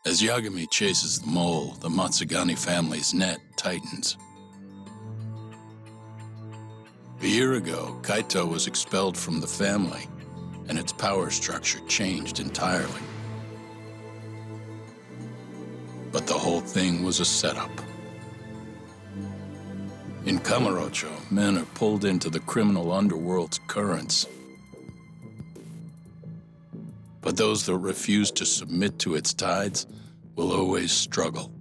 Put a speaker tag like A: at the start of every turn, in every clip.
A: As Yagami chases the mole, the Matsugani family's net tightens. A year ago, Kaito was expelled from the family, and its power structure changed entirely. But the whole thing was a setup. In Kamurocho, men are pulled into the criminal underworld's currents. But those that refuse to submit to its tides will always struggle.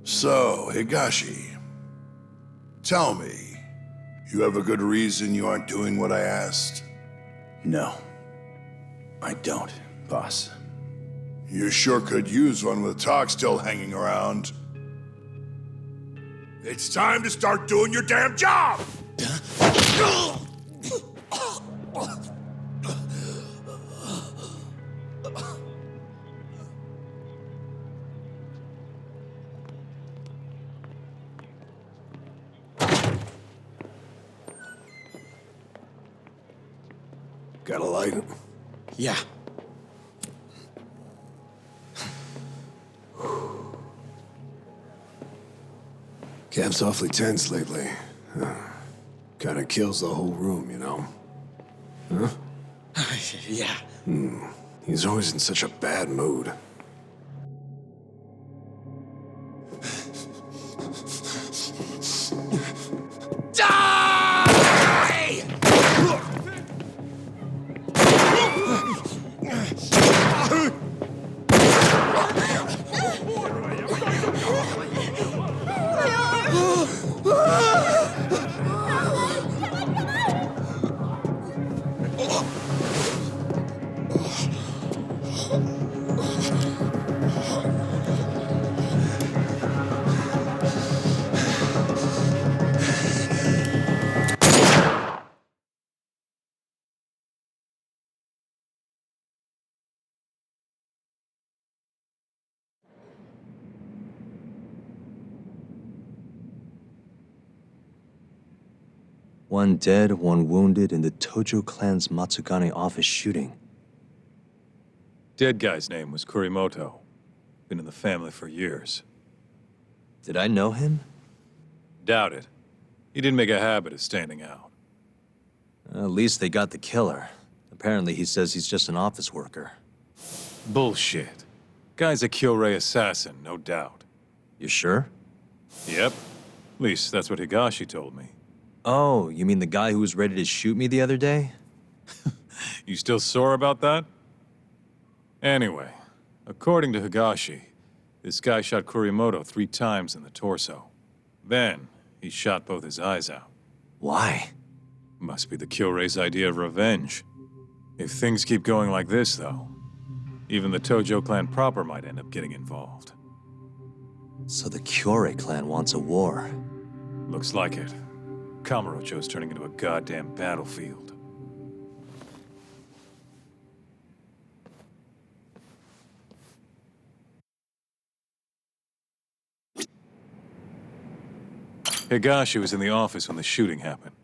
B: So, Higashi, tell me, you have a good reason you aren't doing what I asked?
C: No, I don't, boss.
B: You sure could use one with talk still hanging around. It's time to start doing your damn job! Got a light?
C: Yeah.
B: Cap's awfully tense lately. Kinda kills the whole room, you know? Huh?
C: Yeah.
B: He's always in such a bad mood.
D: One dead, one wounded in the Tojo clan's Matsugani office shooting.
E: Dead guy's name was Kurimoto. Been in the family for years.
D: Did I know him?
E: Doubt it. He didn't make a habit of standing out.
D: At least they got the killer. Apparently he says he's just an office worker.
E: Bullshit. Guy's a Kyorei assassin, no doubt.
D: You sure?
E: Yep. At least that's what Higashi told me.
D: Oh, you mean the guy who was ready to shoot me the other day?
E: You still sore about that? Anyway, according to Higashi, this guy shot Kurimoto 3 times in the torso. Then, He shot both his eyes out.
D: Why?
E: Must be the Kyorei's idea of revenge. If things keep going like this, though, even the Tojo clan proper might end up getting involved.
D: So the Kyorei clan wants a war.
E: Looks like it. Kamurocho's turning into a goddamn battlefield. Higashi was in the office when the shooting happened.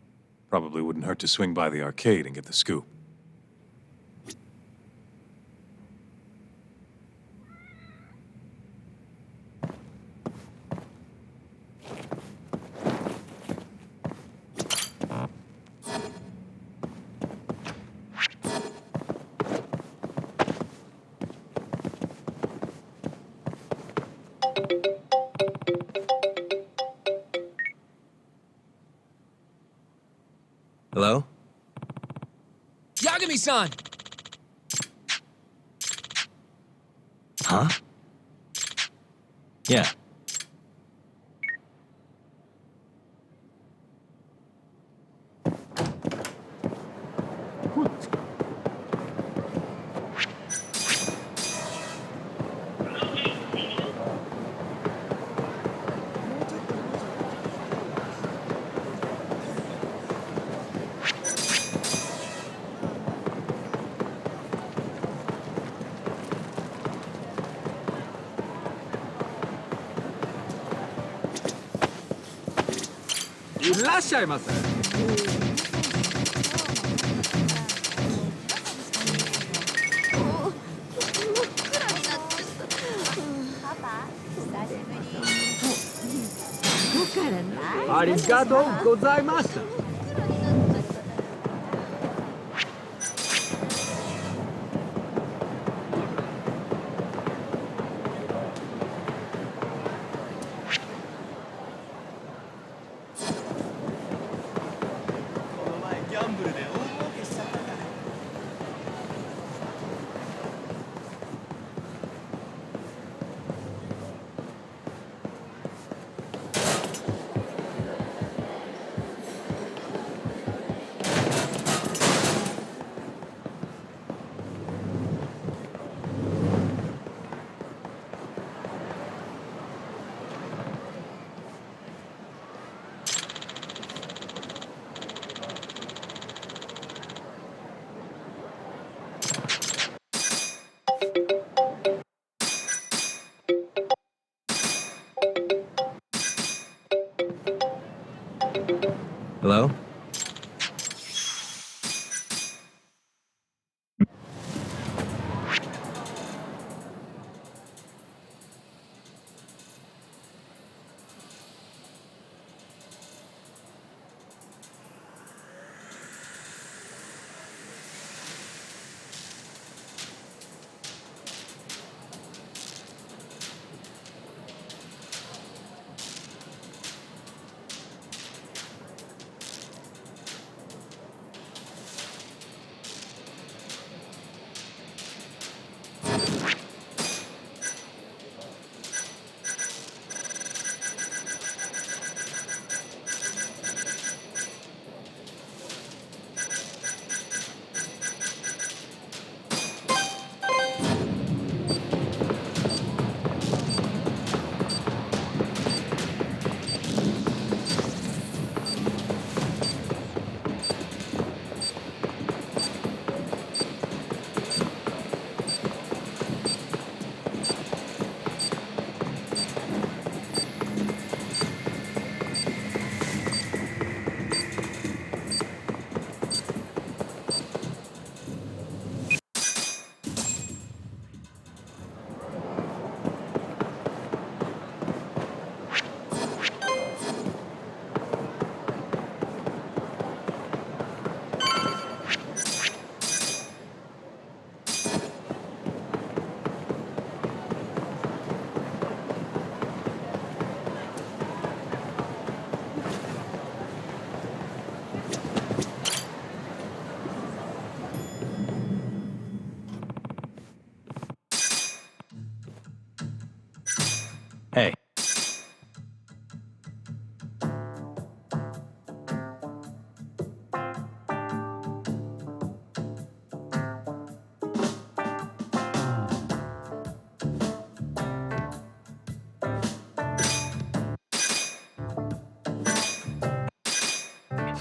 E: Probably wouldn't hurt to swing by the arcade and get the scoop.
D: Hello?
F: Yagami-san!
D: Huh? Yeah. Hello?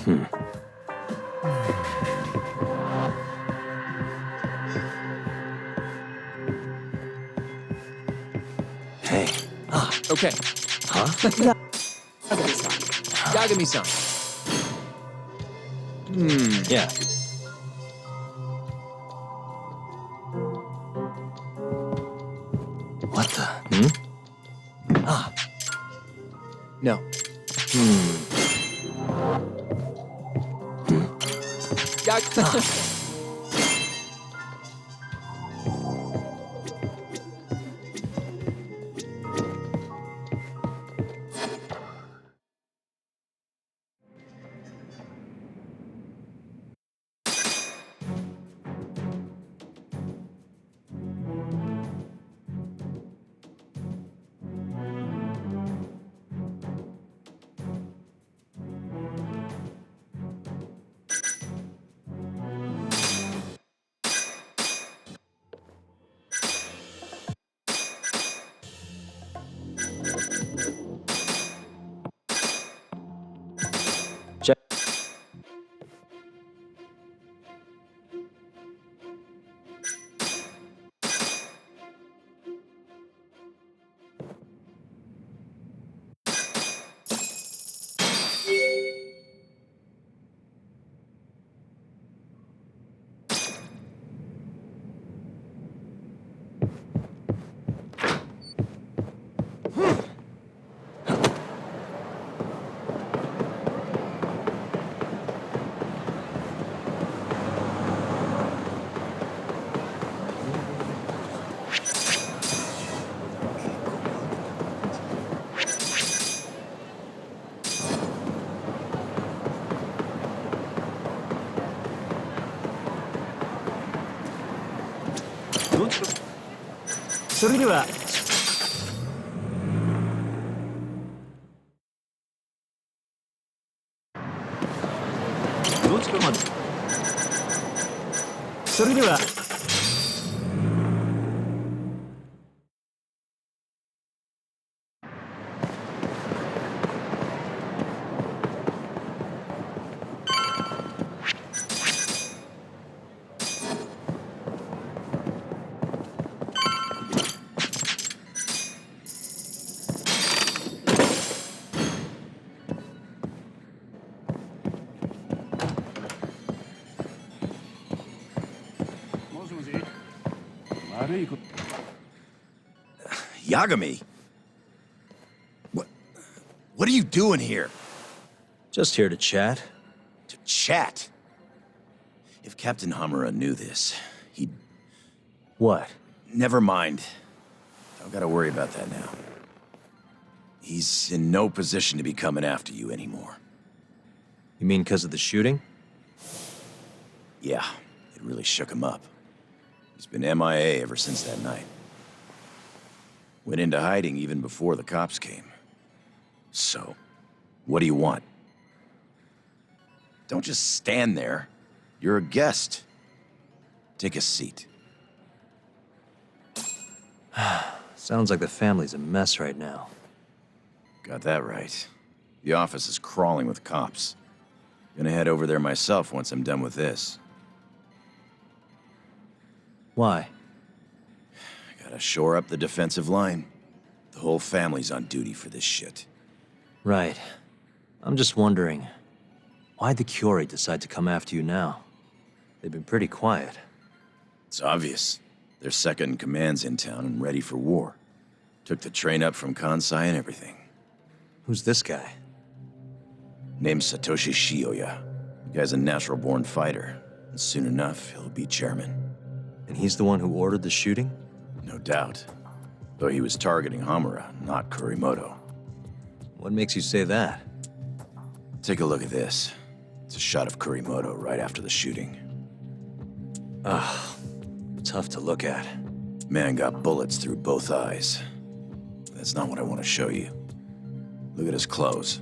D: Hey.
F: Okay.
D: Huh?
F: Yagami-san.
D: Yeah. What the?
F: No. Yag...
D: Check.
C: Yagami? What are you doing here?
D: Just here to chat.
C: To chat? If Captain Hamura knew this, he'd...
D: What?
C: Never mind. Don't gotta worry about that now. He's in no position to be coming after you anymore.
D: You mean because of the shooting?
C: Yeah, it really shook him up. He's been MIA ever since that night. Went into hiding even before the cops came. So, what do you want? Don't just stand there. You're a guest. Take a seat.
D: Sounds like the family's a mess right now.
C: Got that right. The office is crawling with cops. Gonna head over there myself once I'm done with this.
D: Why?
C: Gotta shore up the defensive line. The whole family's on duty for this shit.
D: Right. I'm just wondering, why'd the Curie decide to come after you now? They've been pretty quiet.
C: It's obvious. Their second in command's in town and ready for war. Took the train up from Kansai and everything.
D: Who's this guy?
C: Name's Satoshi Shioya. The guy's a natural-born fighter. And soon enough, he'll be chairman.
D: And he's the one who ordered the shooting?
C: No doubt. Though he was targeting Hamura, not Kurimoto.
D: What makes you say that?
C: Take a look at this. It's a shot of Kurimoto right after the shooting.
D: Tough to look at.
C: Man got bullets through both eyes. That's not what I want to show you. Look at his clothes.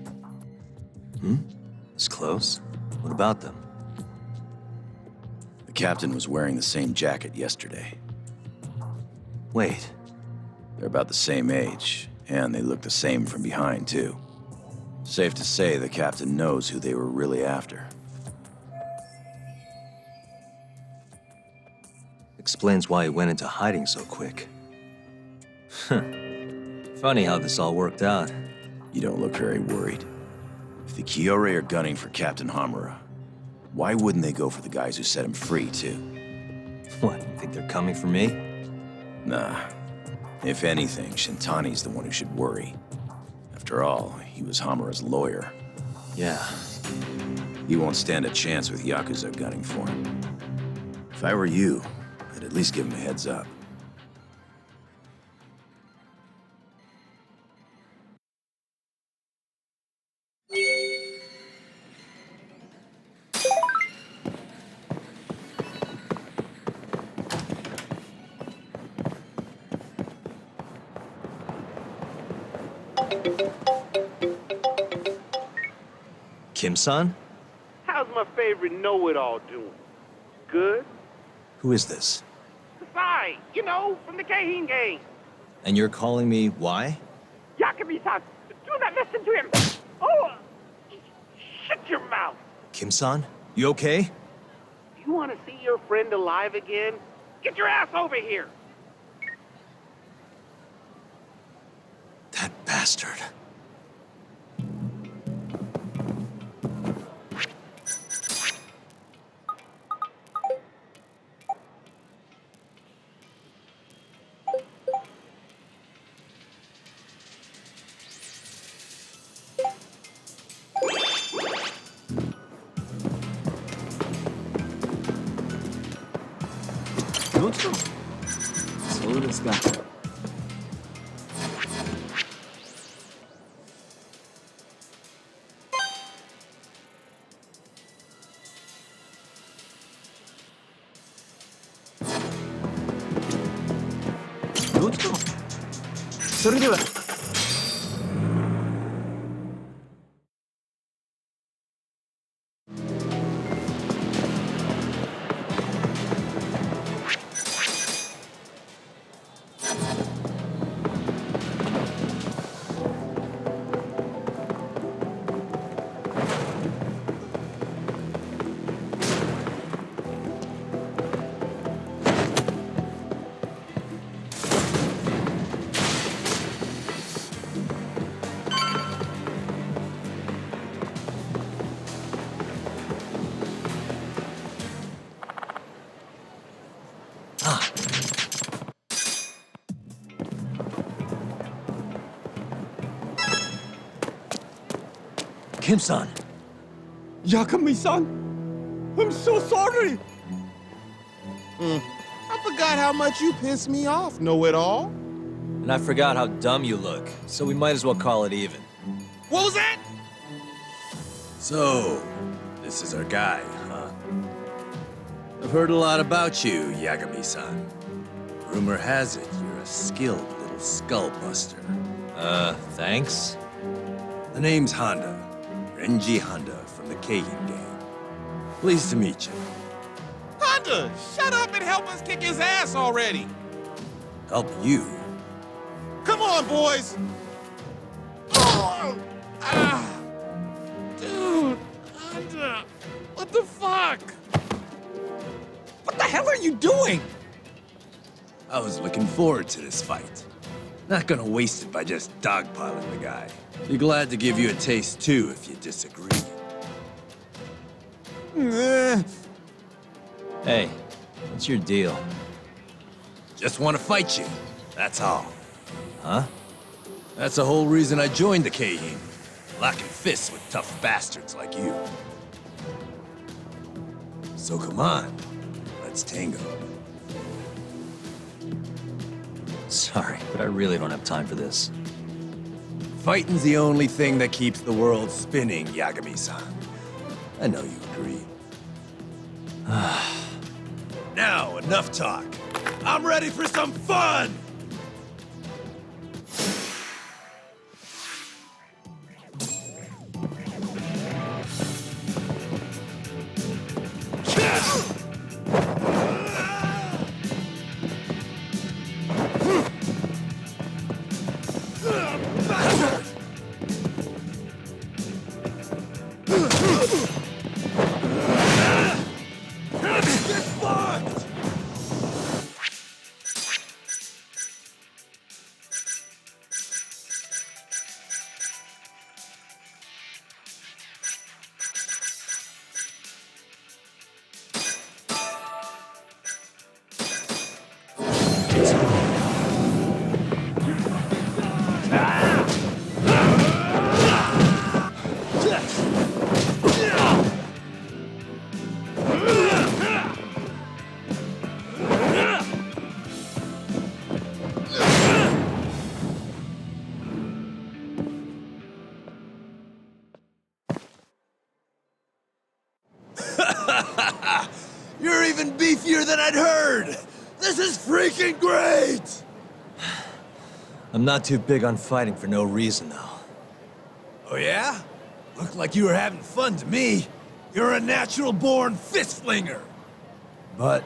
D: His clothes? What about them?
C: The captain was wearing the same jacket yesterday.
D: Wait,
C: They're about the same age, and they look the same from behind, too. Safe to say the captain knows who they were really after.
D: Explains why he went into hiding so quick. Funny how this all worked out.
C: You don't look very worried. If the Kiore are gunning for Captain Hamura, why wouldn't they go for the guys who set him free, too?
D: What, you think they're coming for me?
C: Nah. If anything, Shintani's the one who should worry. After all, he was Hamura's lawyer.
D: Yeah.
C: He won't stand a chance with Yakuza gunning for him. If I were you, I'd at least give him a heads up.
D: Kim-san?
G: How's my favorite know-it-all doing? Good?
D: Who is this?
G: Sai, you know, from the Keihin gang.
D: And you're calling me why?
G: Yakami-san, do not listen to him. Oh, shut your mouth.
D: Kim-san? You okay?
G: You want to see your friend alive again? Get your ass over here.
D: That bastard. Kim-san!
H: Yakami-san, I'm so sorry. I forgot how much you pissed me off, know-it-all.
D: And I forgot how dumb you look, so we might as well call it even.
H: What was that?
I: So, this is our guy, huh? I've heard a lot about you, Yagami-san. Rumor has it you're a skilled little skull buster.
D: Thanks?
I: The name's Honda. Renji Honda from the Keihin gang. Pleased to meet you.
H: Honda, shut up and help us kick his ass already.
I: Help you?
H: Come on, boys. Oh, dude, Honda, what the fuck? What the hell are you doing?
I: I was looking forward to this fight. Not gonna waste it by just dogpiling the guy. Be glad to give you a taste too if you disagree.
D: Hey, what's your deal?
I: Just want to fight you, that's all.
D: Huh?
I: That's the whole reason I joined the Keihin. Locking fists with tough bastards like you. So come on, let's tango.
D: Sorry, but I really don't have time for this.
I: Fighting's the only thing that keeps the world spinning, Yagami-san. I know you agree. Now, enough talk. I'm ready for some fun! Get fucked! You're even beefier than I'd heard! This is freaking great!
D: I'm not too big on fighting for no reason, though.
I: Oh yeah? Looked like you were having fun to me. You're a natural-born fist-flinger. But...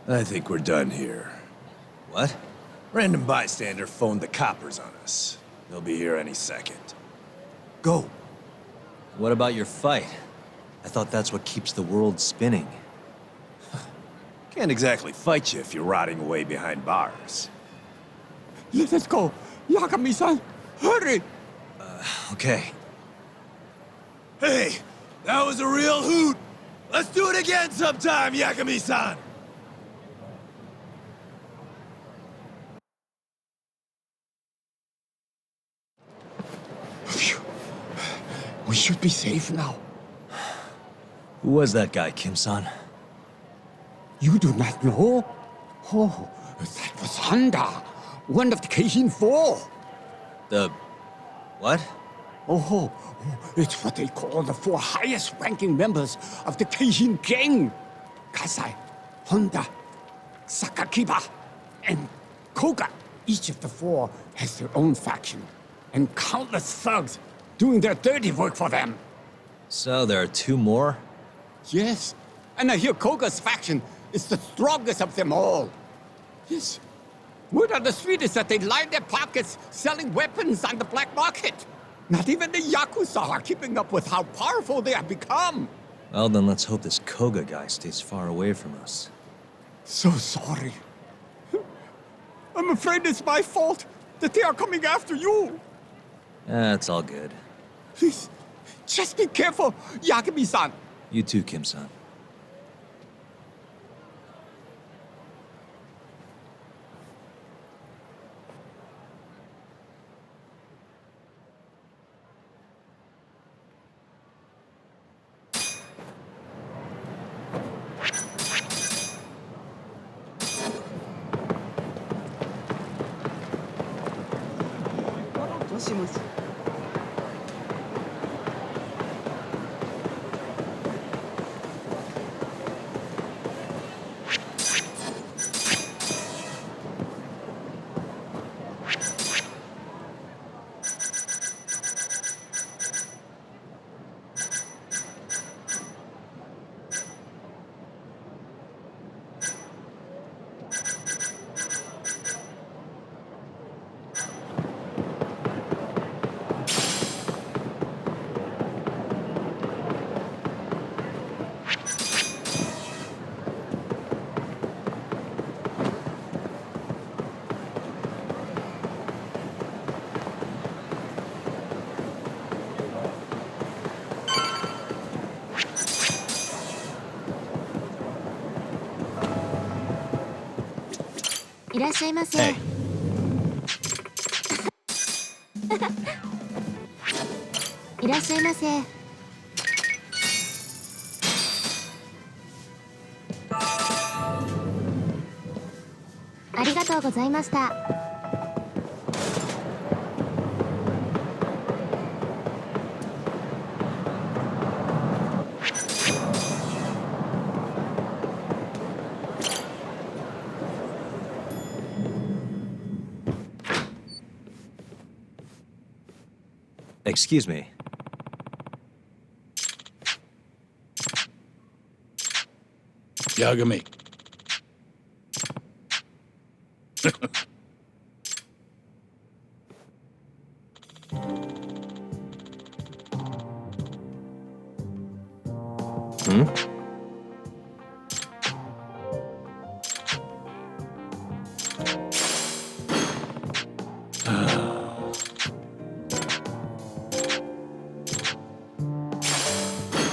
I: I think we're done here.
D: What?
I: Random bystander phoned the coppers on us. They'll be here any second. Go.
D: What about your fight? I thought that's what keeps the world spinning.
I: Can't exactly fight you if you're rotting away behind bars.
H: Let us go. Yagami-san, hurry.
D: Okay.
I: Hey, that was a real hoot! Let's do it again sometime, Yagami-san!
H: Phew. We should be safe now.
D: Who was that guy, Kim-san?
H: You do not know? Oh, that was Honda, one of the Keihin Four.
D: The... what?
H: Oh, it's what they call the four highest-ranking members of the Keihin gang. Kasai, Honda, Sakakiba, and Koga. Each of the four has their own faction, and countless thugs doing their dirty work for them.
D: So there are two more?
H: Yes, and I hear Koga's faction is the strongest of them all. Yes, word on the street is that they line their pockets selling weapons on the black market. Not even the Yakuza are keeping up with how powerful they have become.
D: Well, then let's hope this Koga guy stays far away from us.
H: So sorry. I'm afraid it's my fault that they are coming after you.
D: It's all good.
H: Please, just be careful, Yagami-san.
D: You too, Kim-san.
J: Hey. いらっしゃいませ。ありがとうございました。
D: Excuse me.
A: Yagami.
D: Hmm?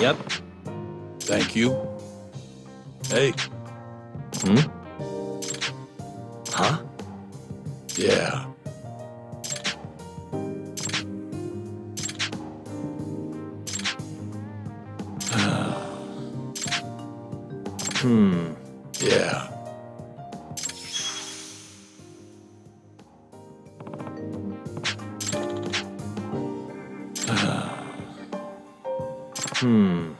D: Yep.
A: Thank you. Hey,
D: Hmm? Huh?
A: yeah.
D: Hmm.
A: Yeah.
D: Hmm.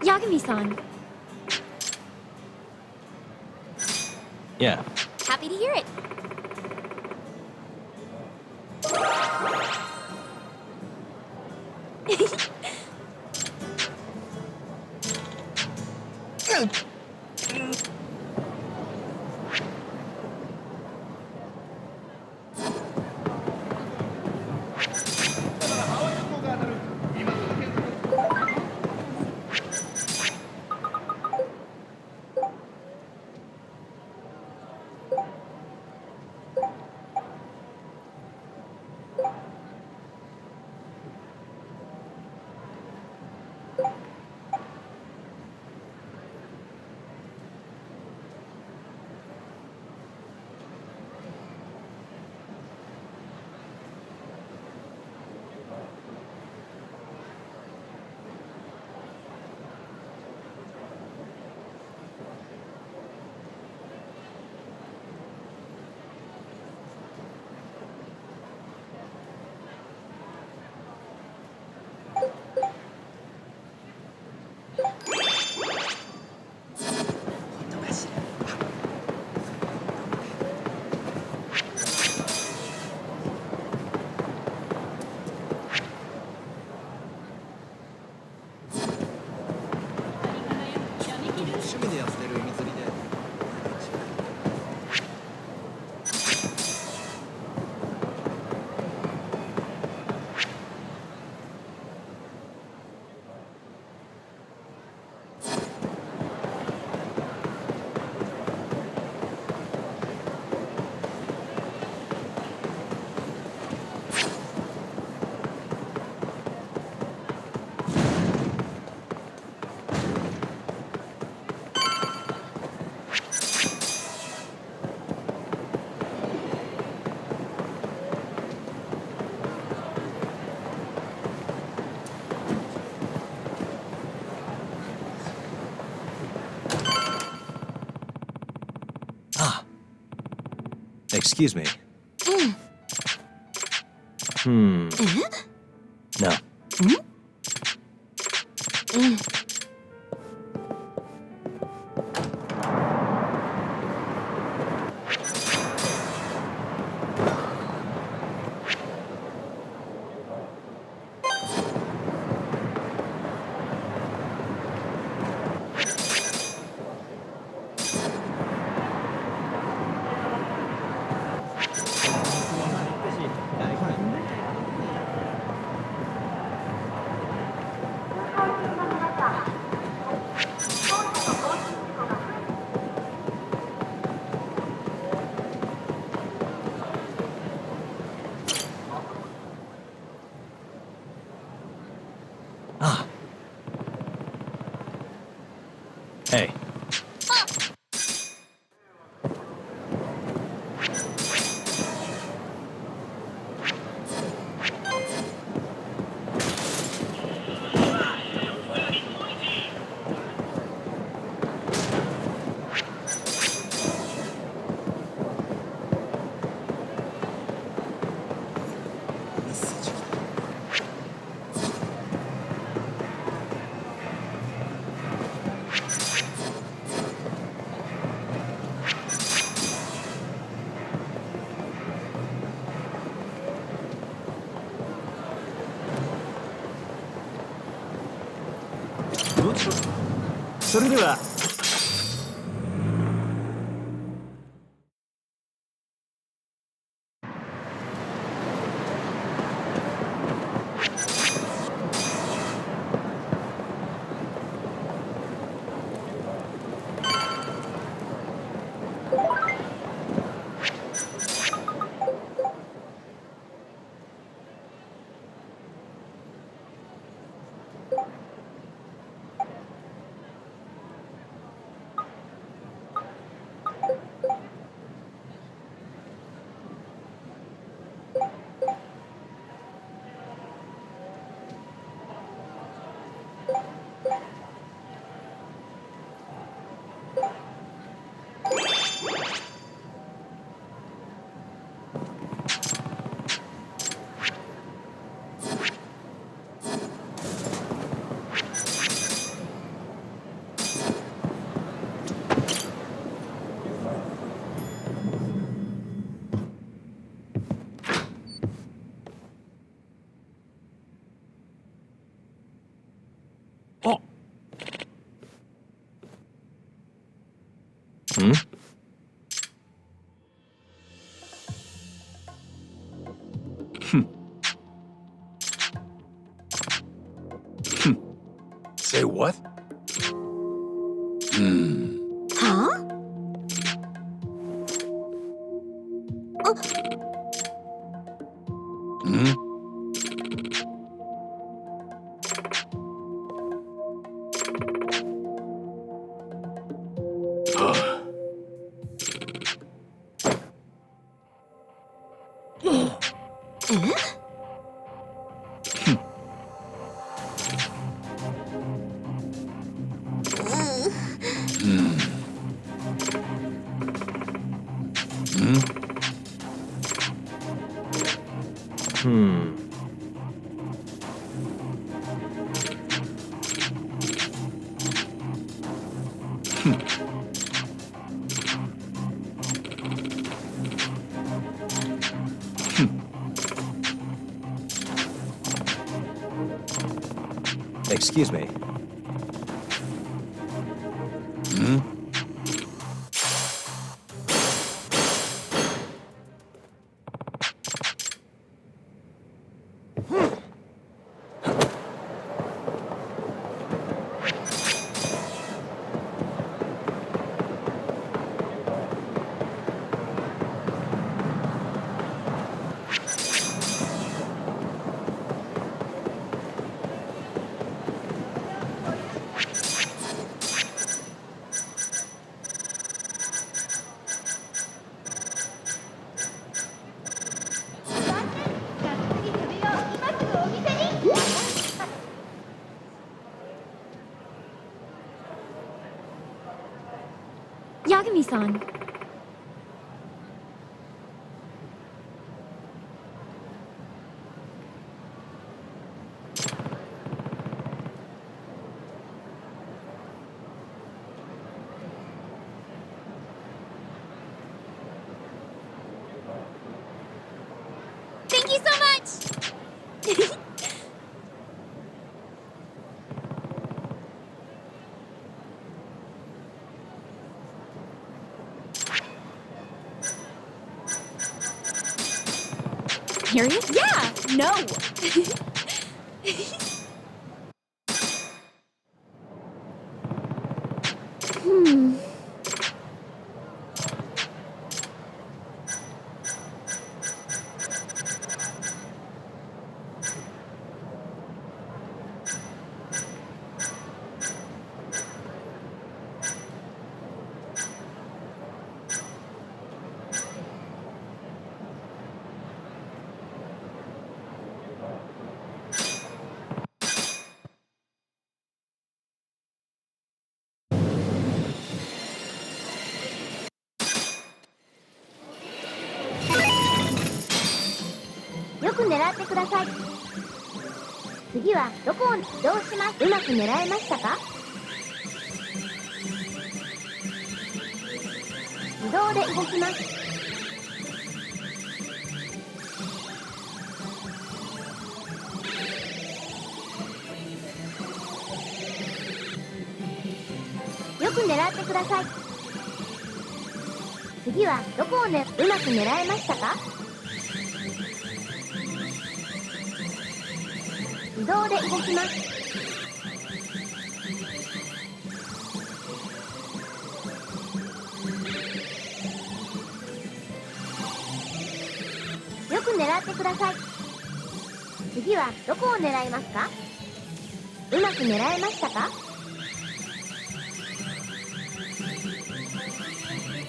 J: Yagami-san,
D: Yeah.
J: happy to hear it.
D: Excuse me. No. Hey. Hmm?
C: Say what?
J: Huh?
D: Excuse me. Yagami-san. Thank you so much! Serious? Yeah! No!よく狙ってください。次はどこをどうします？うまく狙えましたか？自動で動きます。よく狙ってください。次はどこをうまく狙えましたか？自動で動きます。よく狙ってください。次はどこを狙いますか？うまく狙えましたか？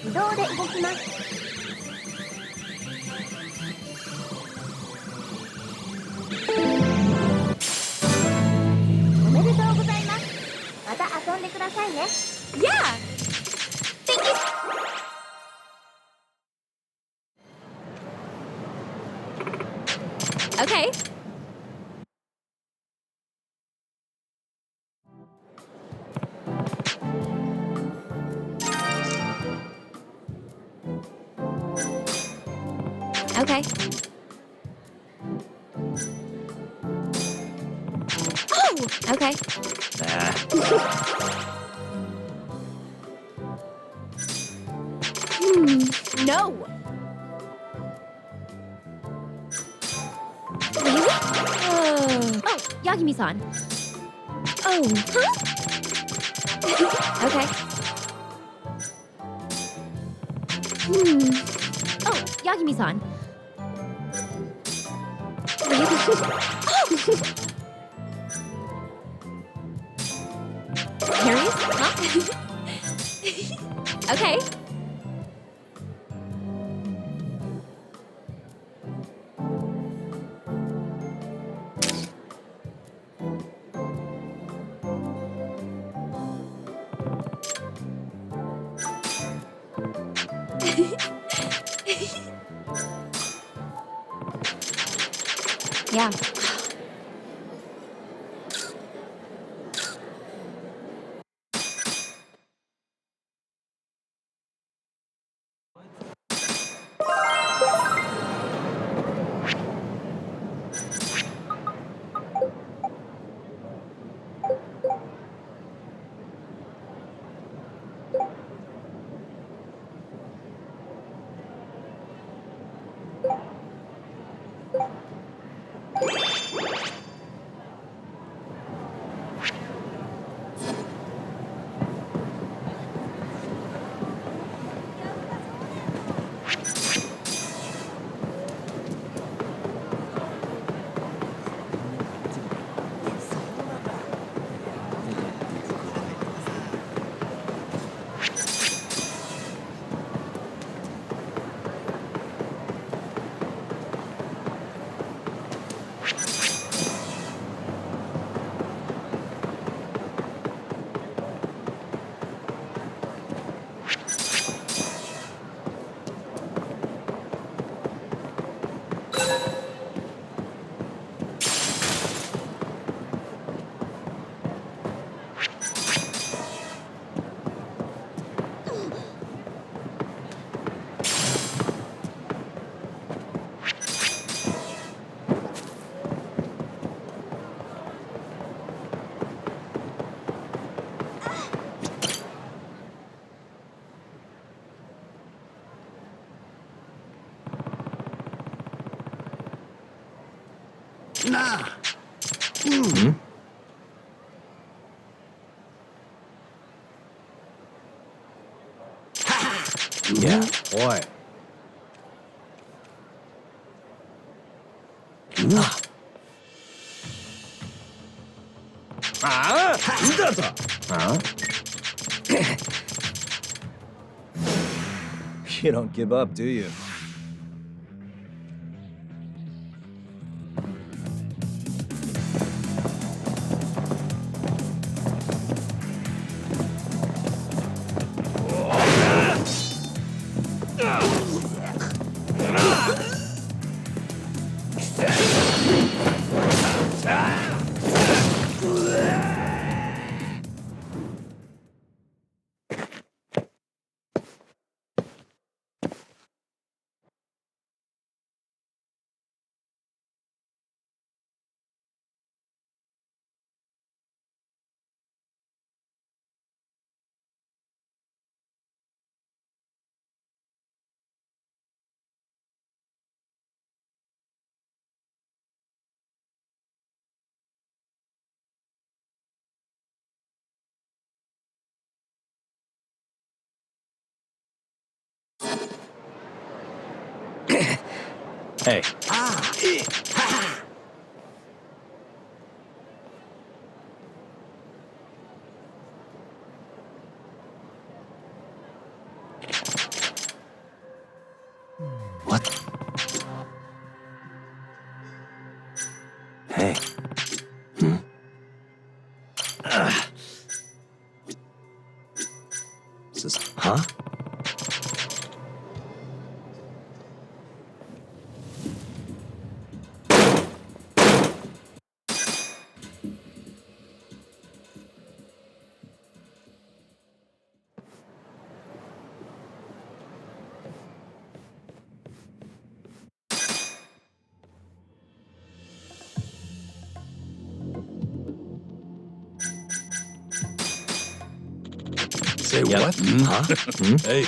D: 自動で動きます。おめでとうございます。また遊んでくださいね。Yeah! Thank you! Okay. Okay. Oh! Okay.
J: No! Really? Oh, Yagami-san. Oh, huh? Okay. Oh, Yagami-san. Really? Serious? Huh? Okay. Yeah.
B: Nah.
C: Yeah, boy. Huh? You don't give up, do you? Hey. What? Hey. Is this, huh?
A: Say
C: Yep.
A: what?
C: Huh?
A: Hey,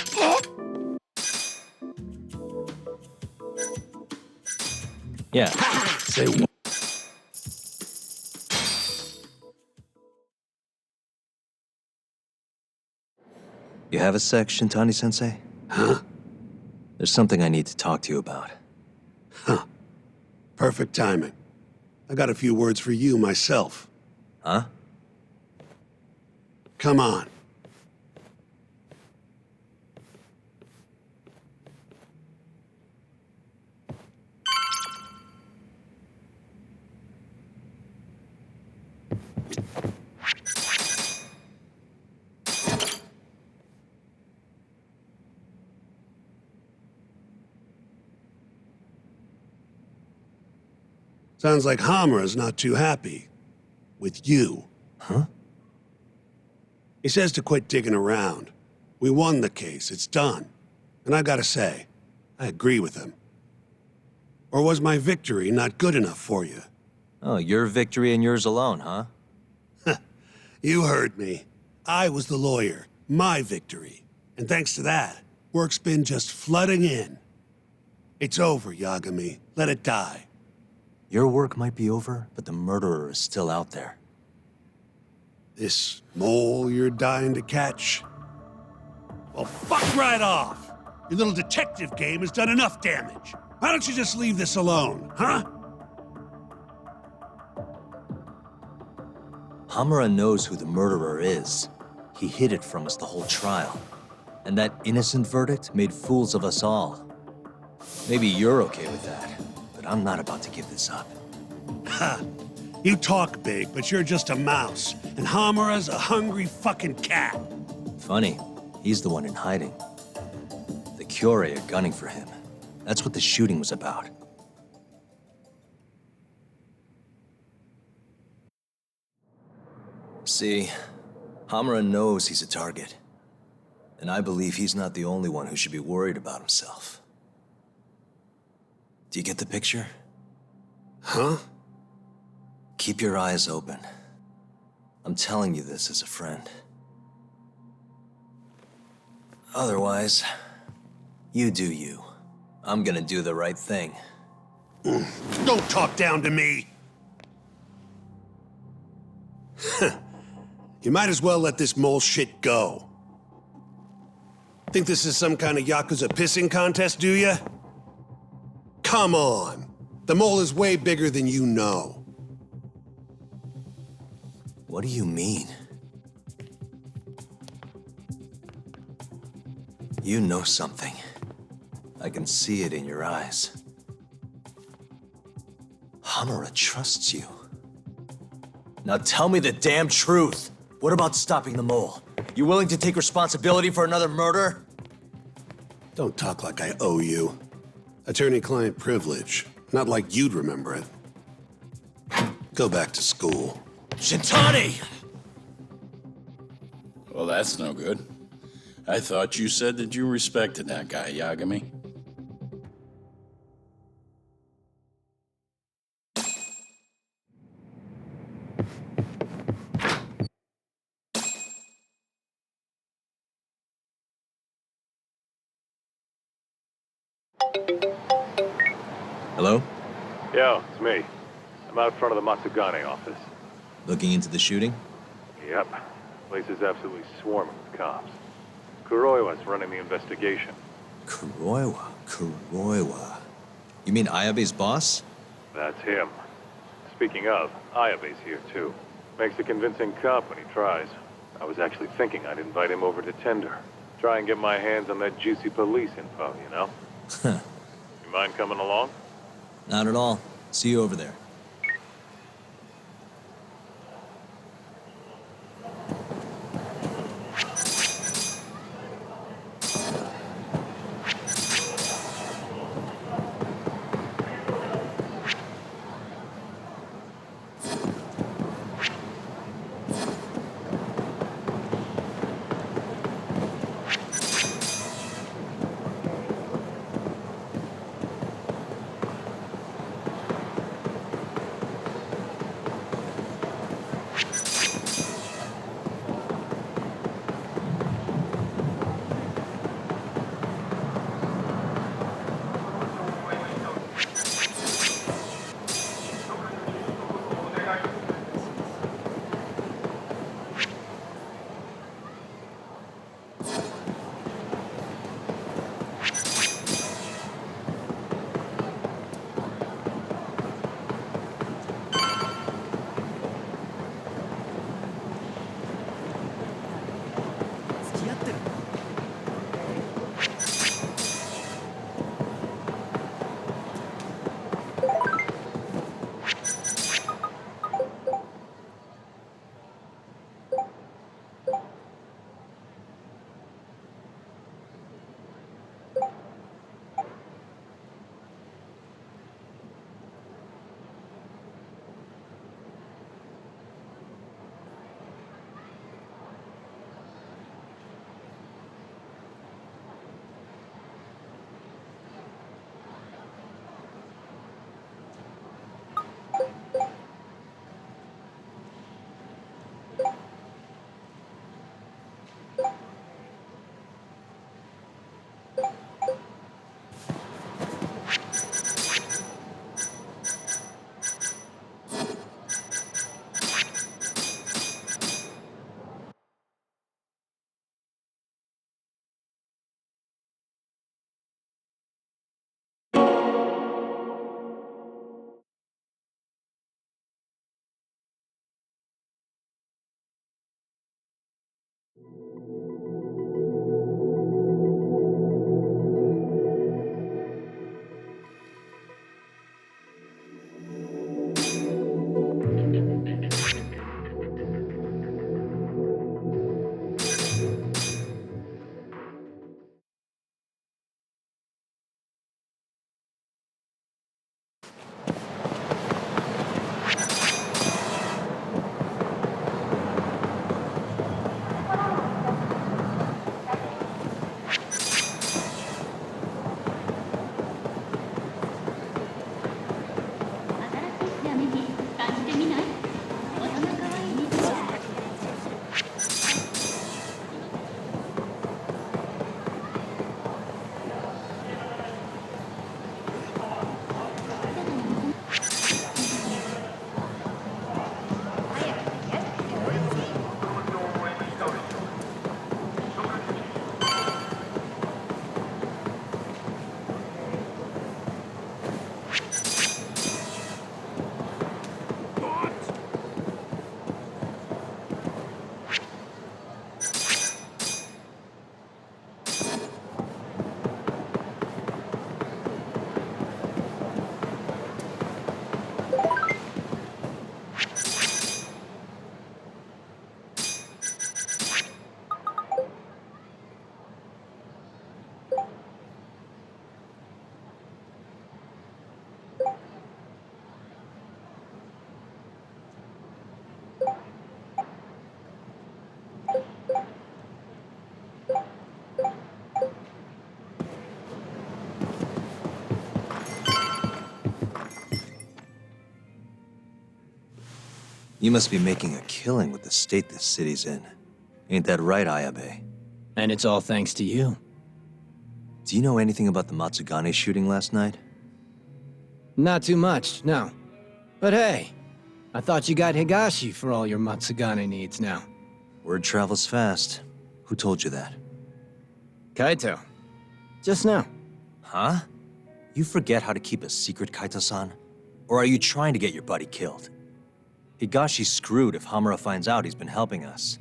D: Yeah.
A: Say what?
D: You have a sec, Shintani-sensei?
K: Huh?
D: There's something I need to talk to you about.
K: Huh. Perfect timing. I got a few words for you myself.
D: Huh?
K: Come on. Sounds like Hamura's not too happy. With you.
D: Huh?
K: He says to quit digging around. We won the case, it's done. And I gotta say, I agree with him. Or was my victory not good enough for you?
D: Oh, your victory and yours alone, huh?
K: You heard me. I was the lawyer. My victory. And thanks to that, work's been just flooding in. It's over, Yagami. Let it die.
D: Your work might be over, but the murderer is still out there.
K: This mole you're dying to catch? Well, fuck right off! Your little detective game has done enough damage. Why don't you just leave this alone, huh?
D: Hamura knows who the murderer is. He hid it from us the whole trial. And that innocent verdict made fools of us all. Maybe you're okay with that, but I'm not about to give this up.
K: Ha! You talk big, but you're just a mouse. And Hamura's a hungry fucking cat.
D: Funny, he's the one in hiding. The Kyorei are gunning for him. That's what the shooting was about. See, Hamura knows he's a target. And I believe he's not the only one who should be worried about himself. Do you get the picture?
K: Huh?
D: Keep your eyes open. I'm telling you this as a friend. Otherwise, you do you. I'm gonna do the right thing.
K: Don't talk down to me! You might as well let this mole shit go. Think this is some kind of Yakuza pissing contest, do ya? Come on. The mole is way bigger than you know.
D: What do you mean? You know something. I can see it in your eyes. Hamura trusts you. Now tell me the damn truth. What about stopping the mole? You willing to take responsibility for another murder?
K: Don't talk like I owe you. Attorney-client privilege. Not like you'd remember it. Go back to school.
D: Shintani!
A: Well, that's no good. I thought you said that you respected that guy, Yagami.
D: Hello?
E: Yo, it's me. I'm out front of the Matsugane office.
D: Looking into the shooting?
E: Yep. Place is absolutely swarming with cops. Kuroiwa's running the investigation.
D: Kuroiwa. You mean Ayabe's boss?
E: That's him. Speaking of, Ayabe's here too. Makes a convincing cop when he tries. I was actually thinking I'd invite him over to Tender. Try and get my hands on that juicy police info, you know? You mind coming along?
D: Not at all. See you over there. You must be making a killing with the state this city's in. Ain't that right, Ayabe?
F: And it's all thanks to you.
D: Do you know anything about the Matsugane shooting last night?
F: Not too much, no. But hey, I thought you got Higashi for all your Matsugane needs now.
D: Word travels fast. Who told you that?
F: Kaito. Just now.
D: Huh? You forget how to keep a secret, Kaito-san? Or are you trying to get your buddy killed? Higashi's screwed if Hamura finds out he's been helping us.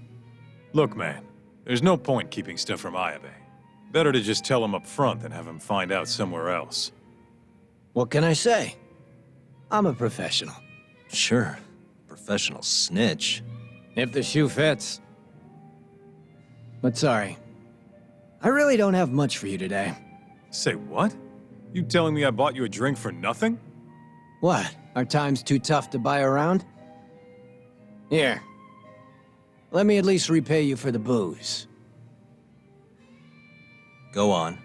E: Look, man, there's no point keeping stuff from Ayabe. Better to just tell him up front than have him find out somewhere else.
F: What can I say? I'm a professional.
D: Sure. Professional snitch.
F: If the shoe fits. But sorry. I really don't have much for you today.
E: Say what? You telling me I bought you a drink for nothing?
F: What? Are times too tough to buy around? Here. Let me at least repay you for the booze.
D: Go on.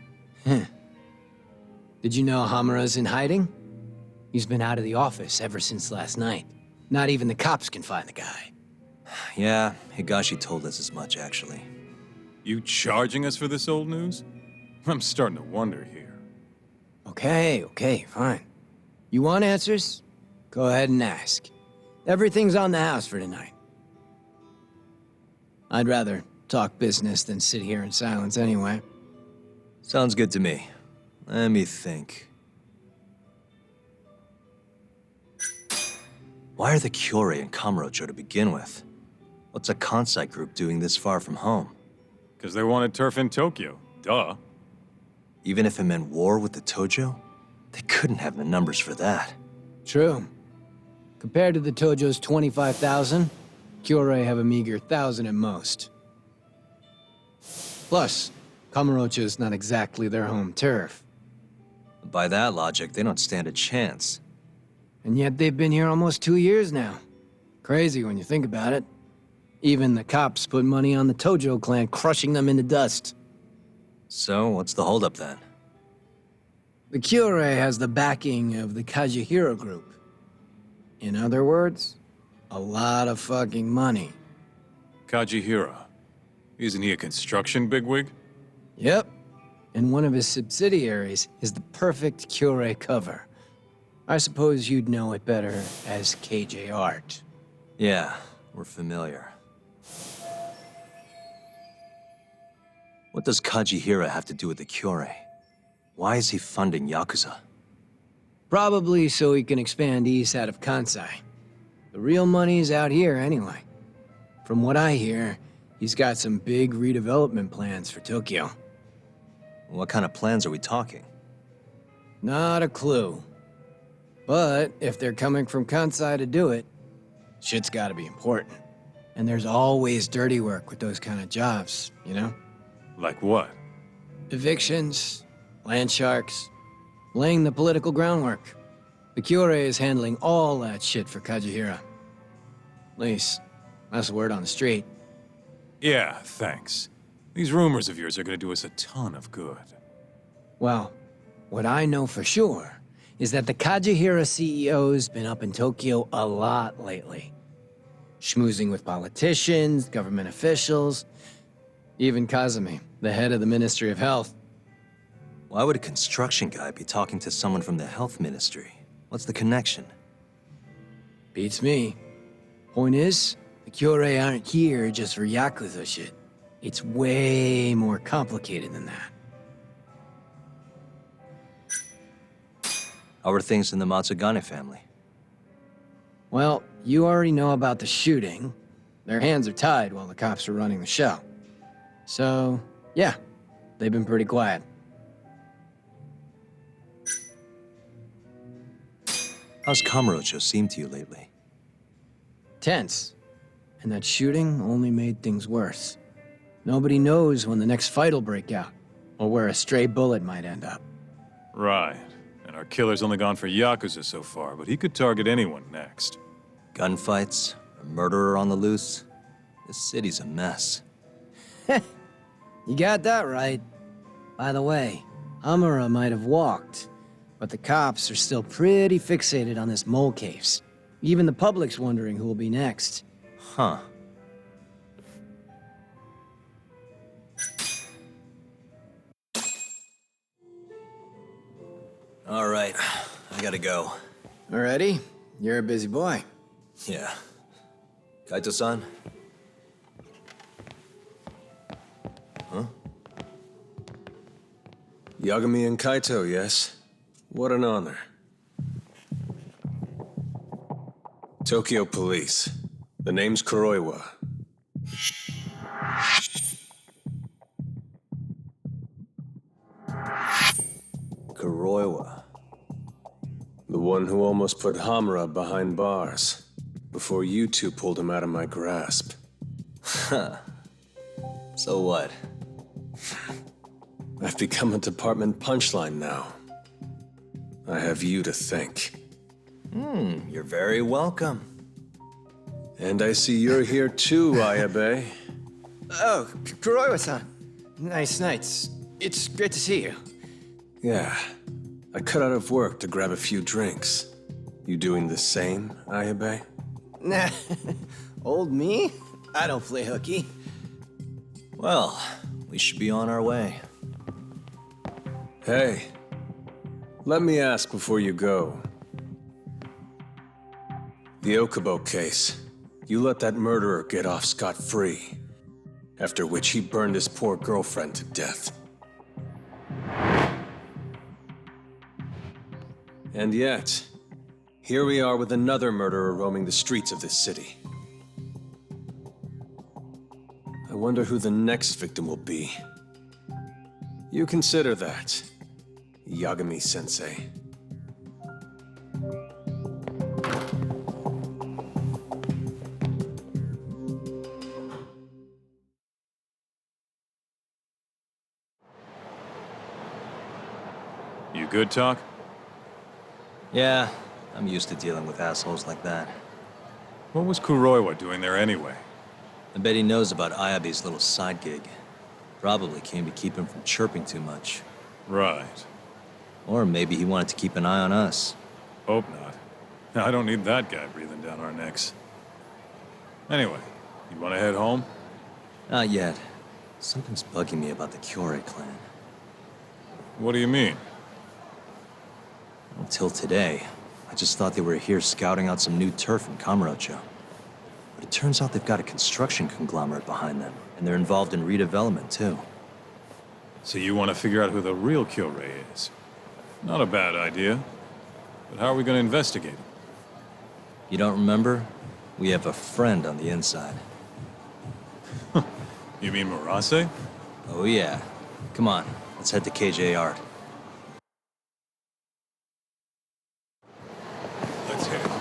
F: Did you know Hamura's in hiding? He's been out of the office ever since last night. Not even the cops can find the guy.
D: Yeah, Higashi told us as much, actually.
E: You charging us for this old news? I'm starting to wonder here.
F: Okay, fine. You want answers? Go ahead and ask. Everything's on the house for tonight. I'd rather talk business than sit here in silence anyway.
D: Sounds good to me. Let me think. Why are the Kyorei in Kamurocho to begin with? What's a Kansai group doing this far from home?
E: Because they wanted turf in Tokyo. Duh.
D: Even if it meant war with the Tojo? They couldn't have the numbers for that.
F: True. Compared to the Tojo's 25,000, Kyorei have a meager 1,000 at most. Plus, Kamurocho's not exactly their home turf.
D: By that logic, they don't stand a chance.
F: And yet they've been here almost 2 years now. Crazy when you think about it. Even the cops put money on the Tojo clan crushing them into dust.
D: So, what's the holdup then?
F: The Kyorei has the backing of the Kajihiro group. In other words, a lot of fucking money.
E: Kajihira. Isn't he a construction bigwig?
F: Yep. And one of his subsidiaries is the perfect Kyorei cover. I suppose you'd know it better as KJ Art.
D: Yeah, we're familiar. What does Kajihira have to do with the Kyorei? Why is he funding Yakuza?
F: Probably so he can expand east out of Kansai. The real money's out here anyway. From what I hear, he's got some big redevelopment plans for Tokyo.
D: What kind of plans are we talking?
F: Not a clue. But if they're coming from Kansai to do it, shit's gotta be important. And there's always dirty work with those kind of jobs, you know?
E: Like what?
F: Evictions, land sharks, laying the political groundwork. The Kyorei is handling all that shit for Kajihira. At least, that's the word on the street.
E: Yeah, thanks. These rumors of yours are gonna do us a ton of good.
F: Well, what I know for sure is that the Kajihira CEO's been up in Tokyo a lot lately. Schmoozing with politicians, government officials, even Kazumi, the head of the Ministry of Health.
D: Why would a construction guy be talking to someone from the health ministry? What's the connection?
F: Beats me. Point is, the Kyorei aren't here just for Yakuza shit. It's way more complicated than that.
D: How are things in the Matsugane family?
F: Well, you already know about the shooting. Their hands are tied while the cops are running the show. So, yeah, they've been pretty quiet.
D: How's Kamurocho seem to you lately?
F: Tense. And that shooting only made things worse. Nobody knows when the next fight'll break out, or where a stray bullet might end up.
E: Right. And our killer's only gone for Yakuza so far, but he could target anyone next.
D: Gunfights? A murderer on the loose? This city's a mess.
F: You got that right. By the way, Hamura might have walked, but the cops are still pretty fixated on this mole case. Even the public's wondering who will be next.
D: Huh. All right, I gotta go.
F: Already? You're a busy boy.
D: Yeah. Kaito-san? Huh?
I: Yagami and Kaito, yes? What an honor. Tokyo Police. The name's Kuroiwa.
D: Kuroiwa.
I: The one who almost put Hamura behind bars, before you two pulled him out of my grasp.
D: Huh. So what?
I: I've become a department punchline now. I have you to thank.
D: You're very welcome.
I: And I see you're here too, Ayabe.
F: Oh, Kuroiwa-san. Nice. It's great to see you.
I: Yeah. I cut out of work to grab a few drinks. You doing the same, Ayabe?
F: Nah, old me? I don't play hooky.
D: Well, we should be on our way.
I: Hey, let me ask before you go. The Okubo case. You let that murderer get off scot-free. After which he burned his poor girlfriend to death. And yet, here we are with another murderer roaming the streets of this city. I wonder who the next victim will be. You consider that, Yagami-sensei.
E: You good, Talk?
D: Yeah, I'm used to dealing with assholes like that.
E: What was Kuroiwa doing there anyway?
D: I bet he knows about Ayabe's little side gig. Probably came to keep him from chirping too much.
E: Right.
D: Or maybe he wanted to keep an eye on us.
E: Hope not. I don't need that guy breathing down our necks. Anyway, you want to head home?
D: Not yet. Something's bugging me about the Kyorei clan.
E: What do you mean?
D: Until today, I just thought they were here scouting out some new turf in Kamurocho. But it turns out they've got a construction conglomerate behind them, and they're involved in redevelopment too.
E: So you want to figure out who the real Kyorei is? Not a bad idea. But how are we going to investigate him?
D: You don't remember? We have a friend on the inside.
E: You mean Murase?
D: Oh yeah. Come on, let's head to KJ Art.
E: Let's hit it.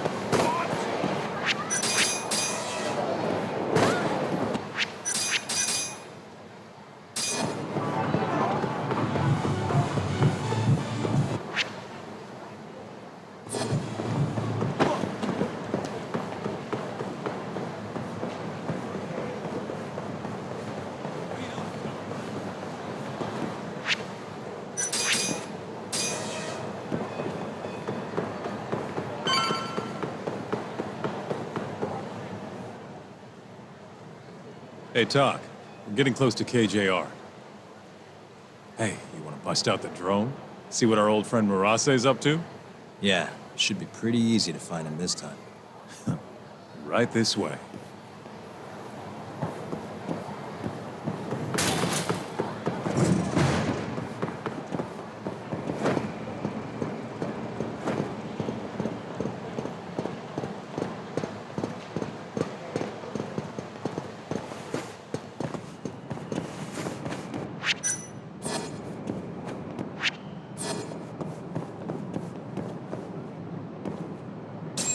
E: Hey, Talk. We're getting close to KJR. Hey, you want to bust out the drone? See what our old friend Murase's up to?
D: Yeah, should be pretty easy to find him this time.
E: Right this way.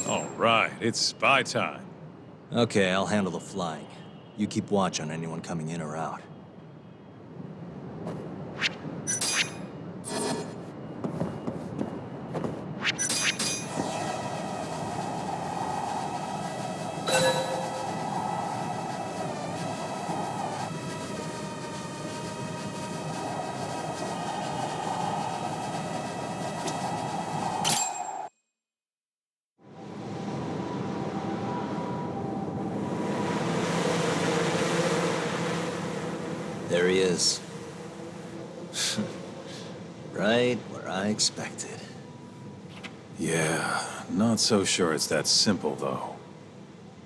E: All right, it's spy time.
D: Okay, I'll handle the flying. You keep watch on anyone coming in or out. There he is. Right where I expected.
I: Yeah, not so sure it's that simple, though.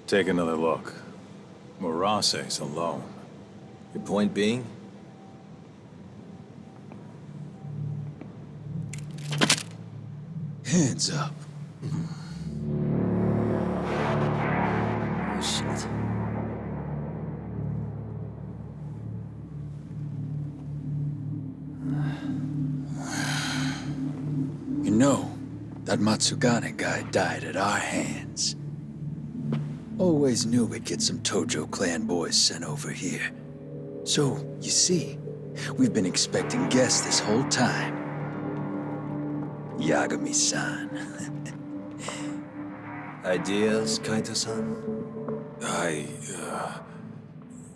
I: Take another look. Murase's alone.
D: Your point being?
C: Hands up.
D: Oh, shit.
C: You know, that Matsugane guy died at our hands. Always knew we'd get some Tojo clan boys sent over here. So, you see, we've been expecting guests this whole time. Yagami-san.
D: Ideas, Kaito-san?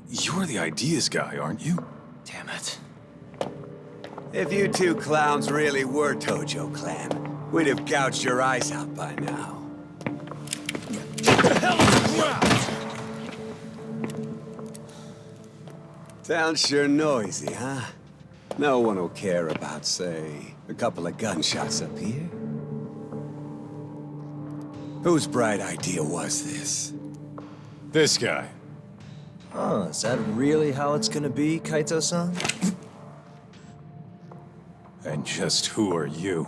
I: You're the ideas guy, aren't you?
D: Damn it.
L: If you two clowns really were Tojo Clan, we'd have gouged your eyes out by now. Get the hell on the ground! Town's sure noisy, huh? No one will care about, say, a couple of gunshots up here. Whose bright idea was this?
I: This guy.
D: Oh, is that really how it's gonna be, Kaito-san?
I: And just who are you?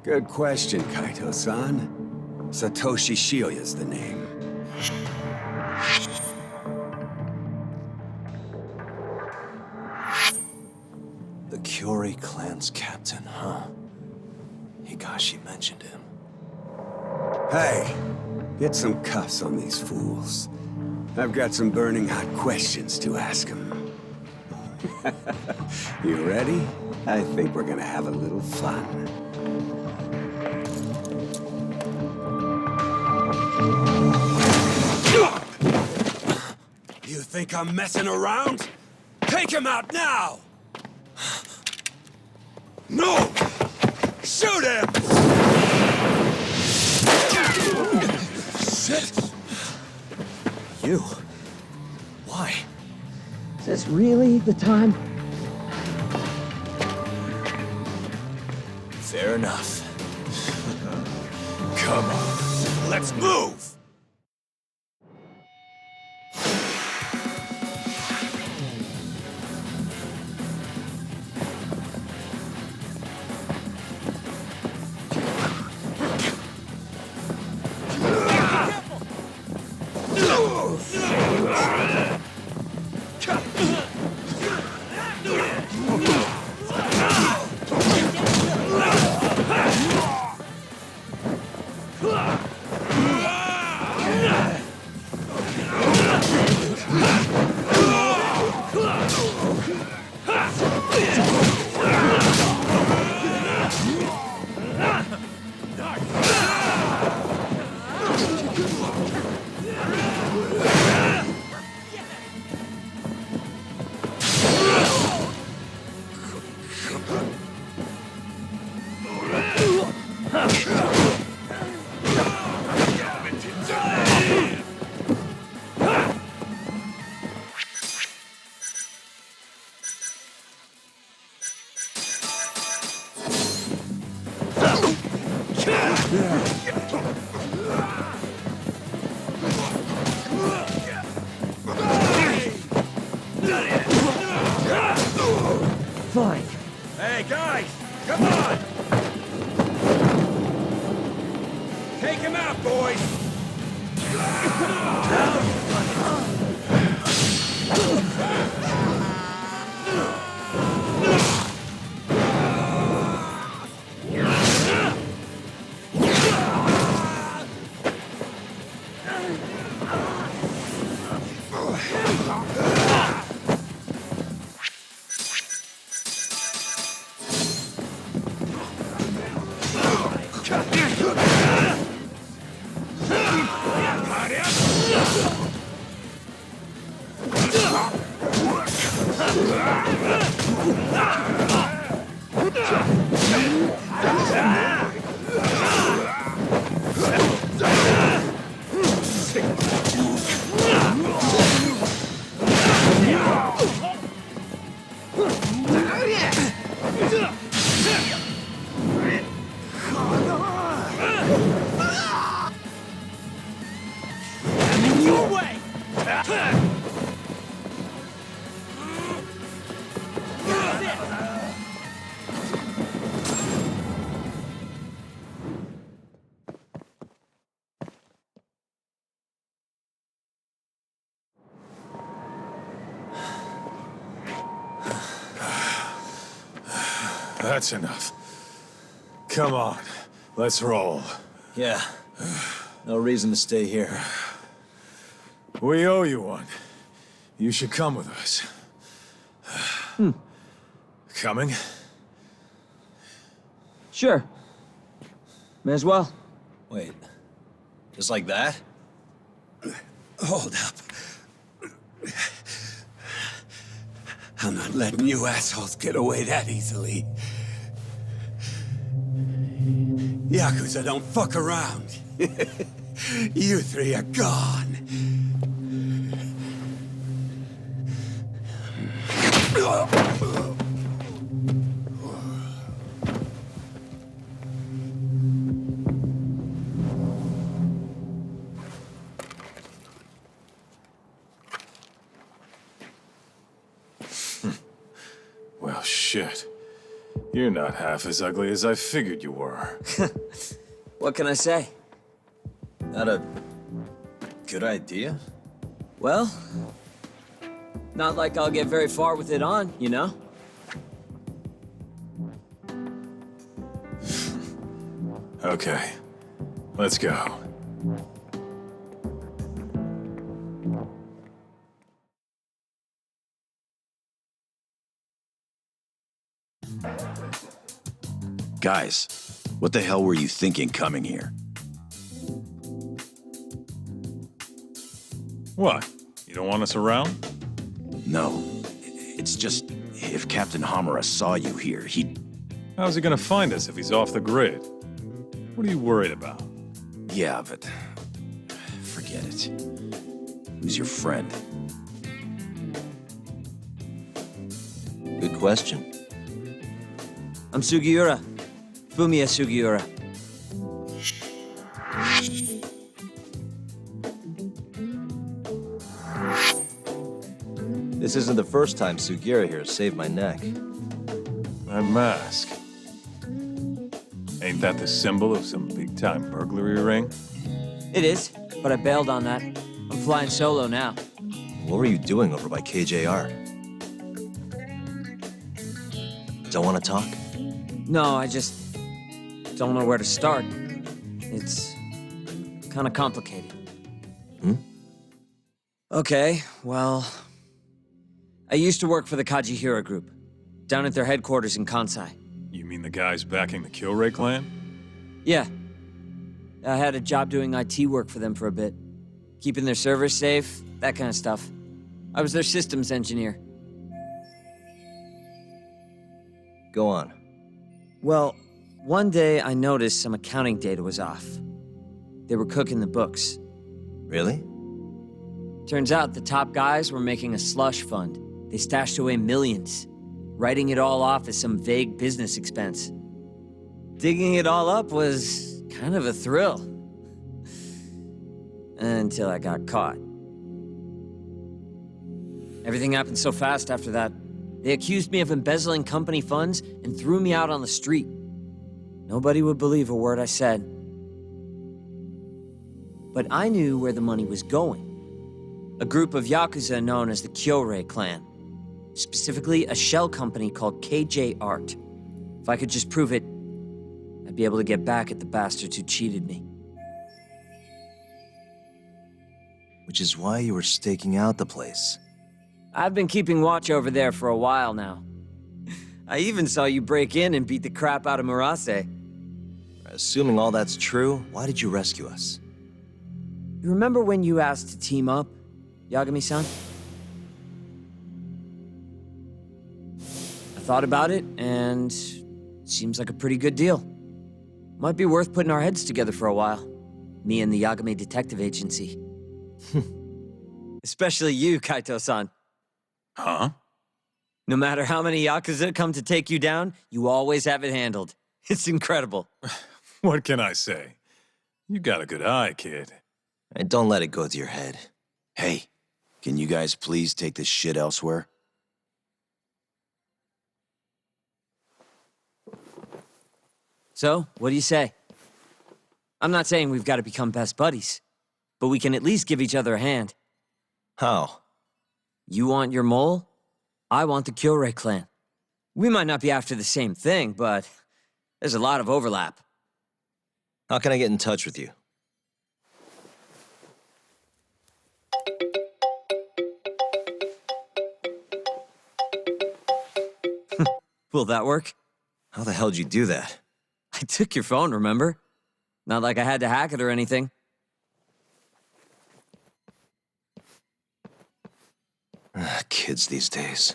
L: Good question, Kaito-san. Satoshi Shioya's the name.
D: The Kyori clan's captain, huh? Higashi mentioned him.
L: Hey, get some cuffs on these fools. I've got some burning hot questions to ask them. You ready? I think we're gonna have a little fun. You think I'm messing around? Take him out now! No! Shoot him!
D: Shit! You? Why?
F: Is this really the time?
D: Fair enough.
I: Come on, let's move!
F: Fine.
L: Hey, guys! Come on! Take him out, boys!
I: That's enough. Come on, let's roll.
D: Yeah. No reason to stay here.
I: We owe you one. You should come with us. Coming?
F: Sure. May as well.
D: Wait. Just like that?
L: Hold up. I'm not letting you assholes get away that easily. Yakuza don't fuck around. You three are gone.
I: Well, shit. You're not half as ugly as I figured you were.
F: What can I say?
D: Not a good idea?
F: Well, not like I'll get very far with it on, you know?
I: Okay, let's go.
M: Guys, what the hell were you thinking coming here?
I: What? You don't want us around?
M: No. It's just, if Captain Hamura saw you here, he'd...
I: How's he gonna find us if he's off the grid? What are you worried about?
M: Yeah, but... forget it. Who's your friend?
D: Good question.
F: I'm Sugiura. Fumiya Sugiura.
D: This isn't the first time Sugiura here has saved my neck.
I: That mask. Ain't that the symbol of some big-time burglary ring?
F: It is, but I bailed on that. I'm flying solo now.
D: What were you doing over by KJR? Don't want to talk?
F: No, I just don't know where to start. It's kind of complicated. Okay, well, I used to work for the Kajihira Group, down at their headquarters in Kansai.
I: You mean the guys backing the Killray clan?
F: Yeah. I had a job doing IT work for them for a bit. Keeping their servers safe, that kind of stuff. I was their systems engineer.
D: Go on.
F: Well, one day I noticed some accounting data was off. They were cooking the books.
D: Really?
F: Turns out the top guys were making a slush fund. They stashed away millions, writing it all off as some vague business expense. Digging it all up was kind of a thrill. Until I got caught. Everything happened so fast after that. They accused me of embezzling company funds and threw me out on the street. Nobody would believe a word I said. But I knew where the money was going. A group of Yakuza known as the Kyorei clan. Specifically, a shell company called KJ Art. If I could just prove it, I'd be able to get back at the bastards who cheated me.
D: Which is why you were staking out the place.
F: I've been keeping watch over there for a while now. I even saw you break in and beat the crap out of Murase.
D: Assuming all that's true, why did you rescue us?
F: You remember when you asked to team up, Yagami-san? I thought about it, and it seems like a pretty good deal. Might be worth putting our heads together for a while. Me and the Yagami Detective Agency. Especially you, Kaito-san.
I: Huh?
F: No matter how many Yakuza come to take you down, you always have it handled. It's incredible.
I: What can I say? You got a good eye, kid.
D: And don't let it go to your head.
M: Hey, can you guys please take this shit elsewhere?
F: So, what do you say? I'm not saying we've got to become best buddies, but we can at least give each other a hand.
D: How?
F: You want your mole? I want the Kyorei clan.
N: We might not be after the same thing, but there's a lot of overlap.
D: How can I get in touch with you?
N: Will that work?
D: How the hell did you do that?
N: I took your phone, remember? Not like I had to hack it or anything.
M: Kids these days.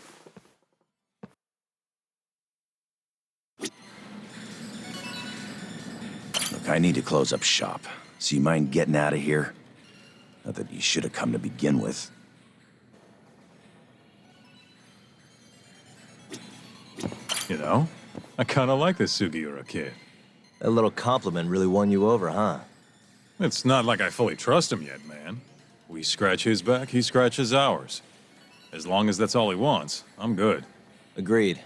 M: Look, I need to close up shop. So you mind getting out of here? Not that you should have come to begin with.
E: You know, I kind of like this Sugiura kid.
D: That little compliment really won you over, huh?
E: It's not like I fully trust him yet, man. We scratch his back, he scratches ours. As long as that's all he wants, I'm good.
D: Agreed.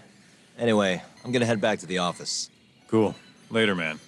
D: Anyway, I'm gonna head back to the office.
E: Cool. Later, man.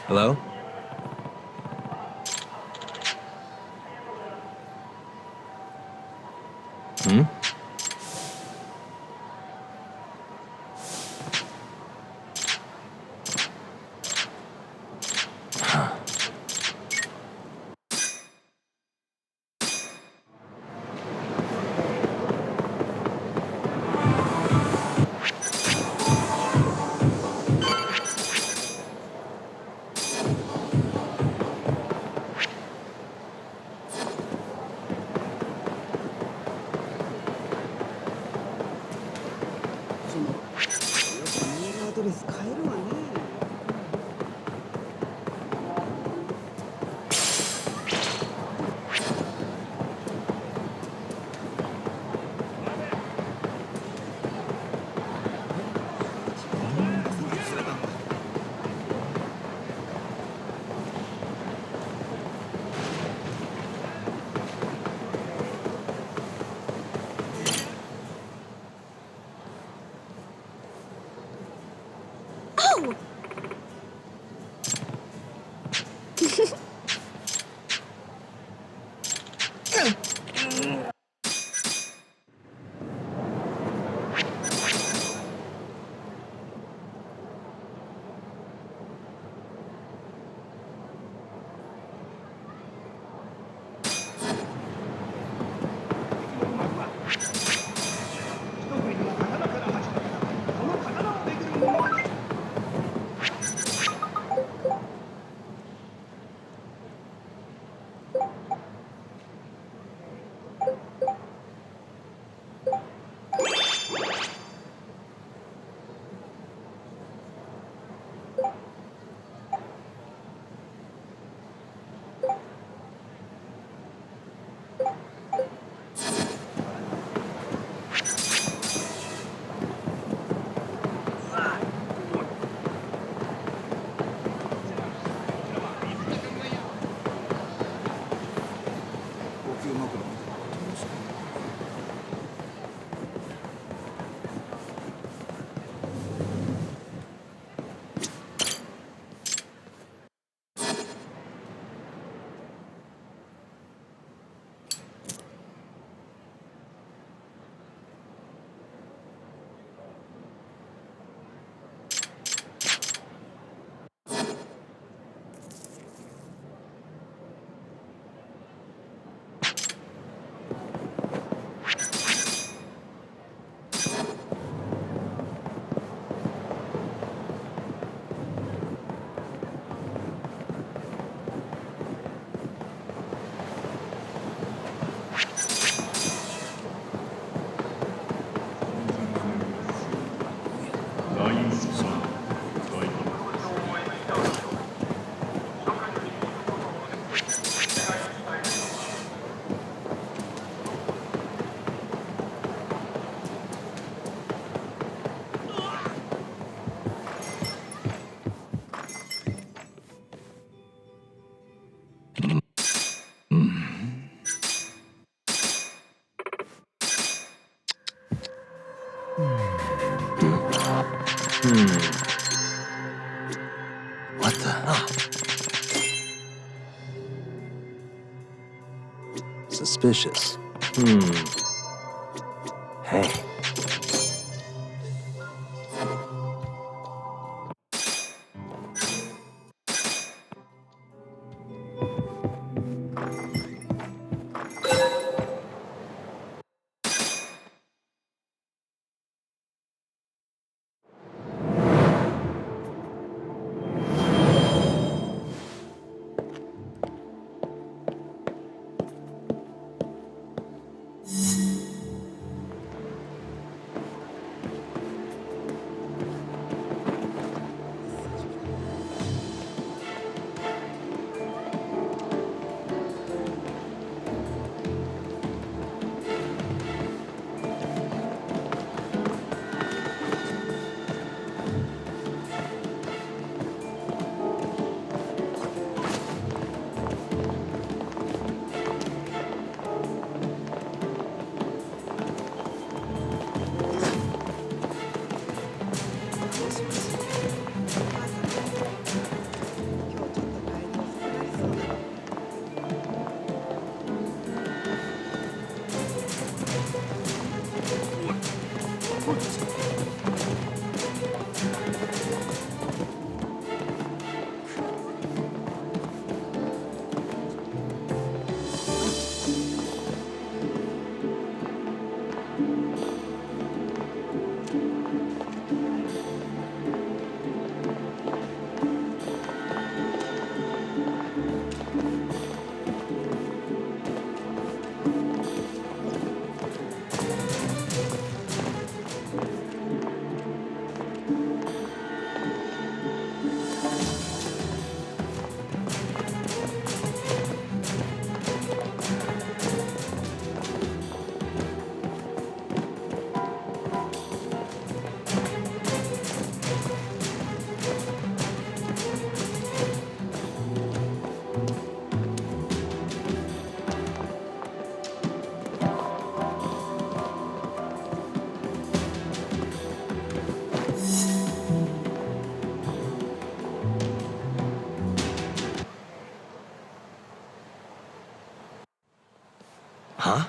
D: Hello? What the hell? Suspicious. Hey. Huh?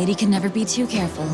O: lady can never be too careful.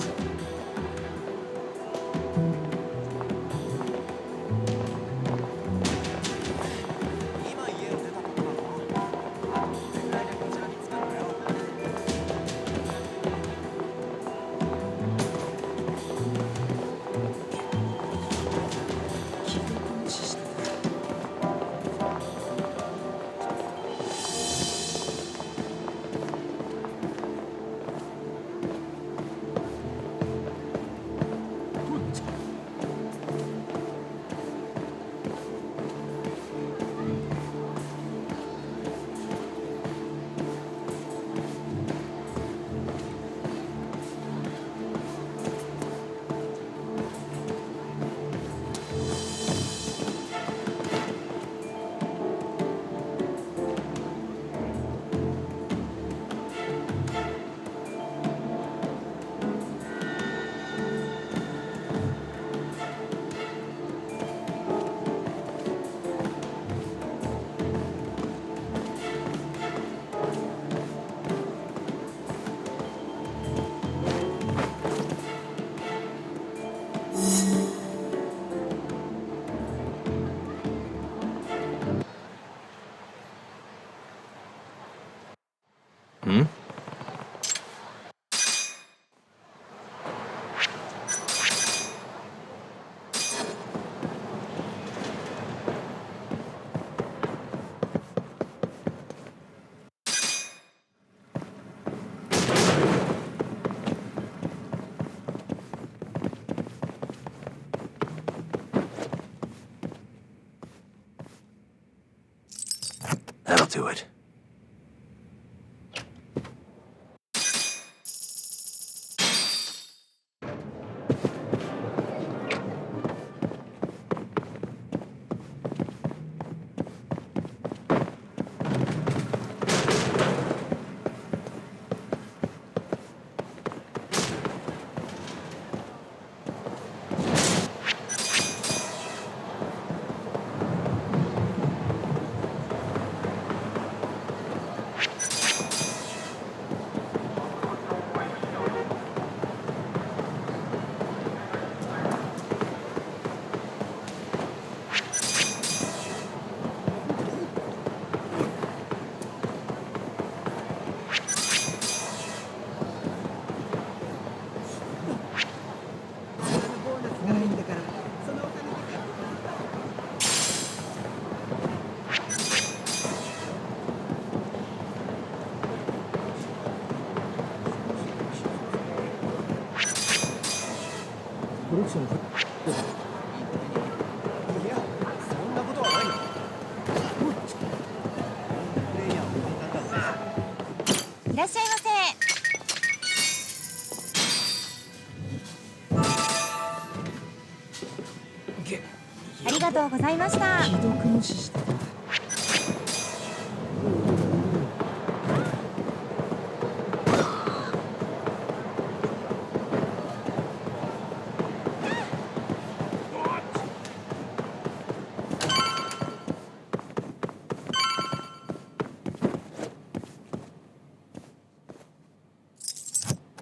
D: Hmm? That'll do it.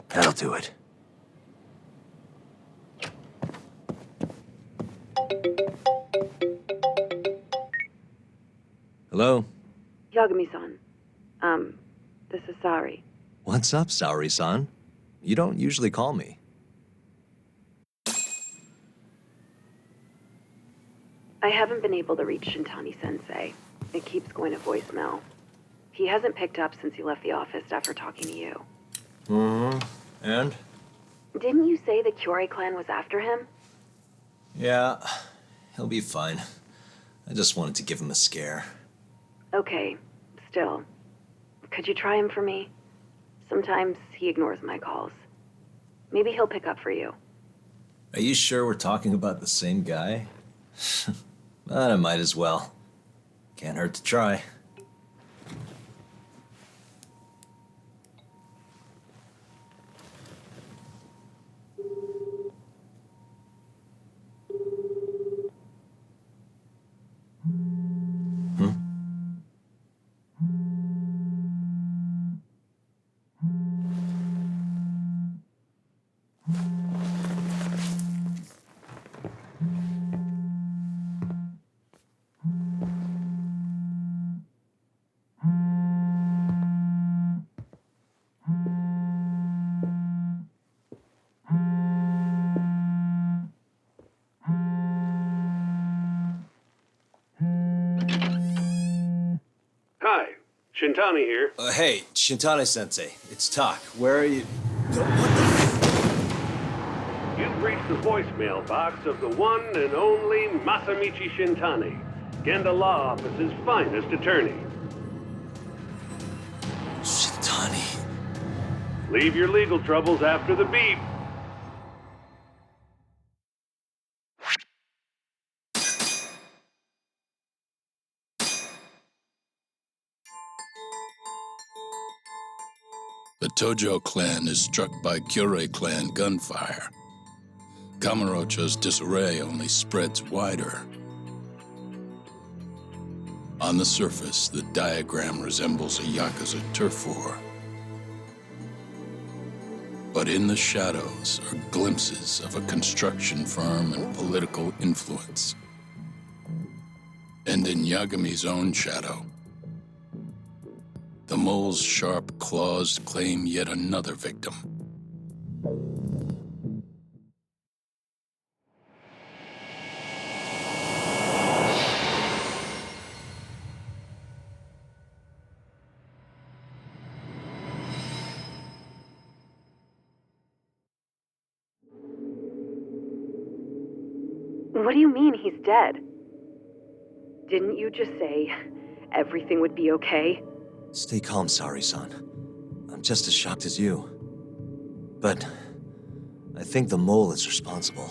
D: That'll do it. Hello?
P: Yagami-san. This is Sari.
D: What's up, Saori-san? You don't usually call me.
P: I haven't been able to reach Shintani-sensei. It keeps going to voicemail. He hasn't picked up since he left the office after talking to you.
D: Mm-hmm. And?
P: Didn't you say the Kyorei clan was after him?
D: Yeah, he'll be fine. I just wanted to give him a scare.
P: Okay, still. Could you try him for me? Sometimes he ignores my calls. Maybe he'll pick up for you.
D: Are you sure we're talking about the same guy? But I might as well. Can't hurt to try.
K: Shintani here.
D: Hey, Shintani-sensei. It's Tak. Where are you?
K: You've reached the voicemail box of the one and only Masamichi Shintani, Genda Law Office's finest attorney.
D: Shintani.
K: Leave your legal troubles after the beep.
A: The Tojo clan is struck by Kyorei clan gunfire. Kamurocho's disarray only spreads wider. On the surface, the diagram resembles a Yakuza turf war. But in the shadows are glimpses of a construction firm and political influence. And in Yagami's own shadow, the mole's sharp claws claim yet another victim.
P: What do you mean he's dead? Didn't you just say everything would be okay?
D: Stay calm, Sari-san. I'm just as shocked as you. But I think the mole is responsible.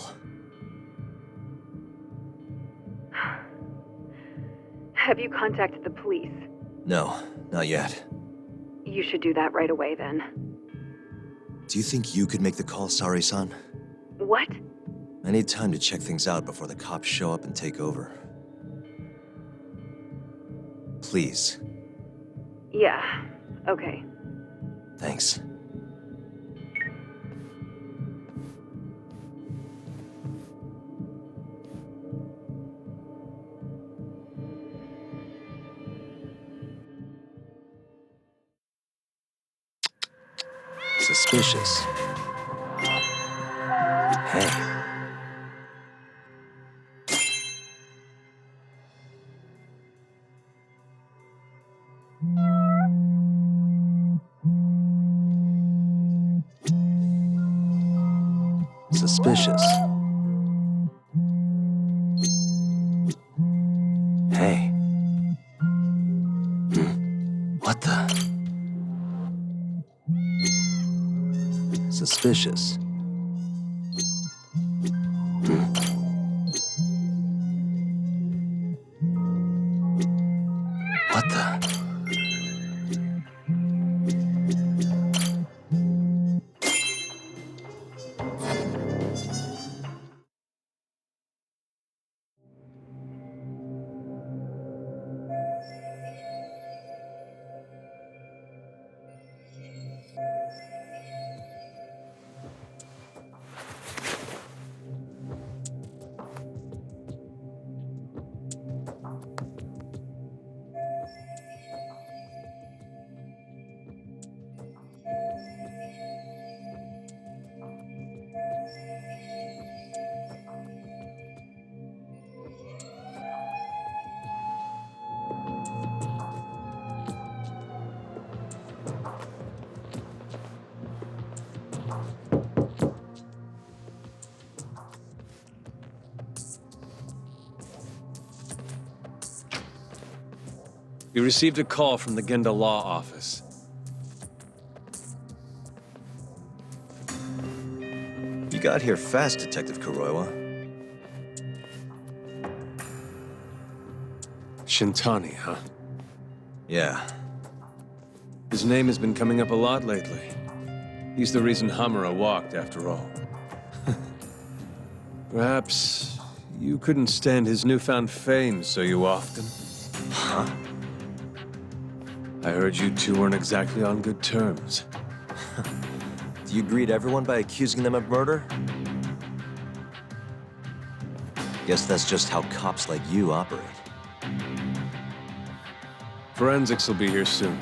P: Have you contacted the police?
D: No, not yet.
P: You should do that right away then.
D: Do you think you could make the call, Sari-san?
P: What?
D: I need time to check things out before the cops show up and take over. Please.
P: Yeah, okay.
D: Thanks. Suspicious. Hey. Suspicious. Hey. What the? Suspicious. What the?
O: You received a call from the Genda Law Office.
D: You got here fast, Detective Kuroiwa.
O: Shintani, huh?
D: Yeah.
O: His name has been coming up a lot lately. He's the reason Hamura walked, after all. Perhaps you couldn't stand his newfound fame so you often.
D: Huh?
O: I heard you two weren't exactly on good terms.
D: Do you greet everyone by accusing them of murder? Guess that's just how cops like you operate.
O: Forensics will be here soon.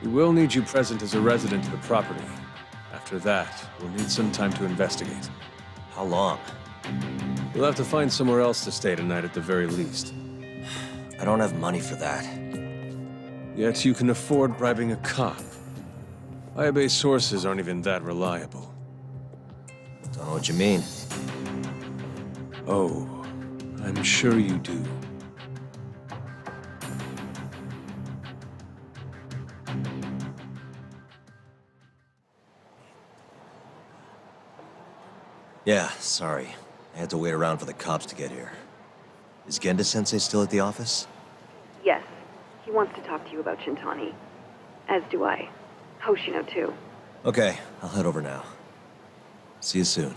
O: We will need you present as a resident of the property. After that, we'll need some time to investigate.
D: How long?
O: You'll have to find somewhere else to stay tonight at the very least.
D: I don't have money for that.
O: Yet you can afford bribing a cop. Ayabe's sources aren't even that reliable.
D: Don't know what you mean.
O: Oh, I'm sure you do.
D: Yeah, sorry. I had to wait around for the cops to get here. Is Genda-sensei still at the office?
P: Yes. He wants to talk to you about Shintani. As do I. Hoshino, too.
D: Okay, I'll head over now. See you soon.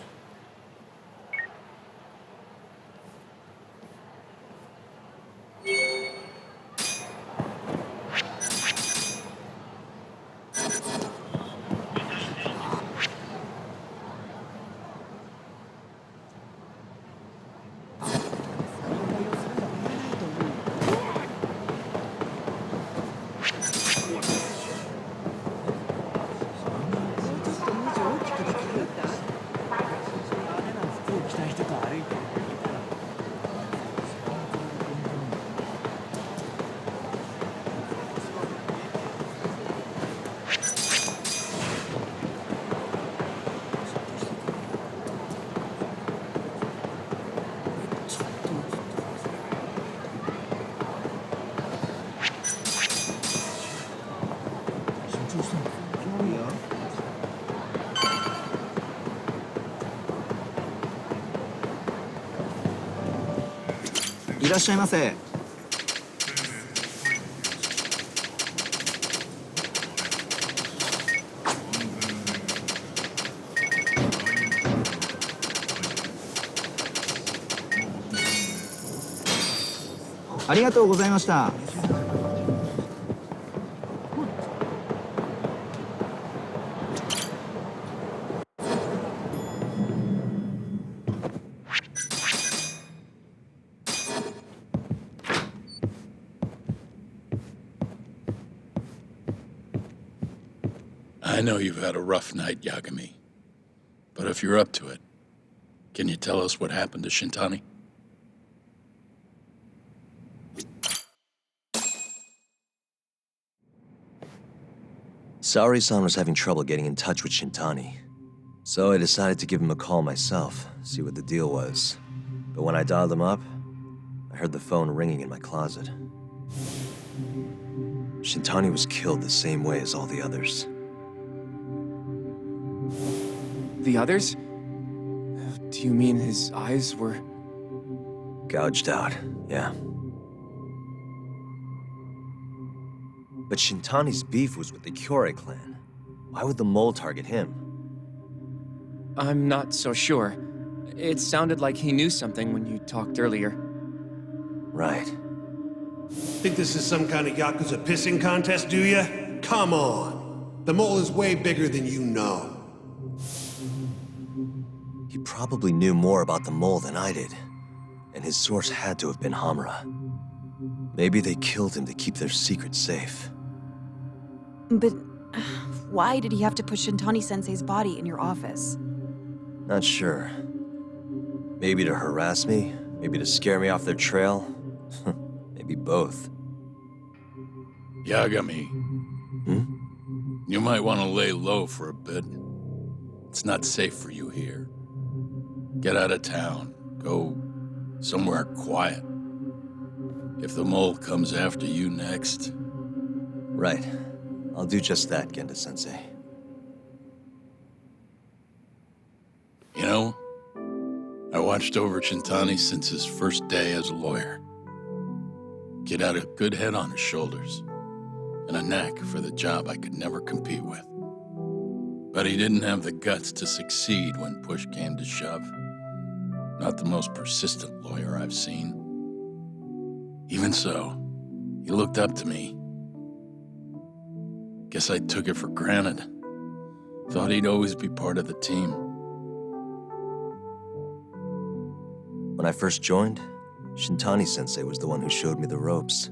Q: いらっしゃいませ。ありがとうございました。
A: I know you've had a rough night, Yagami. But if you're up to it, can you tell us what happened to Shintani?
D: Saori-san was having trouble getting in touch with Shintani. So I decided to give him a call myself, see what the deal was. But when I dialed him up, I heard the phone ringing in my closet. Shintani was killed the same way as all the others.
R: The others? Do you mean his eyes were...
D: Gouged out, yeah. But Shintani's beef was with the Kyorei clan. Why would the mole target him?
R: I'm not so sure. It sounded like he knew something when you talked earlier.
D: Right.
K: Think this is some kind of Yakuza pissing contest, do ya? Come on. The mole is way bigger than you know.
D: He probably knew more about the mole than I did. And his source had to have been Hamura. Maybe they killed him to keep their secret safe.
S: But why did he have to put Shintani-sensei's body in your office?
D: Not sure. Maybe to harass me, maybe to scare me off their trail. Maybe both.
A: Yagami. You might want to lay low for a bit. It's not safe for you here. Get out of town. Go somewhere quiet. If the mole comes after you next...
D: Right. I'll do just that, Genda-sensei.
A: You know, I watched over Shintani since his first day as a lawyer. Kid had a good head on his shoulders, and a knack for the job I could never compete with. But he didn't have the guts to succeed when push came to shove. Not the most persistent lawyer I've seen. Even so, he looked up to me. Guess I took it for granted. Thought he'd always be part of the team.
D: When I first joined, Shintani-sensei was the one who showed me the ropes.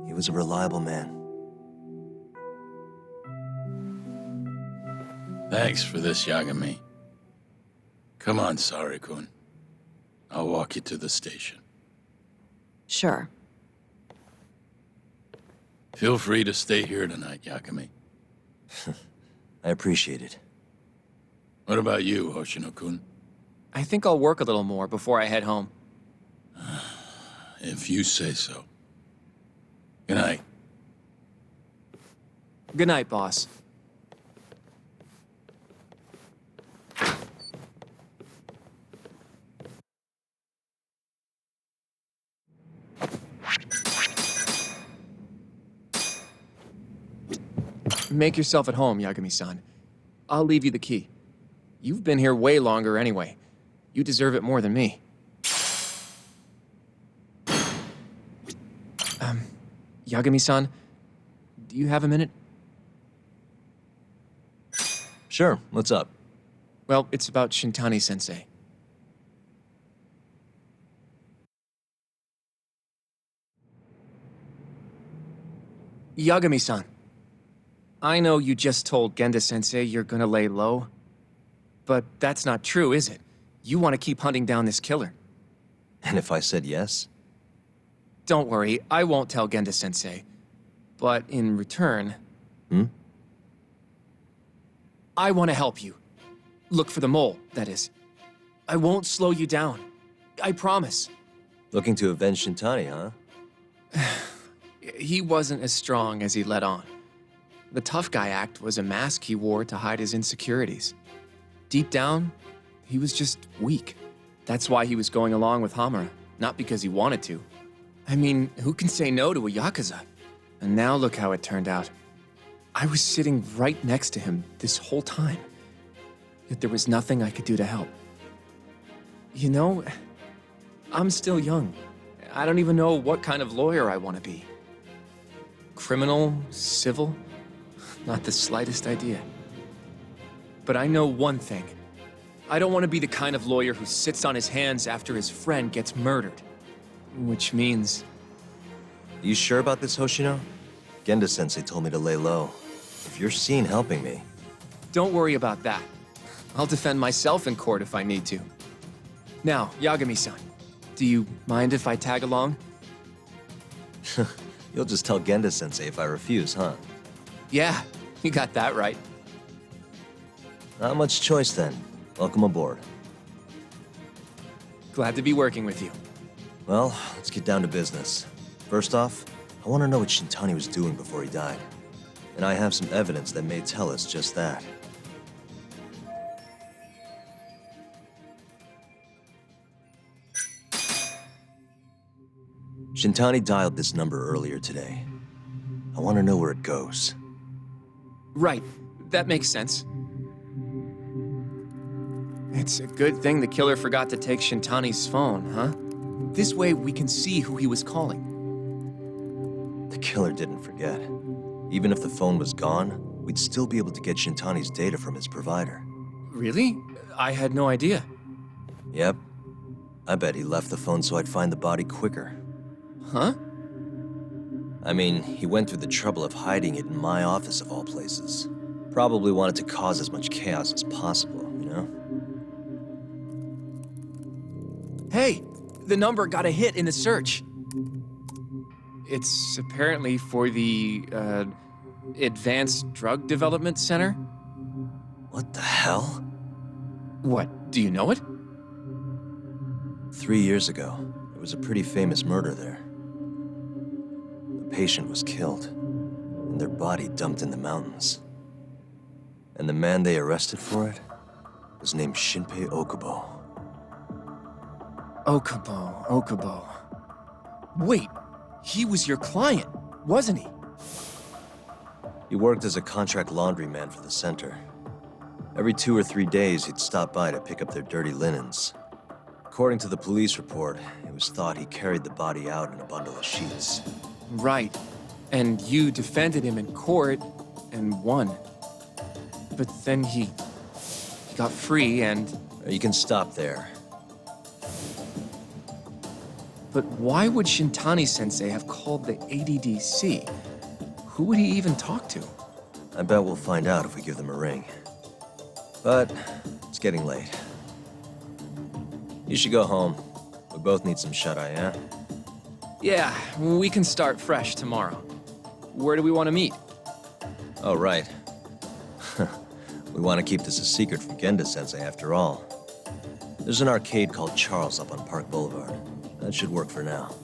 D: He was a reliable man.
A: Thanks for this, Yagami. Come on, Saori-kun. I'll walk you to the station.
S: Sure.
A: Feel free to stay here tonight, Yagami.
D: I appreciate it.
A: What about you, Hoshino-kun?
R: I think I'll work a little more before I head home.
A: If you say so. Good night.
R: Good night, boss. Make yourself at home, Yagami-san. I'll leave you the key. You've been here way longer anyway. You deserve it more than me. Yagami-san, do you have a minute?
D: Sure, what's up?
R: Well, it's about Shintani-sensei. Yagami-san, I know you just told Genda-sensei you're gonna lay low, but that's not true, is it? You want to keep hunting down this killer.
D: And if I said yes?
R: Don't worry, I won't tell Genda-sensei. But in return... I want to help you. Look for the mole, that is. I won't slow you down. I promise.
D: Looking to avenge Shintani, huh?
R: He wasn't as strong as he let on. The tough guy act was a mask he wore to hide his insecurities. Deep down, he was just weak. That's why he was going along with Hamura, not because he wanted to. I mean, who can say no to a Yakuza? And now look how it turned out. I was sitting right next to him this whole time. Yet there was nothing I could do to help. You know, I'm still young. I don't even know what kind of lawyer I want to be. Criminal? Civil? Not the slightest idea. But I know one thing. I don't want to be the kind of lawyer who sits on his hands after his friend gets murdered. Which means...
D: You sure about this, Hoshino? Genda-sensei told me to lay low. If you're seen helping me...
R: Don't worry about that. I'll defend myself in court if I need to. Now, Yagami-san, do you mind if I tag along?
D: You'll just tell Genda-sensei if I refuse, huh?
R: Yeah, you got that right.
D: Not much choice then. Welcome aboard.
R: Glad to be working with you.
D: Well, let's get down to business. First off, I want to know what Shintani was doing before he died. And I have some evidence that may tell us just that. Shintani dialed this number earlier today. I want to know where it goes.
R: Right, that makes sense. It's a good thing the killer forgot to take Shintani's phone, huh? This way we can see who he was calling.
D: The killer didn't forget. Even if the phone was gone, we'd still be able to get Shintani's data from his provider.
R: Really? I had no idea.
D: Yep. I bet he left the phone so I'd find the body quicker.
R: Huh?
D: I mean, he went through the trouble of hiding it in my office of all places. Probably wanted to cause as much chaos as possible, you know?
R: Hey, the number got a hit in the search. It's apparently for the, Advanced Drug Development Center?
D: What the hell?
R: What, do you know it?
D: 3 years ago, there was a pretty famous murder there. The patient was killed, and their body dumped in the mountains. And the man they arrested for it was named Shinpei Okubo.
R: Okubo. Wait, he was your client, wasn't he?
D: He worked as a contract laundryman for the center. Every 2 or 3 days, he'd stop by to pick up their dirty linens. According to the police report, it was thought he carried the body out in a bundle of sheets.
R: Right. And you defended him in court and won. But then he got free and...
D: You can stop there.
R: But why would Shintani-sensei have called the ADDC? Who would he even talk to?
D: I bet we'll find out if we give them a ring. But it's getting late. You should go home. We both need some shut-eye, yeah?
R: Yeah, we can start fresh tomorrow. where do we want to meet?
D: Oh, right. We want to keep this a secret from Genda-sensei after all. There's an arcade called Charles up on Park Boulevard. That should work for now.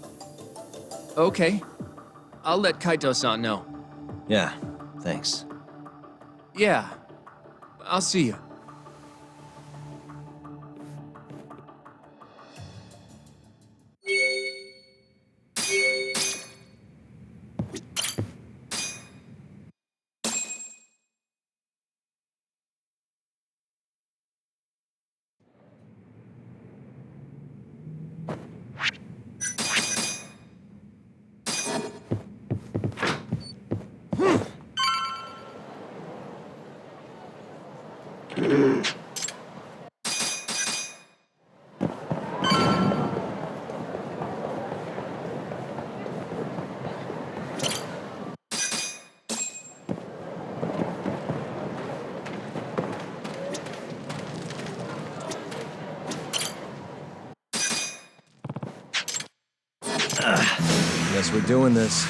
R: Okay. I'll let Kaito-san know.
D: Yeah, thanks.
R: Yeah. I'll see you.
D: Guess we're doing this.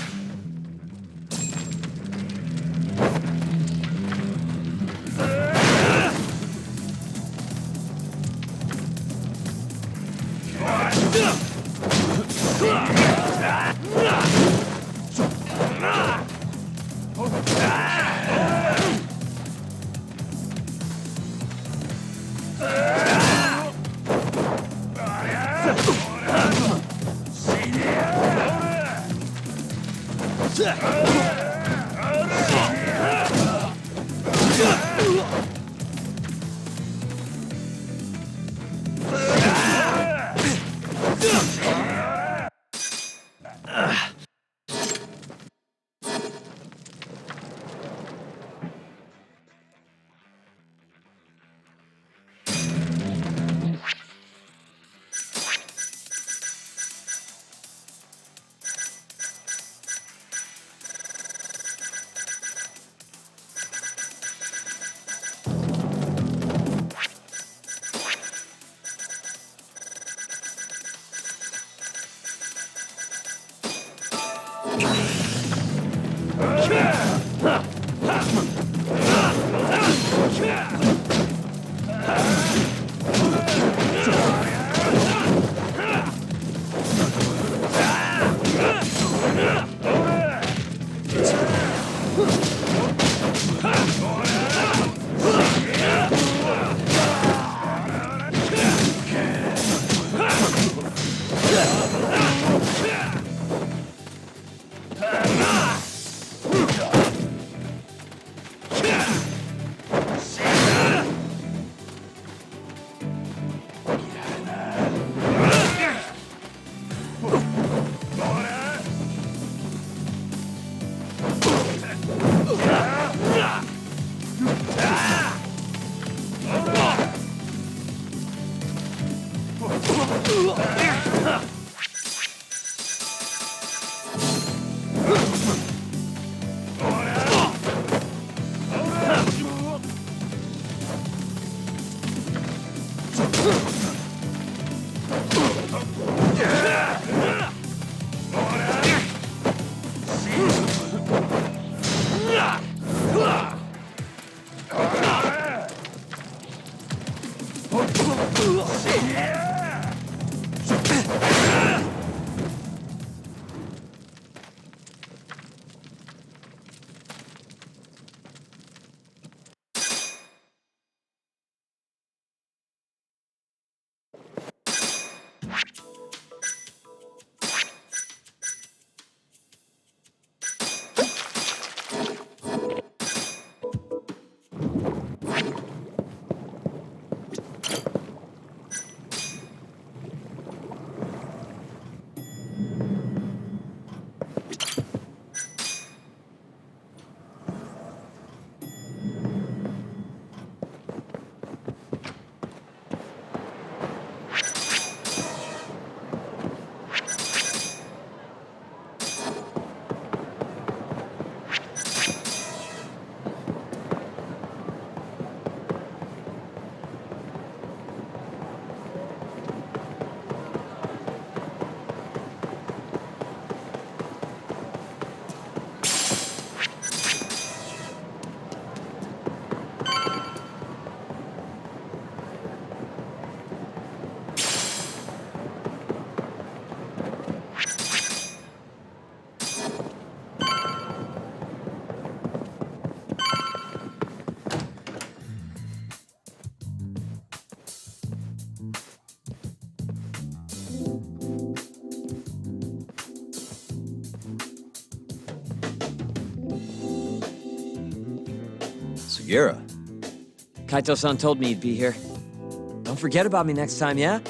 D: Gira.
N: Kaito-san told me you'd be here. Don't forget about me next time, yeah?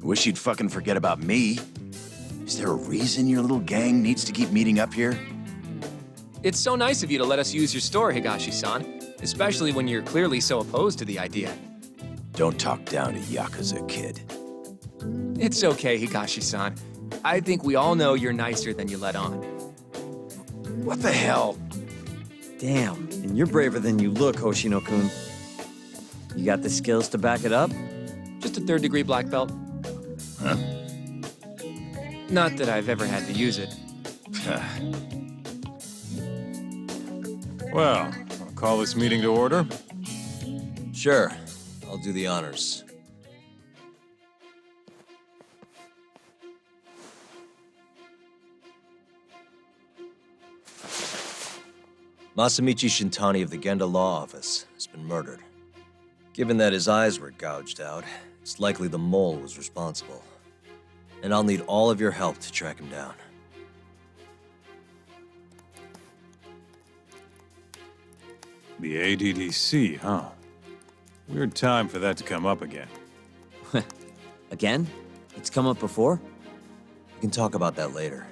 M: Wish you'd fucking forget about me. Is there a reason your little gang needs to keep meeting up here?
R: It's so nice of you to let us use your store, Higashi-san. Especially when you're clearly so opposed to the idea.
M: Don't talk down to Yakuza, kid.
R: It's okay, Higashi-san. I think we all know you're nicer than you let on.
M: What the hell?
N: Damn, and you're braver than you look, Hoshino-kun. You got the skills to back it up?
R: Just a third-degree black belt.
M: Huh?
R: Not that I've ever had to use it.
O: Well, I'll call this meeting to order.
D: Sure, I'll do the honors. Masamichi Shintani of the Genda Law Office has been murdered. Given that his eyes were gouged out, it's likely the mole was responsible. And I'll need all of your help to track him down.
O: The ADDC, huh? Weird time for that to come up again.
N: Again? It's come up before?
D: We can talk about that later.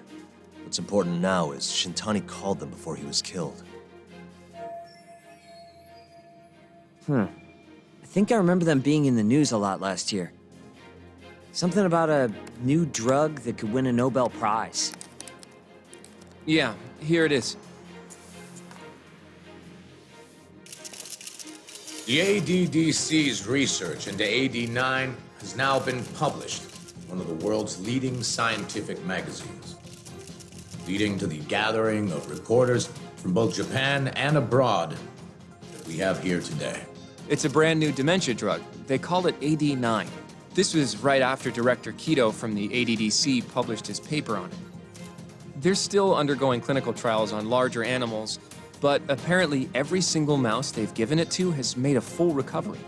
D: What's important now is Shintani called them before he was killed.
N: I think I remember them being in the news a lot last year. Something about a new drug that could win a Nobel Prize.
R: Yeah, here it is.
T: The ADDC's research into AD9 has now been published in one of the world's leading scientific magazines, leading to the gathering of reporters from both Japan and abroad that we have here today.
R: It's a brand new dementia drug. They call it AD9. This was right after Director Kido from the ADDC published his paper on it. They're still undergoing clinical trials on larger animals, but apparently every single mouse they've given it to has made a full recovery.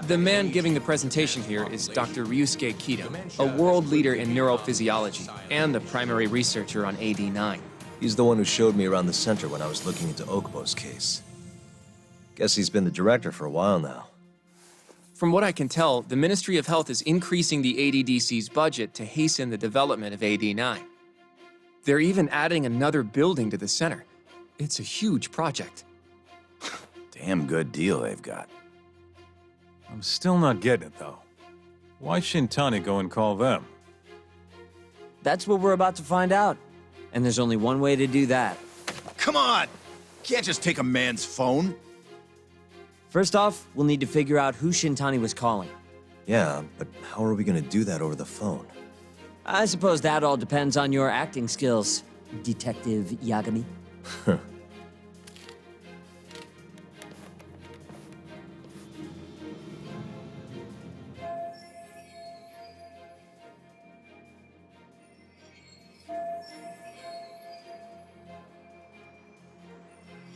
R: The man giving the presentation here is Dr. Ryusuke Kido, a world leader in neurophysiology and the primary researcher on AD9.
D: He's the one who showed me around the center when I was looking into Okubo's case. Guess he's been the director for a while now.
R: From what I can tell, the Ministry of Health is increasing the ADDC's budget to hasten the development of AD9. They're even adding another building to the center. It's a huge project.
M: Damn good deal they've got.
O: I'm still not getting it, though. Why Shintani go and call them?
N: That's what we're about to find out. And there's only one way to do that.
M: Come on! Can't just take a man's phone.
N: First off, we'll need to figure out who Shintani was calling.
D: Yeah, but how are we gonna do that over the phone?
N: I suppose that all depends on your acting skills, Detective Yagami.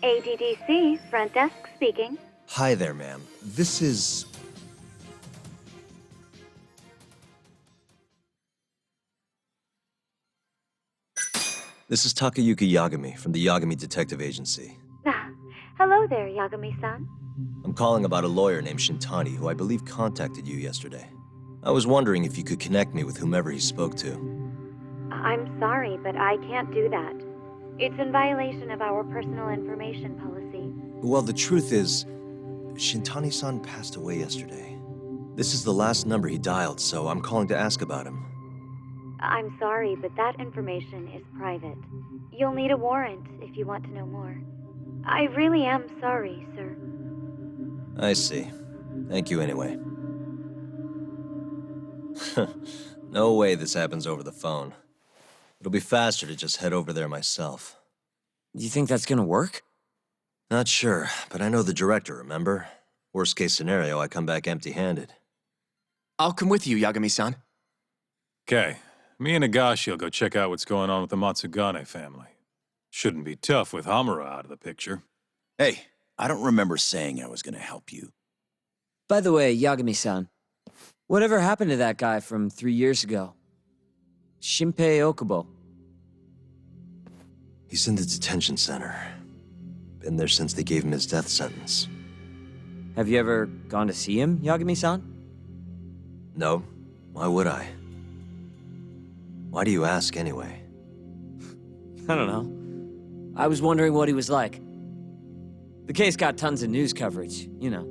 U: ADDC, front desk speaking.
D: Hi there, ma'am. This is... This is Takayuki Yagami from the Yagami Detective Agency.
U: Hello there, Yagami-san.
D: I'm calling about a lawyer named Shintani who I believe contacted you yesterday. I was wondering if you could connect me with whomever he spoke to.
U: I'm sorry, but I can't do that. It's in violation of our personal information policy.
D: Well, the truth is, Shintani-san passed away yesterday. This is the last number he dialed, so I'm calling to ask about him.
U: I'm sorry, but that information is private. You'll need a warrant if you want to know more. I really am sorry, sir.
D: I see. Thank you anyway. No way this happens over the phone. It'll be faster to just head over there myself.
N: You think that's gonna work?
D: Not sure, but I know the director, remember? Worst case scenario, I come back empty-handed.
R: I'll come with you, Yagami-san.
O: Okay, me and Higashi will go check out what's going on with the Matsugane family. Shouldn't be tough with Hamura out of the picture.
M: Hey, I don't remember saying I was gonna help you.
N: By the way, Yagami-san, whatever happened to that guy from 3 years ago? Shinpei Okubo.
D: He's in the detention center. Been there since they gave him his death sentence.
N: Have you ever gone to see him, Yagami-san?
D: No. Why would I? Why do you ask anyway?
N: I don't know. I was wondering what he was like. The case got tons of news coverage, you know.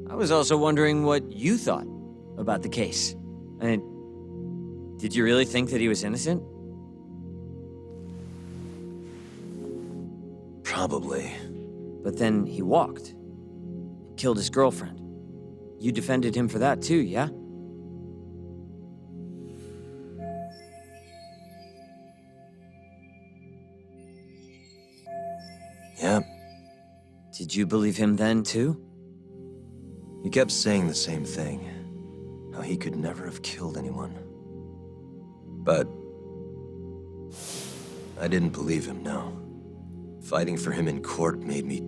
N: I was also wondering what you thought about the case. And did you really think that he was innocent?
D: Probably.
N: But then he walked. Killed his girlfriend. You defended him for that too, yeah?
D: Yep.
N: Did you believe him then too?
D: He kept saying the same thing. How he could never have killed anyone. But I didn't believe him, no. Fighting for him in court made me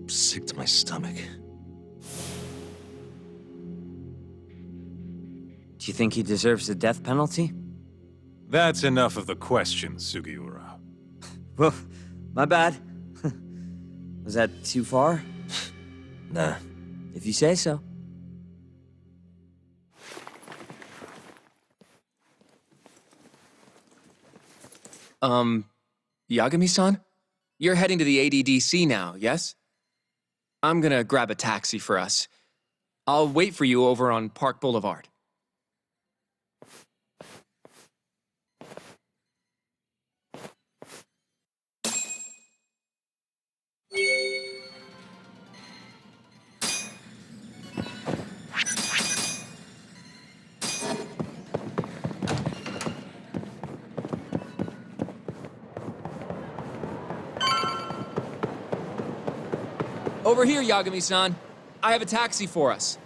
D: sick to my stomach.
N: Do you think he deserves the death penalty?
G: That's enough of the questions, Sugiura.
N: Well, my bad. Was that too far?
D: Nah.
N: If you say so.
R: Yagami-san? You're heading to the ADDC now, yes? I'm gonna grab a taxi for us. I'll wait for you over on Park Boulevard. Over here, Yagami-san. I have a taxi for us.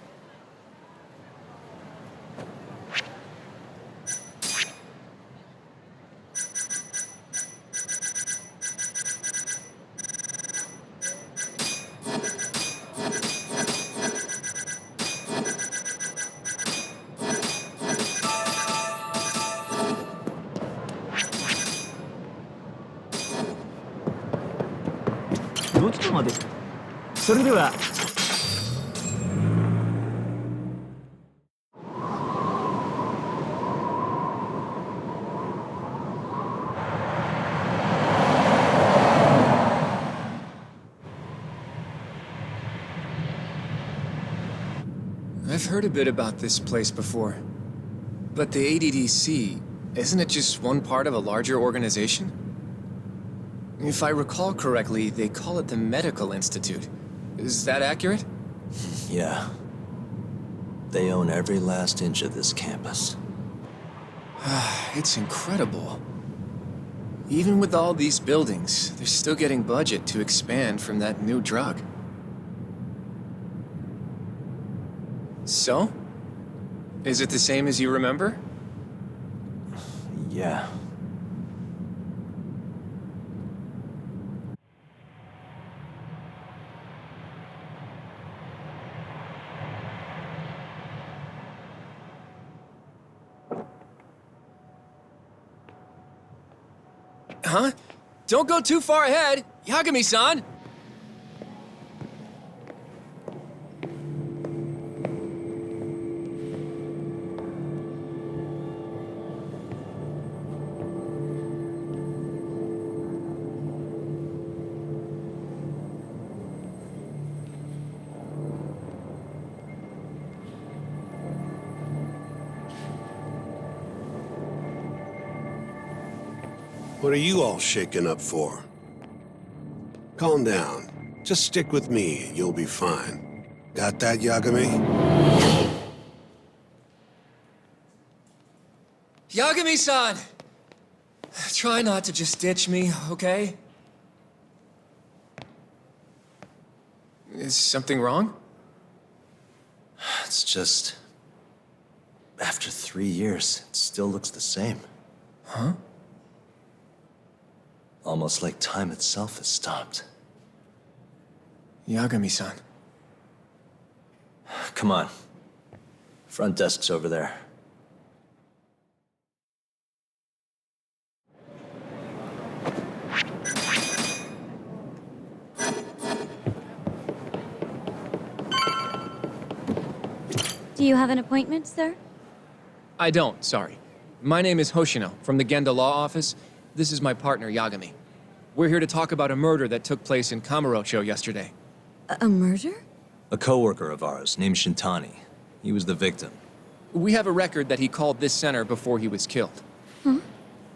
R: I've heard a bit about this place before. But the ADDC, isn't it just one part of a larger organization? If I recall correctly, they call it the Medical Institute. Is that accurate?
D: Yeah. They own every last inch of this campus.
R: It's incredible. Even with all these buildings, they're still getting budget to expand from that new drug. So? Is it the same as you remember?
D: Yeah.
R: Huh? Don't go too far ahead, Yagami-san!
K: What are you all shaken up for? Calm down. Just stick with me and you'll be fine. Got that, Yagami?
R: Yagami-san! Try not to just ditch me, okay? Is something wrong?
D: It's just... After 3 years, it still looks the same.
R: Huh?
D: Almost like time itself has stopped.
R: Yagami-san.
D: Come on. Front desk's over there.
U: You have an appointment, sir?
R: I don't, sorry. My name is Hoshino, from the Genda Law Office. This is my partner, Yagami. We're here to talk about a murder that took place in Kamurocho yesterday.
S: A murder?
D: A coworker of ours named Shintani. He was the victim.
R: We have a record that he called this center before he was killed.
S: Huh?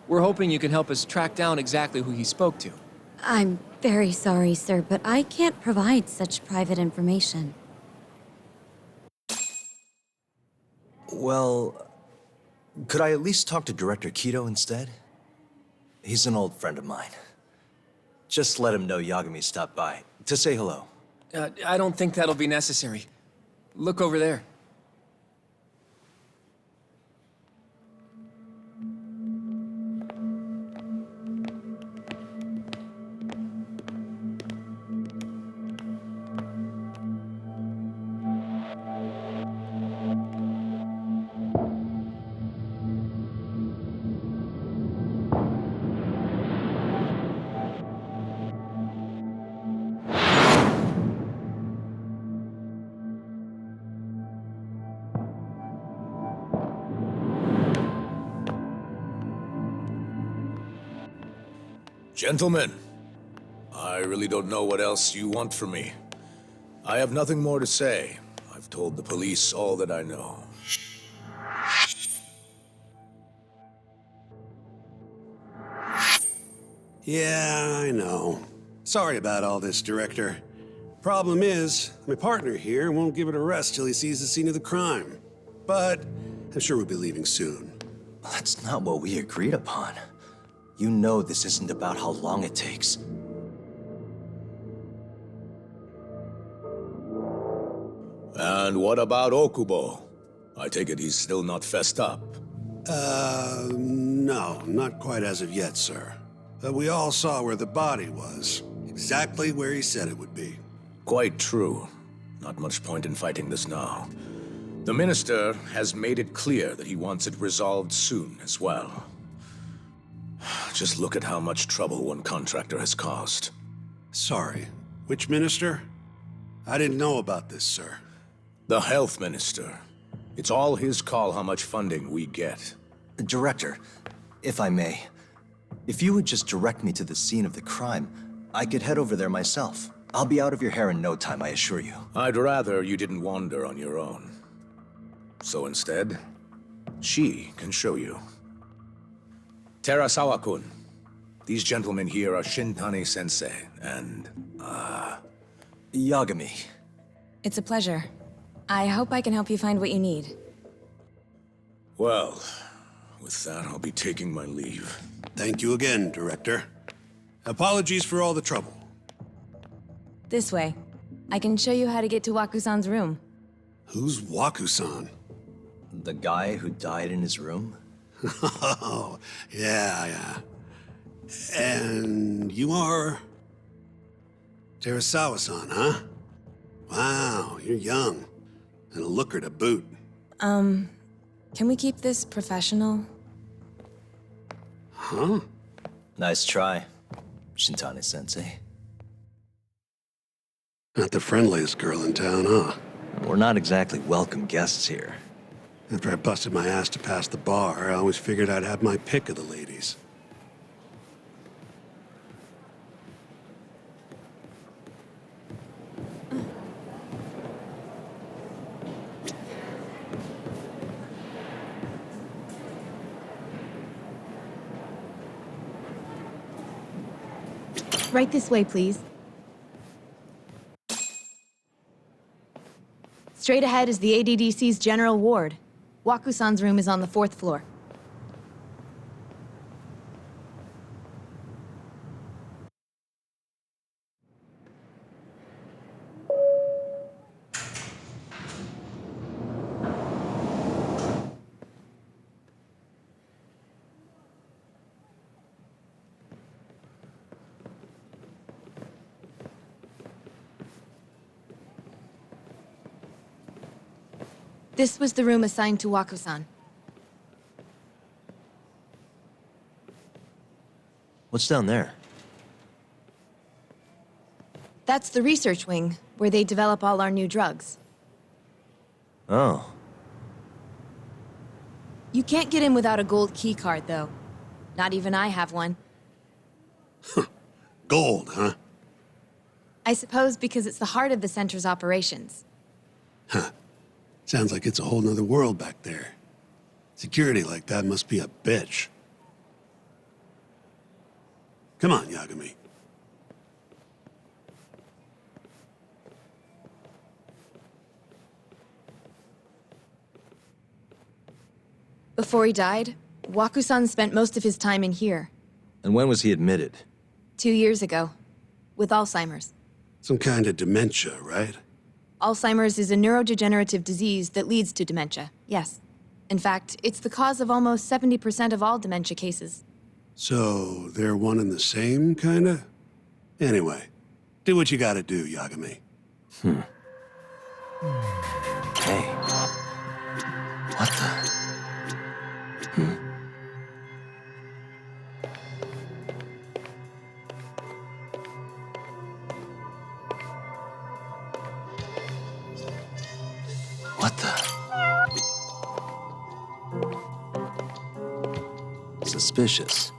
R: We're hoping you can help us track down exactly who he spoke to.
U: I'm very sorry, sir, but I can't provide such private information.
D: Well, could I at least talk to Director Kido instead? He's an old friend of mine. Just let him know Yagami stopped by to say hello.
R: I don't think that'll be necessary. Look over there.
T: Gentlemen, I really don't know what else you want from me. I have nothing more to say. I've told the police all that I know.
K: Yeah, I know. Sorry about all this, Director. Problem is, my partner here won't give it a rest till he sees the scene of the crime. But I'm sure we'll be leaving soon.
D: That's not what we agreed upon. You know this isn't about how long it takes.
T: And what about Okubo? I take it he's still not fessed up.
K: No, not quite as of yet, sir. But we all saw where the body was. Exactly where he said it would be.
T: Quite true. Not much point in fighting this now. The Minister has made it clear that he wants it resolved soon as well. Just look at how much trouble one contractor has caused.
K: Sorry, which minister? I didn't know about this, sir.
T: The Health Minister. It's all his call how much funding we get.
D: Director, if I may, if you would just direct me to the scene of the crime, I could head over there myself. I'll be out of your hair in no time, I assure you.
T: I'd rather you didn't wander on your own. So instead, she can show you. Terasawa-kun, these gentlemen here are Shintani-sensei and,
D: Yagami.
H: It's a pleasure. I hope I can help you find what you need.
T: Well, with that, I'll be taking my leave.
K: Thank you again, Director. Apologies for all the trouble.
H: This way. I can show you how to get to Waku-san's room.
K: Who's Waku-san?
D: The guy who died in his room?
K: Oh, yeah. And you are... Terasawa-san, huh? Wow, you're young. And a looker to boot.
H: Can we keep this professional?
K: Huh?
D: Nice try, Shintani-sensei.
K: Not the friendliest girl in town, huh?
D: We're not exactly welcome guests here.
K: After I busted my ass to pass the bar, I always figured I'd have my pick of the ladies.
S: Right this way, please. Straight ahead is the ADDC's general ward. Waku-san's room is on the 4th floor. This was the room assigned to Waku-san.
D: What's down there?
S: That's the research wing, where they develop all our new drugs.
D: Oh,
H: You can't get in without a gold key card, though. Not even I have one.
K: Gold, huh?
H: I suppose because it's the heart of the center's operations.
K: Huh. Sounds like it's a whole nother world back there. Security like that must be a bitch. Come on, Yagami.
H: Before he died, Waku-san spent most of his time in here.
D: And when was he admitted?
H: 2 years ago. With Alzheimer's.
K: Some kind of dementia, right?
H: Alzheimer's is a neurodegenerative disease that leads to dementia, yes. In fact, it's the cause of almost 70% of all dementia cases.
K: So, they're one and the same, kinda? Anyway, do what you gotta do, Yagami.
D: Hey. What the? What the? Suspicious.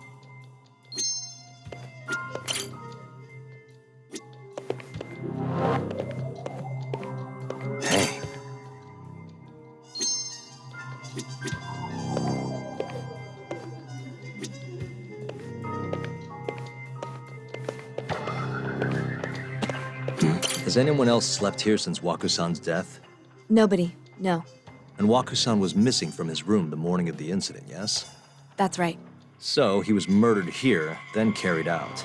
D: Hey. Has anyone else slept here since Waku-san's death?
H: Nobody, no.
D: And Waku-san was missing from his room the morning of the incident, yes?
H: That's right.
D: So he was murdered here, then carried out.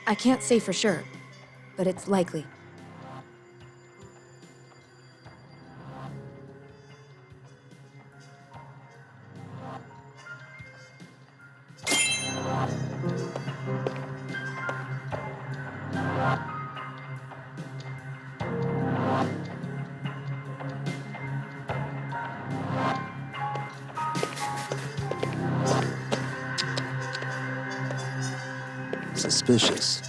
H: I can't say for sure, but it's likely.
D: Suspicious.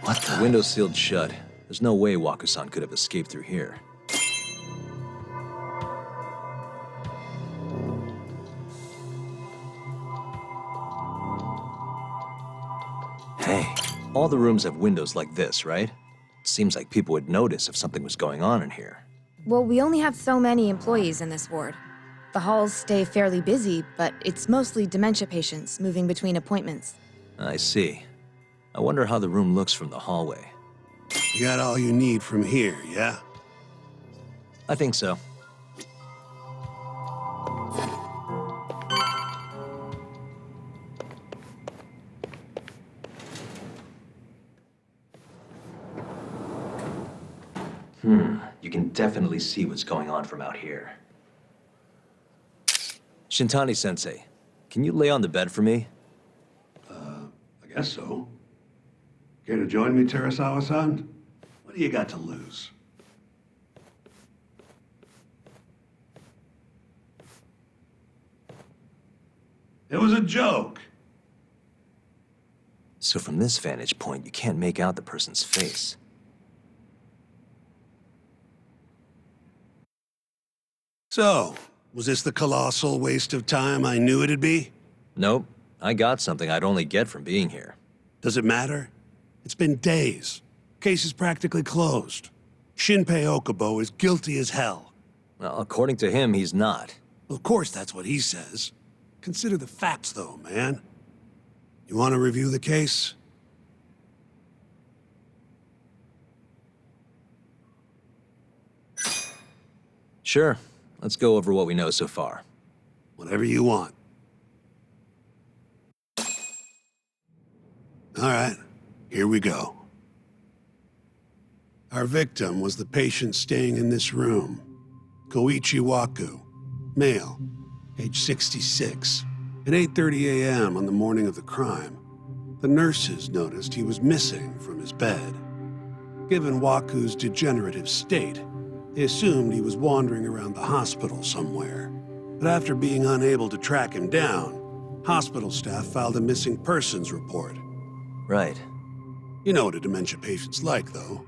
D: What the? Window sealed shut. There's no way Waku-san could have escaped through here. Hey, all the rooms have windows like this, right? Seems like people would notice if something was going on in here.
H: Well, we only have so many employees in this ward. The halls stay fairly busy, but it's mostly dementia patients moving between appointments.
D: I see. I wonder how the room looks from the hallway.
K: You got all you need from here, yeah?
D: I think so. You can definitely see what's going on from out here. Shintani-sensei, can you lay on the bed for me?
K: I guess so. Care to join me, Terasawa-san? What do you got to lose? It was a joke.
D: So from this vantage point, you can't make out the person's face.
K: So, was this the colossal waste of time I knew it'd be?
D: Nope. I got something I'd only get from being here.
K: Does it matter? It's been days. Case is practically closed. Shinpei Okubo is guilty as hell.
D: Well, according to him, he's not.
K: Of course that's what he says. Consider the facts, though, man. You want to review the case?
D: Sure. Let's go over what we know so far.
K: Whatever you want. All right, here we go. Our victim was the patient staying in this room. Koichi Waku, male, age 66. At 8:30 a.m. on the morning of the crime, the nurses noticed he was missing from his bed. Given Waku's degenerative state, they assumed he was wandering around the hospital somewhere. But after being unable to track him down, hospital staff filed a missing persons report.
D: Right.
K: You know what a dementia patient's like, though.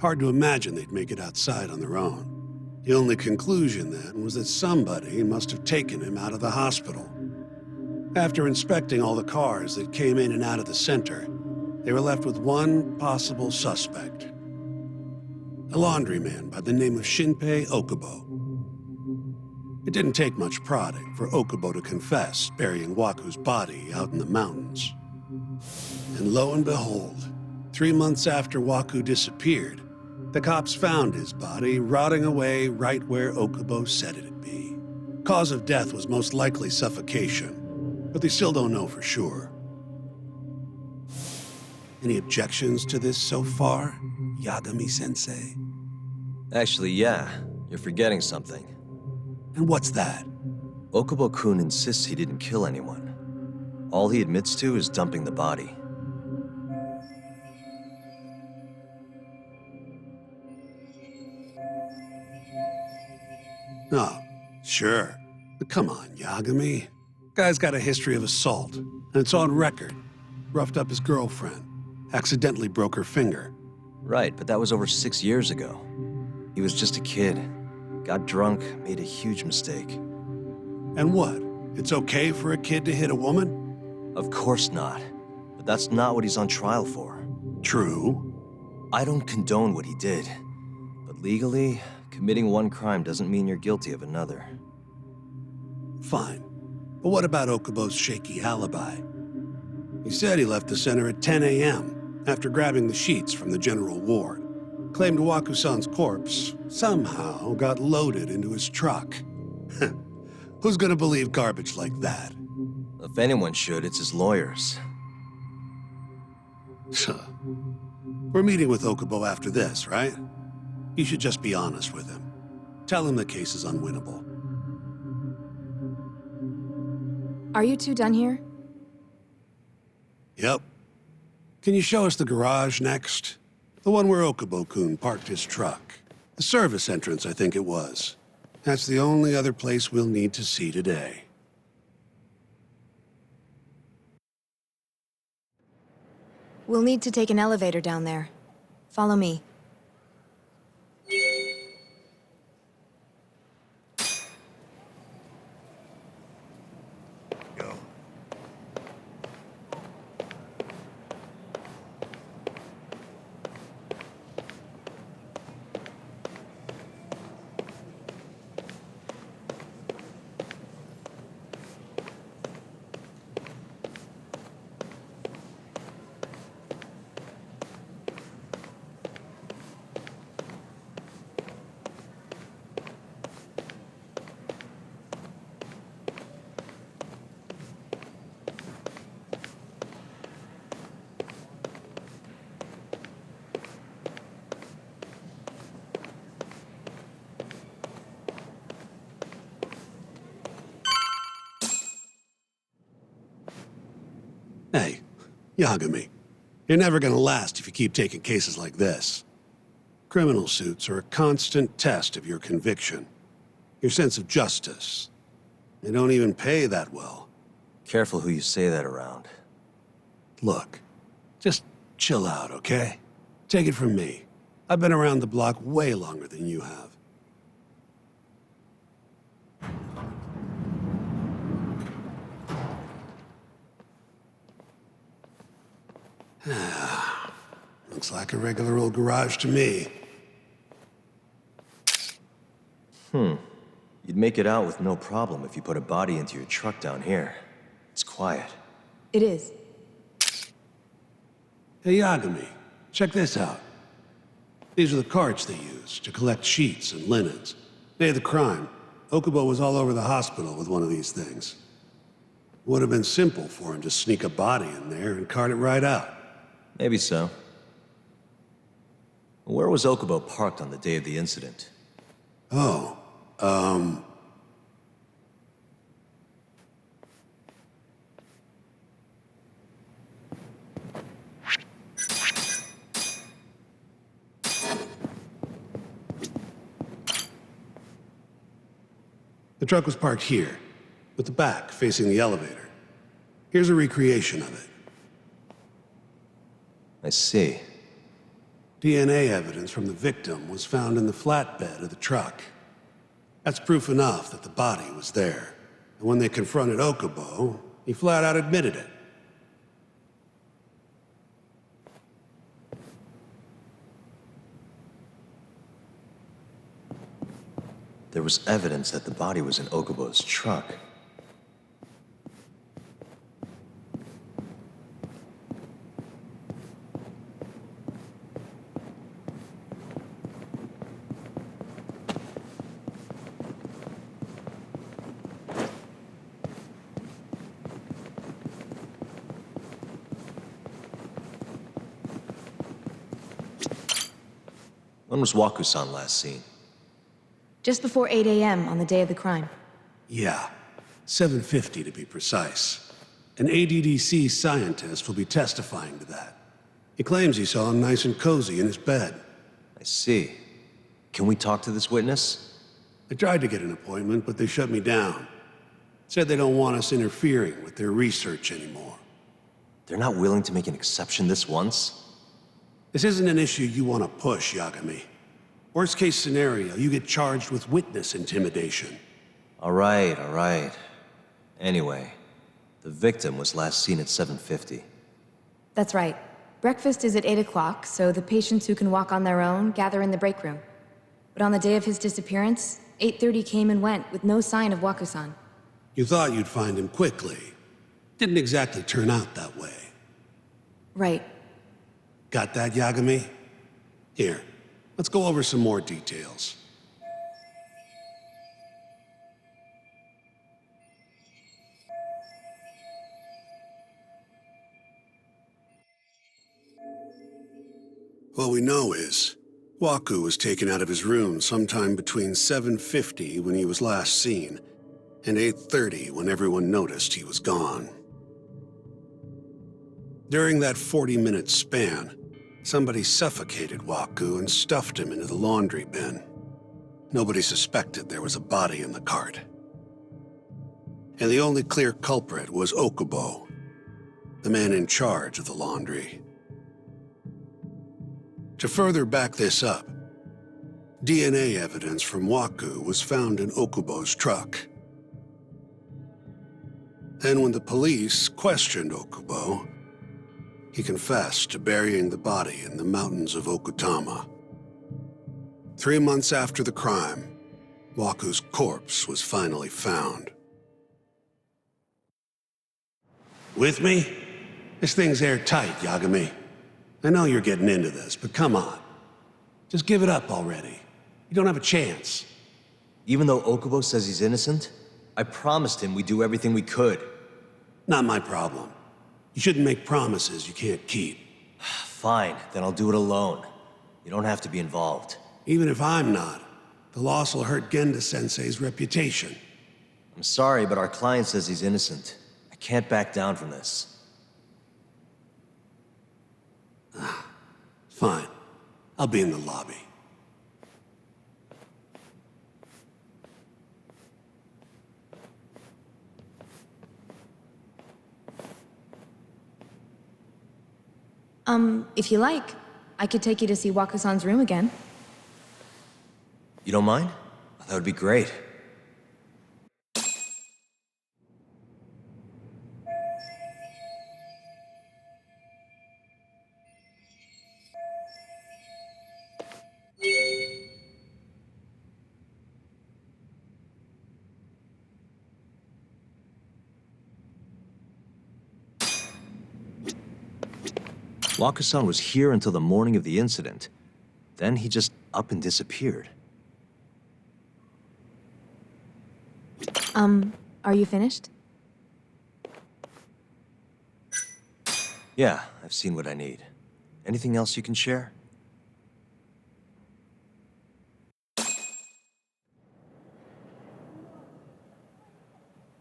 K: Hard to imagine they'd make it outside on their own. The only conclusion then was that somebody must have taken him out of the hospital. After inspecting all the cars that came in and out of the center, they were left with one possible suspect. A laundryman by the name of Shinpei Okubo. It didn't take much prodding for Okubo to confess burying Waku's body out in the mountains. And lo and behold, 3 months after Waku disappeared, the cops found his body rotting away right where Okubo said it'd be. Cause of death was most likely suffocation, but they still don't know for sure. Any objections to this so far, Yagami-sensei?
D: Actually, yeah. You're forgetting something.
K: And what's that?
D: Okubo-kun insists he didn't kill anyone. All he admits to is dumping the body.
K: Oh, sure. But come on, Yagami. Guy's got a history of assault, and it's on record. Roughed up his girlfriend. Accidentally broke her finger.
D: Right, but that was over 6 years ago. He was just a kid. Got drunk, made a huge mistake.
K: And what? It's okay for a kid to hit a woman?
D: Of course not. But that's not what he's on trial for.
K: True.
D: I don't condone what he did. But legally, committing one crime doesn't mean you're guilty of another.
K: Fine. But what about Okubo's shaky alibi? He said he left the center at 10 a.m. after grabbing the sheets from the general ward. Claimed Waku-san's corpse somehow got loaded into his truck. Who's gonna believe garbage like that?
D: If anyone should, it's his lawyers.
K: We're meeting with Okubo after this, right? You should just be honest with him. Tell him the case is unwinnable.
H: Are you two done here?
K: Yep. Can you show us the garage next? The one where Okubo-kun parked his truck. The service entrance, I think it was. That's the only other place we'll need to see today.
H: We'll need to take an elevator down there. Follow me.
K: Hey, Yagami, you're never gonna last if you keep taking cases like this. Criminal suits are a constant test of your conviction, your sense of justice. They don't even pay that well.
D: Careful who you say that around.
K: Look, just chill out, okay? Take it from me. I've been around the block way longer than you have. Looks like a regular old garage to me.
D: You'd make it out with no problem if you put a body into your truck down here. It's quiet.
H: It is.
K: Hey, Yagami, check this out. These are the carts they use to collect sheets and linens. Day of the crime, Okubo was all over the hospital with one of these things. Would have been simple for him to sneak a body in there and cart it right out.
D: Maybe so. Where was Okubo parked on the day of the incident?
K: Oh, the truck was parked here, with the back facing the elevator. Here's a recreation of it.
D: I see.
K: DNA evidence from the victim was found in the flatbed of the truck. That's proof enough that the body was there. And when they confronted Okubo, he flat out admitted it.
D: There was evidence that the body was in Okubo's truck. When was Waku-san last seen?
H: Just before 8 a.m. on the day of the crime.
K: Yeah, 7:50 to be precise. An ADDC scientist will be testifying to that. He claims he saw him nice and cozy in his bed.
D: I see. Can we talk to this witness?
K: I tried to get an appointment, but they shut me down. Said they don't want us interfering with their research anymore.
D: They're not willing to make an exception this once?
K: This isn't an issue you want to push, Yagami. Worst case scenario, you get charged with witness intimidation.
D: All right. Anyway, the victim was last seen at 7:50.
H: That's right. Breakfast is at 8 o'clock, so the patients who can walk on their own gather in the break room. But on the day of his disappearance, 8:30 came and went with no sign of Waku-san.
K: You thought you'd find him quickly. Didn't exactly turn out that way.
H: Right.
K: Got that, Yagami? Here, let's go over some more details. What we know is, Waku was taken out of his room sometime between 7:50 when he was last seen, and 8:30 when everyone noticed he was gone. During that 40-minute span, somebody suffocated Waku and stuffed him into the laundry bin. Nobody suspected there was a body in the cart. And the only clear culprit was Okubo, the man in charge of the laundry. To further back this up, DNA evidence from Waku was found in Okubo's truck. Then when the police questioned Okubo, he confessed to burying the body in the mountains of Okutama. 3 months after the crime, Waku's corpse was finally found. With me? This thing's airtight, Yagami. I know you're getting into this, but come on. Just give it up already. You don't have a chance.
D: Even though Okubo says he's innocent, I promised him we'd do everything we could.
K: Not my problem. You shouldn't make promises you can't keep.
D: Fine, then I'll do it alone. You don't have to be involved.
K: Even if I'm not, the loss will hurt Genda-sensei's reputation.
D: I'm sorry, but our client says he's innocent. I can't back down from this.
K: Fine. I'll be in the lobby.
H: If you like, I could take you to see Waku-san's room again.
D: You don't mind? That would be great. Waku-san was here until the morning of the incident. Then he just up and disappeared.
H: Are you finished?
D: Yeah, I've seen what I need. Anything else you can share?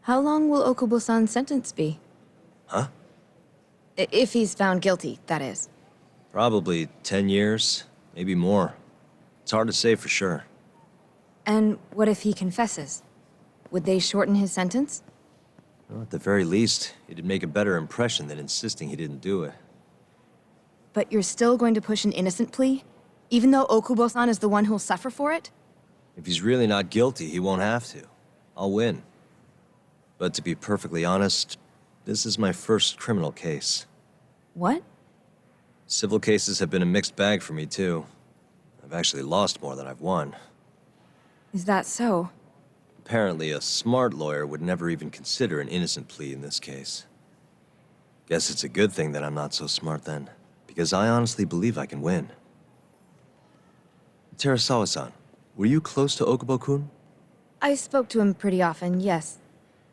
H: How long will Okubo-san's sentence be?
D: Huh?
H: If he's found guilty, that is.
D: Probably 10 years, maybe more. It's hard to say for sure.
H: And what if he confesses? Would they shorten his sentence?
D: Well, at the very least, it'd make a better impression than insisting he didn't do it.
H: But you're still going to push an innocent plea? Even though Okubo-san is the one who'll suffer for it?
D: If he's really not guilty, he won't have to. I'll win. But to be perfectly honest, this is my first criminal case.
S: What?
D: Civil cases have been a mixed bag for me, too. I've actually lost more than I've won.
S: Is that so?
D: Apparently, a smart lawyer would never even consider an innocent plea in this case. Guess it's a good thing that I'm not so smart then, because I honestly believe I can win. Terasawa-san, were you close to Okubo-kun?
H: I spoke to him pretty often, yes.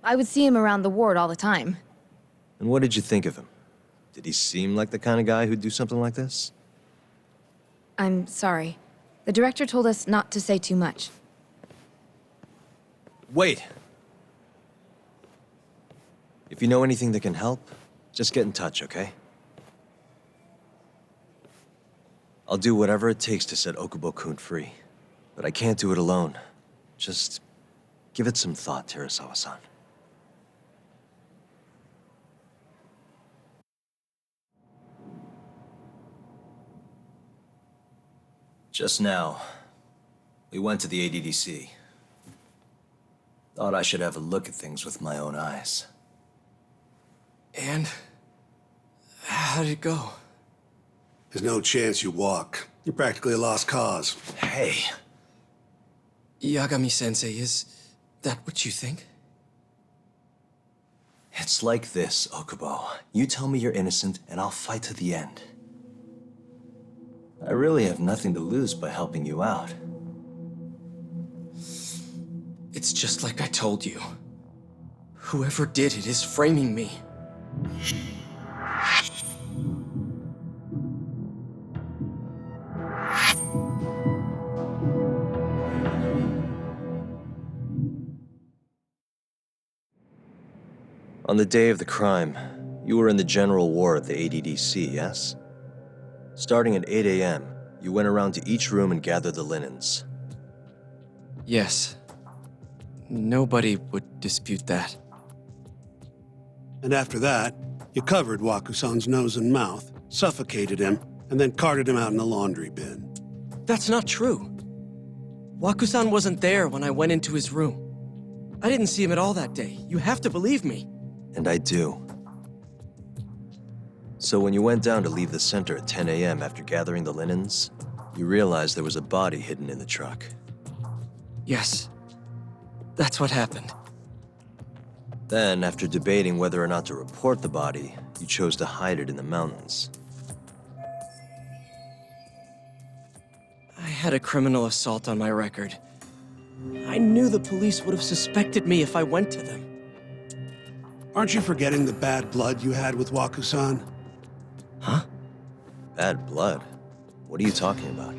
H: I would see him around the ward all the time.
D: And what did you think of him? Did he seem like the kind of guy who'd do something like this?
H: I'm sorry. The director told us not to say too much.
D: Wait! If you know anything that can help, just get in touch, okay? I'll do whatever it takes to set Okubo-kun free. But I can't do it alone. Just give it some thought, Terasawa-san. Just now, we went to the ADDC. Thought I should have a look at things with my own eyes.
R: And? How did it go?
K: There's no chance you walk. You're practically a lost cause.
D: Hey.
R: Yagami-sensei, is that what you think?
D: It's like this, Okubo. You tell me you're innocent, and I'll fight to the end. I really have nothing to lose by helping you out.
R: It's just like I told you. Whoever did it is framing me.
D: On the day of the crime, you were in the general ward at the ADDC, yes? Starting at 8 a.m., you went around to each room and gathered the linens.
R: Yes. Nobody would dispute that.
K: And after that, you covered Waku-san's nose and mouth, suffocated him, and then carted him out in the laundry bin.
R: That's not true. Waku-san wasn't there when I went into his room. I didn't see him at all that day. You have to believe me.
D: And I do. So when you went down to leave the center at 10 a.m. after gathering the linens, you realized there was a body hidden in the truck.
R: Yes. That's what happened.
D: Then, after debating whether or not to report the body, you chose to hide it in the mountains.
R: I had a criminal assault on my record. I knew the police would have suspected me if I went to them.
K: Aren't you forgetting the bad blood you had with Waku-san?
R: Huh?
D: Bad blood? What are you talking about?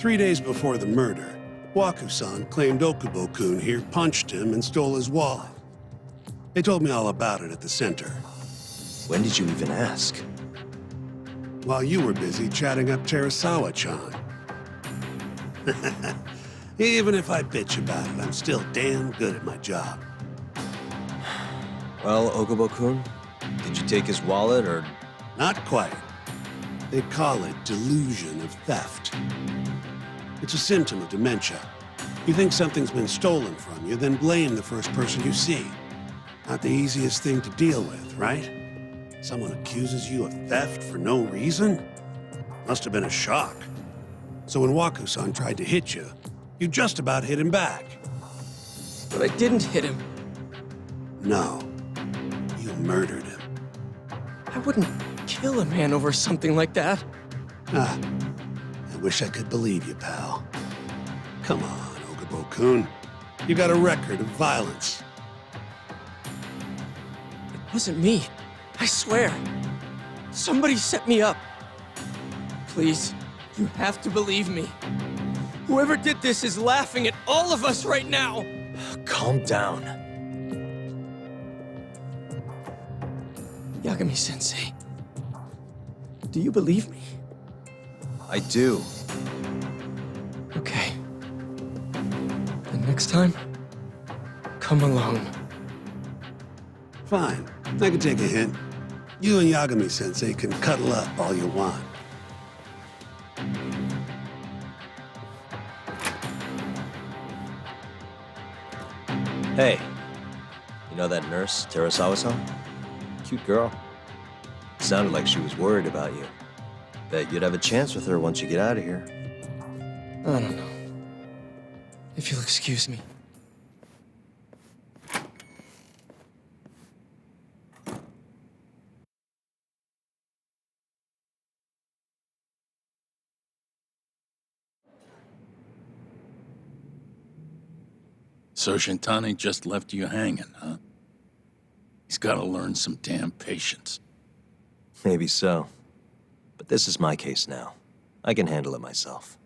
K: 3 days before the murder, Waku-san claimed Okubo-kun here punched him and stole his wallet. They told me all about it at the center.
D: When did you even ask?
K: While you were busy chatting up Terasawa-chan. Even if I bitch about it, I'm still damn good at my job.
D: Well, Okubo-kun, did you take his wallet, or...?
K: Not quite. They call it delusion of theft. It's a symptom of dementia. You think something's been stolen from you, then blame the first person you see. Not the easiest thing to deal with, right? Someone accuses you of theft for no reason? Must have been a shock. So when Waku-san tried to hit you, you just about hit him back.
R: But I didn't hit him.
K: No. You murdered him.
R: I wouldn't kill a man over something like that.
K: Ah, I wish I could believe you, pal. Come on, Okubo-kun. You got a record of violence.
R: It wasn't me. I swear. Somebody set me up. Please, you have to believe me. Whoever did this is laughing at all of us right now.
D: Calm down.
R: Yagami-sensei, do you believe me?
D: I do.
R: Okay. And next time, come alone.
K: Fine. I can take a hint. You and Yagami-sensei can cuddle up all you want.
D: Hey, you know that nurse, Terasawa-san? Cute girl. Sounded like she was worried about you. Bet you'd have a chance with her once you get out of here.
F: I don't know. If you'll excuse me.
A: So Shintani just left you hanging, huh? He's gotta learn some damn patience.
D: Maybe so. But this is my case now. I can handle it myself.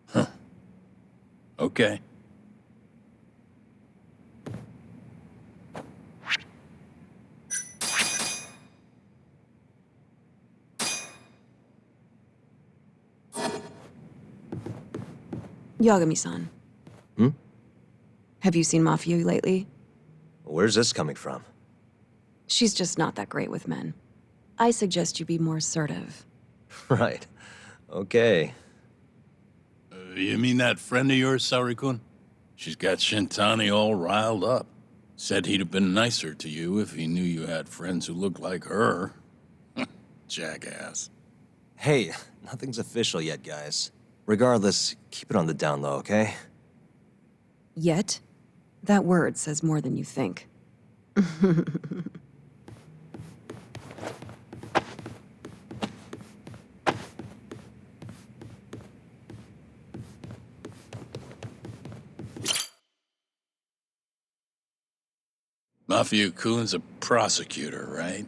A: Huh. Okay.
S: Yagami-san.
D: Hmm?
S: Have you seen Mafia lately?
D: Where's this coming from?
S: She's just not that great with men. I suggest you be more assertive.
D: Right. Okay.
A: You mean that friend of yours, Saori-kun? She's got Shintani all riled up. Said he'd have been nicer to you if he knew you had friends who looked like her. Jackass.
D: Hey, nothing's official yet, guys. Regardless, keep it on the down low, okay?
S: Yet? That word says more than you think.
A: Mafia-kun's a prosecutor, right?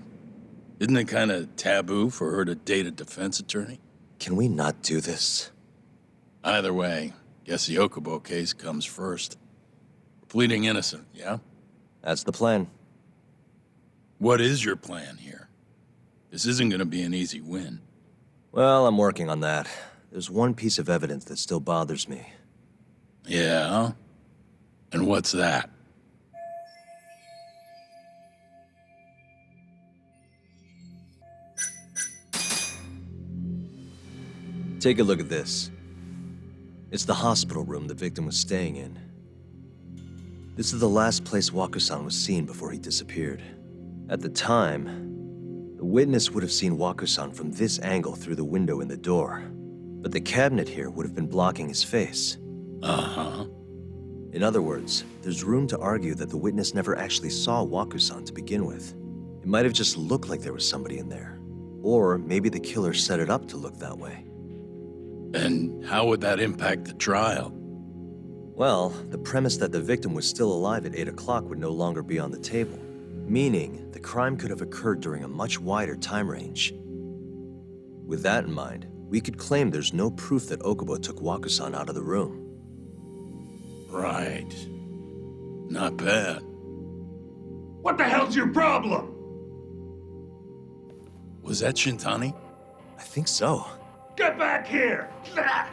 A: Isn't it kind of taboo for her to date a defense attorney?
D: Can we not do this?
A: Either way, guess the Okubo case comes first. Pleading innocent, yeah?
D: That's the plan.
A: What is your plan here? This isn't gonna be an easy win.
D: Well, I'm working on that. There's one piece of evidence that still bothers me.
A: Yeah? And what's that?
D: Take a look at this. It's the hospital room the victim was staying in. This is the last place Waku-san was seen before he disappeared. At the time, the witness would have seen Waku-san from this angle through the window in the door. But the cabinet here would have been blocking his face.
A: Uh-huh.
D: In other words, there's room to argue that the witness never actually saw Waku-san to begin with. It might have just looked like there was somebody in there. Or maybe the killer set it up to look that way.
A: And how would that impact the trial?
D: Well, the premise that the victim was still alive at 8 o'clock would no longer be on the table. Meaning, the crime could have occurred during a much wider time range. With that in mind, we could claim there's no proof that Okubo took Waku-san out of the room.
A: Right. Not bad.
K: What the hell's your problem?
A: Was that Shintani?
D: I think so.
K: Get back here! That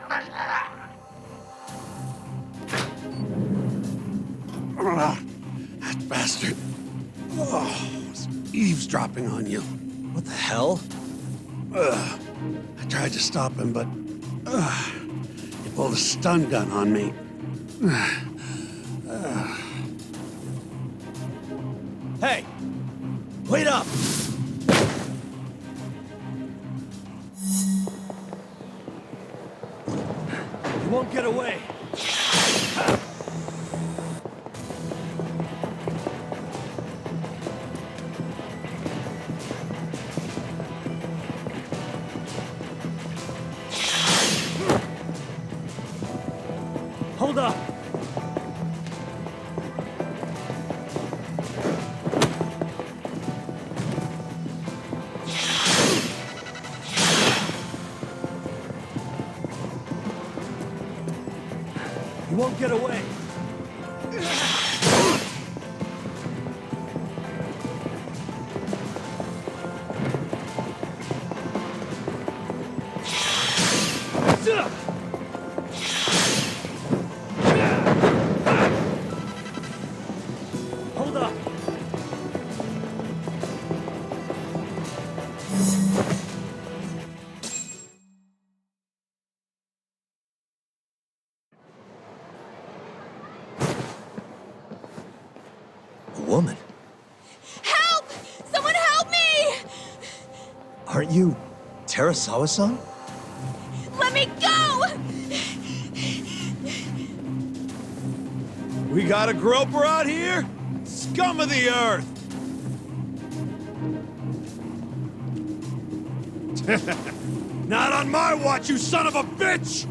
K: bastard. Oh, was eavesdropping on you.
D: What the hell?
K: I tried to stop him, but he pulled a stun gun on me.
D: Hey! Wait up! You won't get away. Hold up! You won't get away. Hold up. woman.
S: Help! Someone help me!
D: Aren't you Terasawa-san?
S: Let me go!
I: We got a groper out here? Scum of the earth!
K: Not on my watch, you son of a bitch!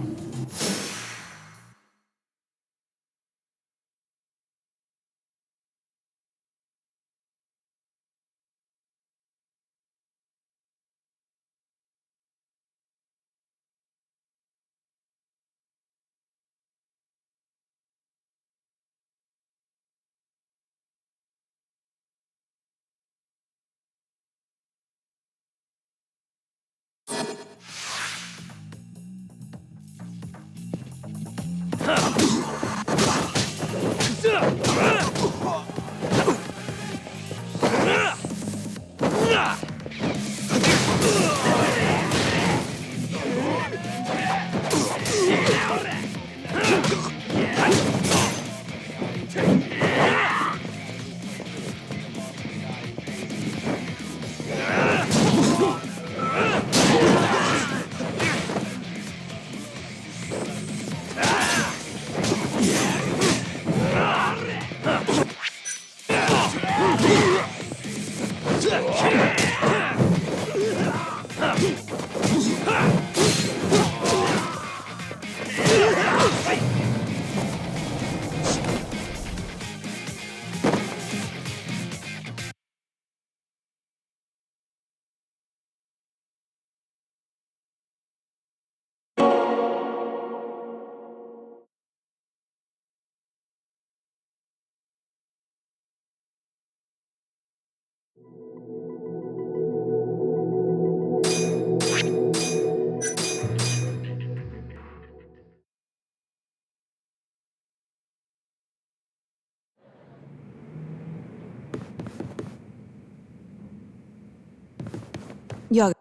S: Yeah.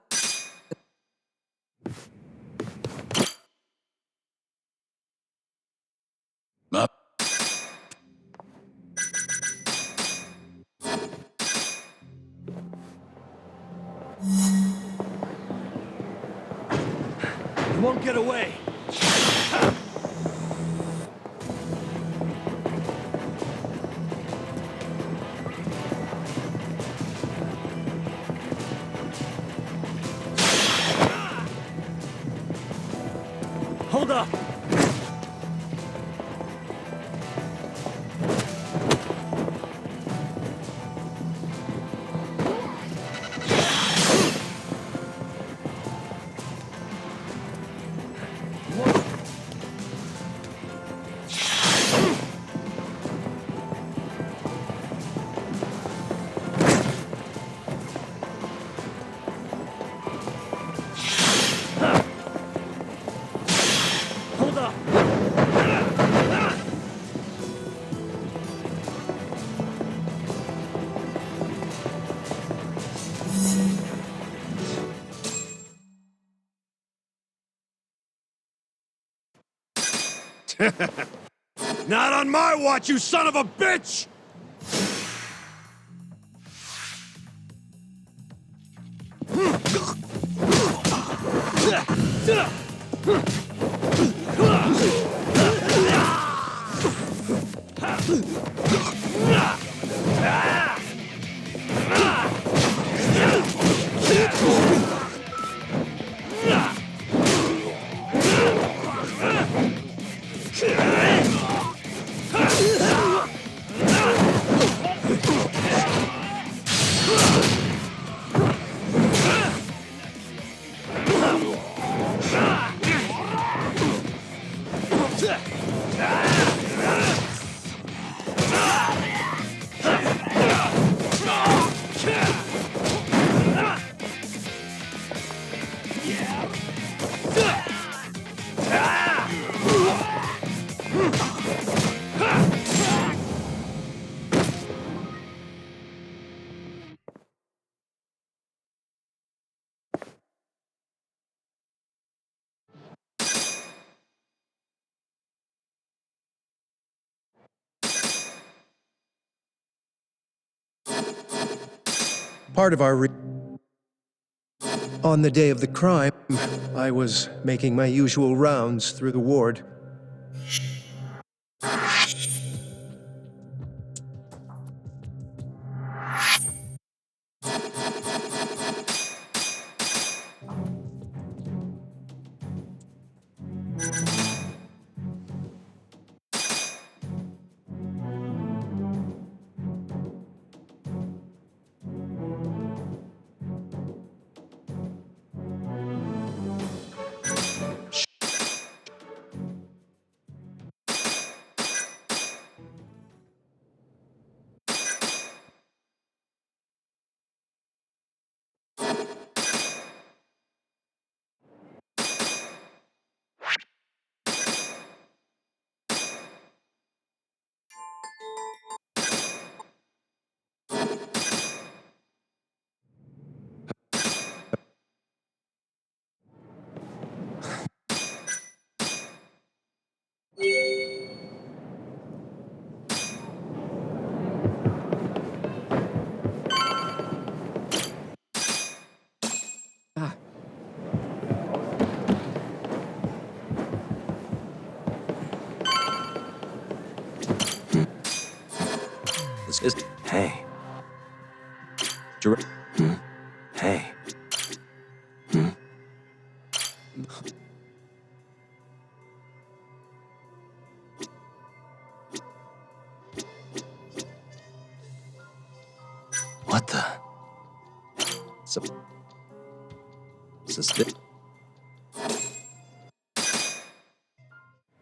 A: Up.
K: You won't get away.
I: Hold up! Hold up!
K: Not on my watch, you son of a bitch!
J: part of our On the day of the crime, I was making my usual rounds through the ward.
D: This is... Hey. Hey. What the? Suspicious.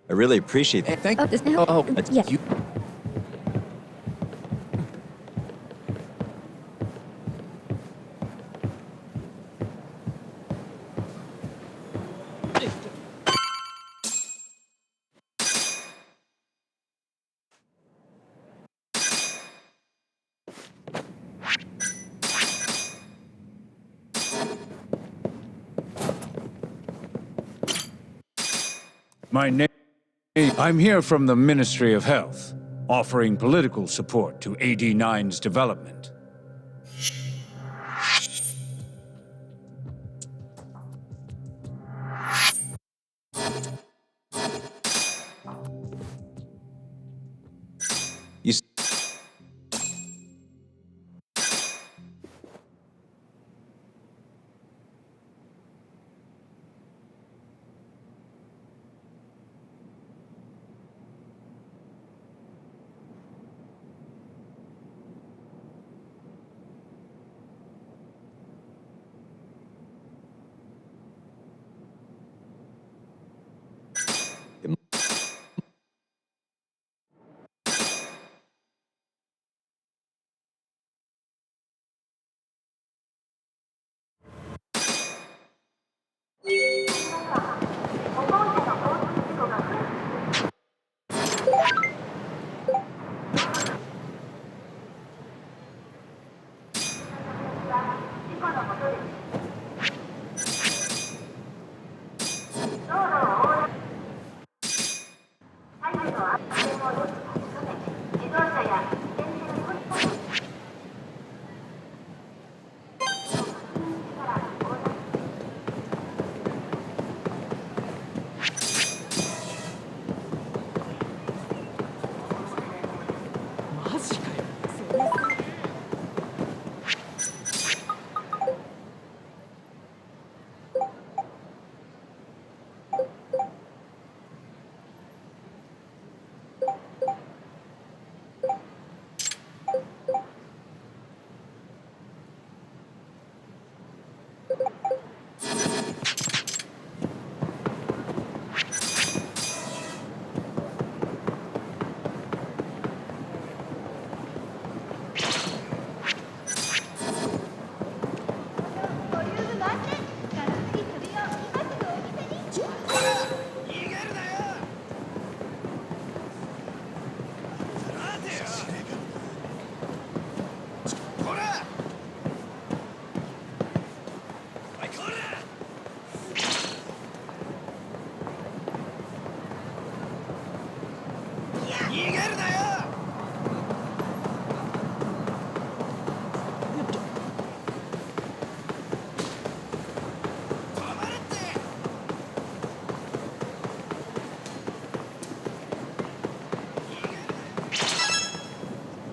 D: I really appreciate that.
R: Thank
H: yeah.
R: you.
G: My name... I'm here from the Ministry of Health, offering political support to AD9's development.
D: You...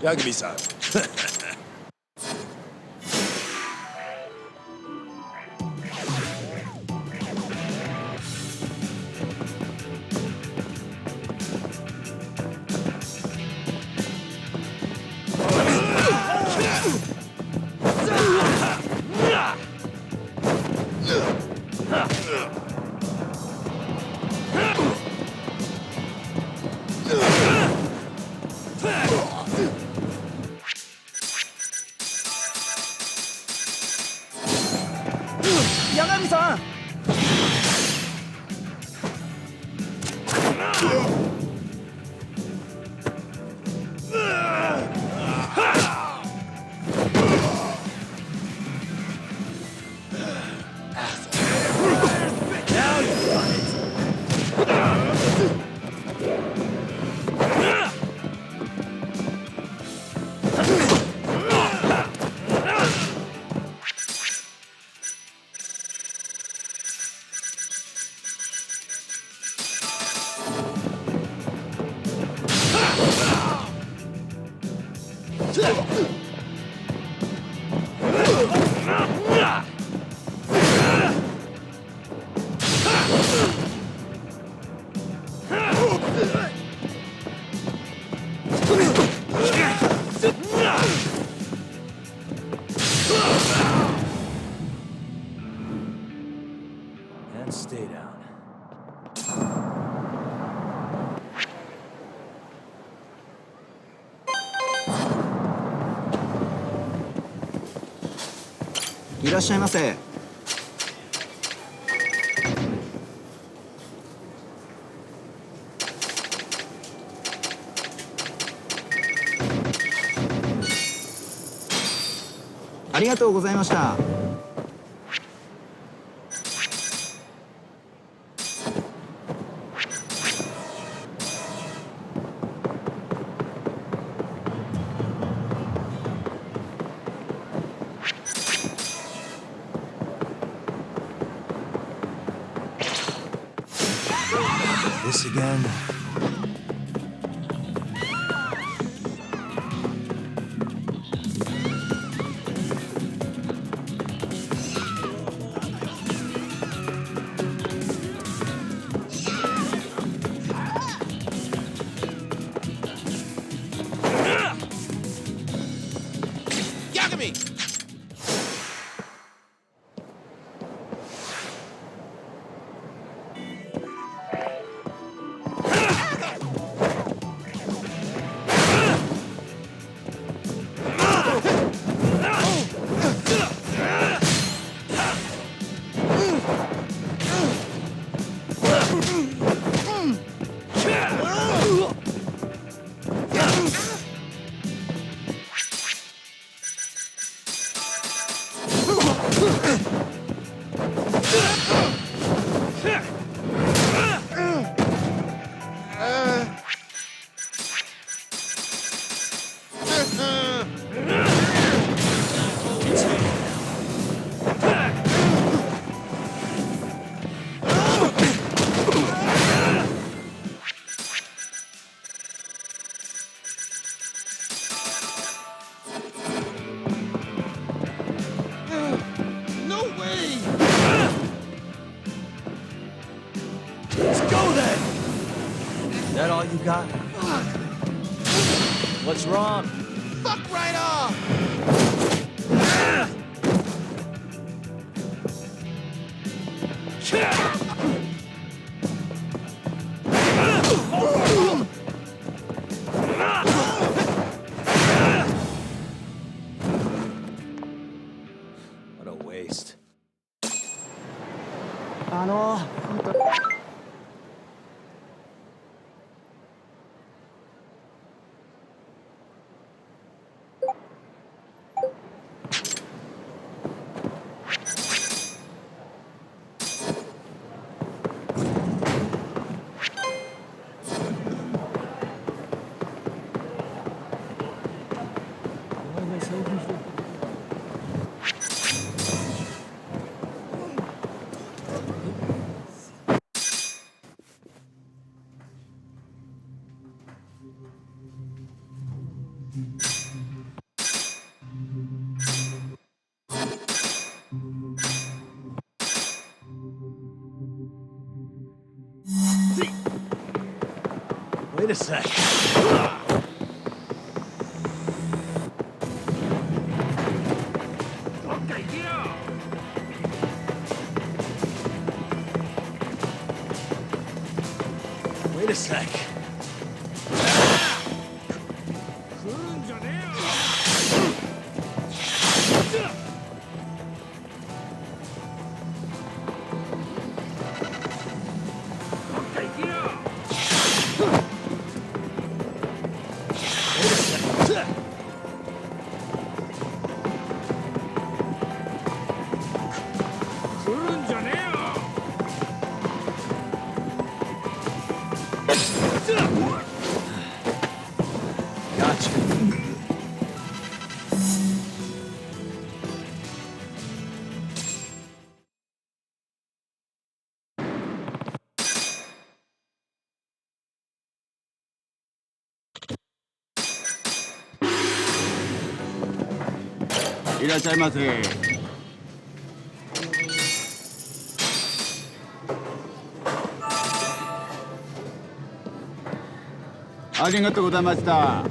I: Yagami-san.
Q: Yagami-san!
D: And stay down.
Q: いらっしゃいませ。ありがとうございました。
D: This again?
I: Yagami!
D: That all you got? What's wrong?
I: Fuck right off!
D: What a waste.
I: 「Wait a sec. Wait a sec.
B: いらっしゃいませ。ありがとうございました。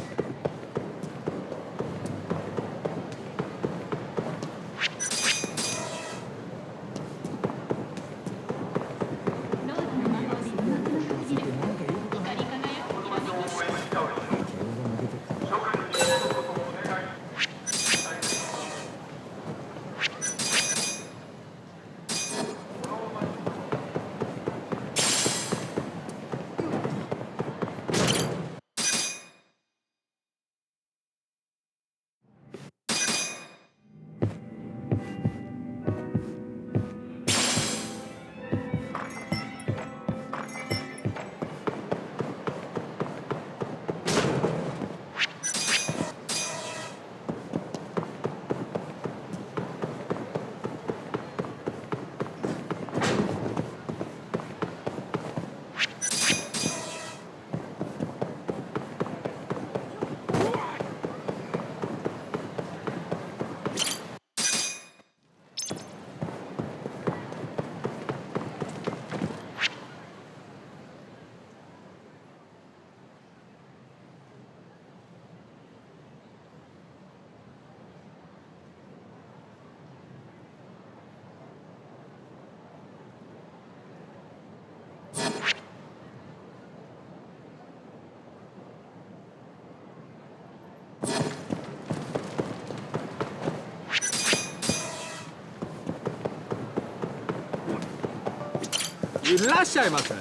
B: いらっしゃいませ。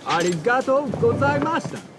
B: ありがとうございました。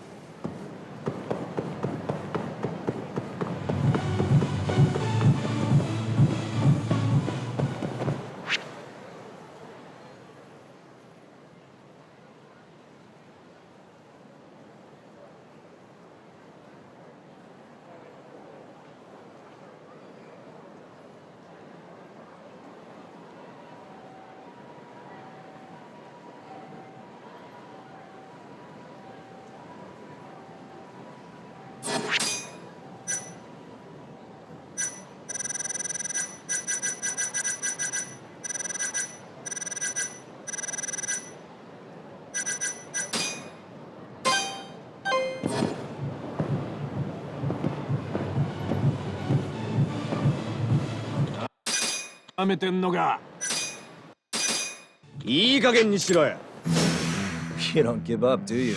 I: やめてんのか。いい加減にしろよ。
D: You don't give up, do you?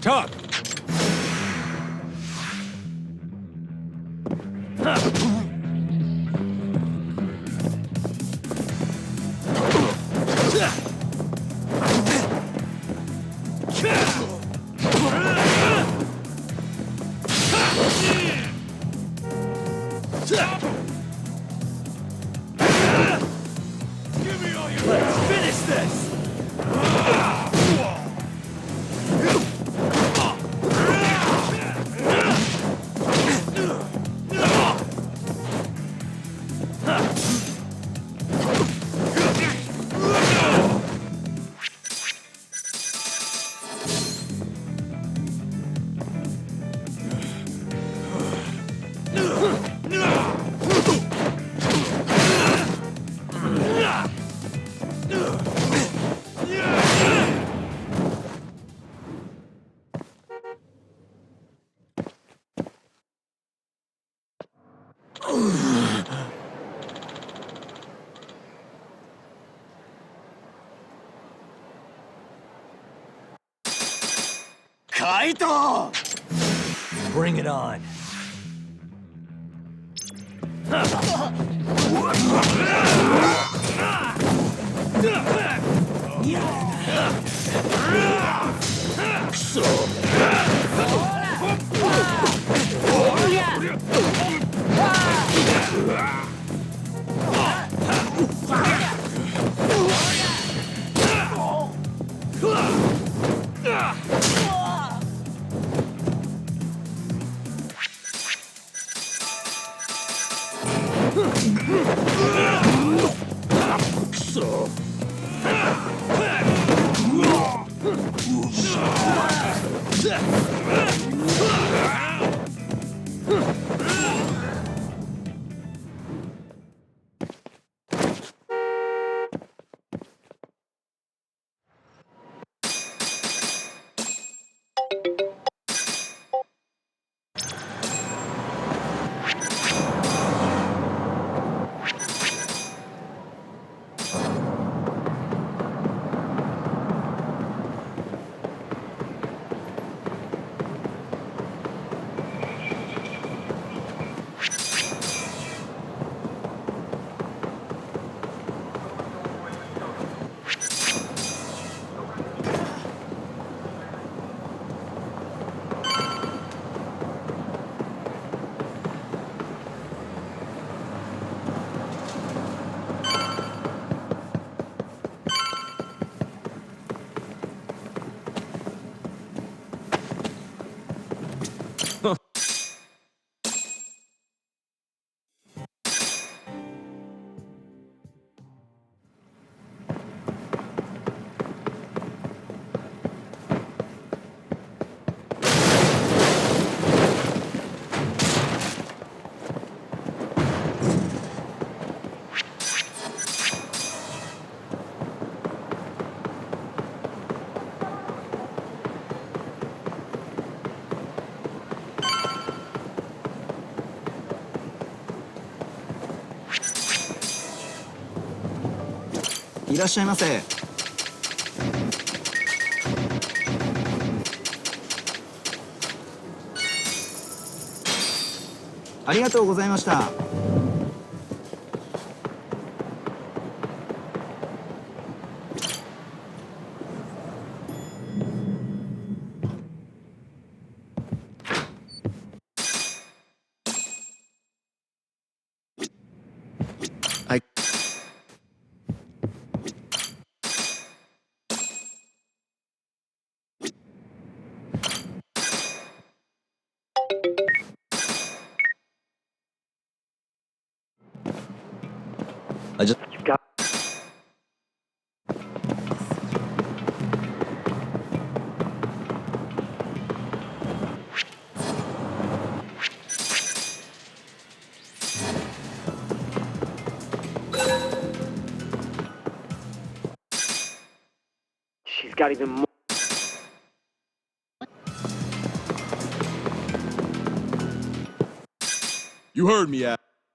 G: Talk!
L: Let's finish this!
D: Kaito! Bring it on.
Q: いらっしゃいませ。ありがとうございました。
D: I just...
B: She's got even more.
C: You heard me,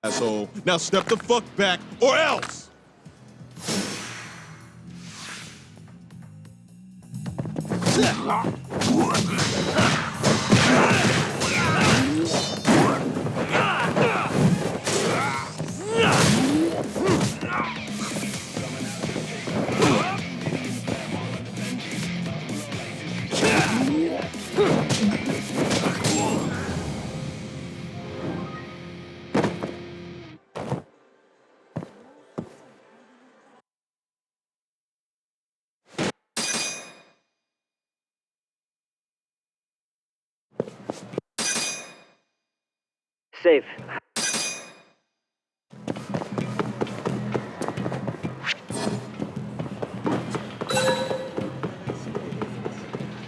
C: asshole. Now step the fuck back, or else!
B: Safe.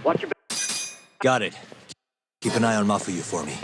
B: Watch your back.
D: Got it. Keep an eye on Mafuyu for me.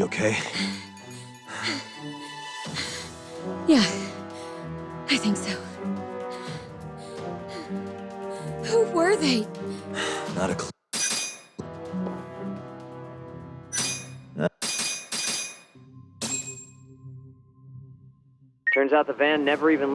D: You okay?
S: Yeah, I think so. Who were they?
D: Not a clue.
B: Turns out the van never even...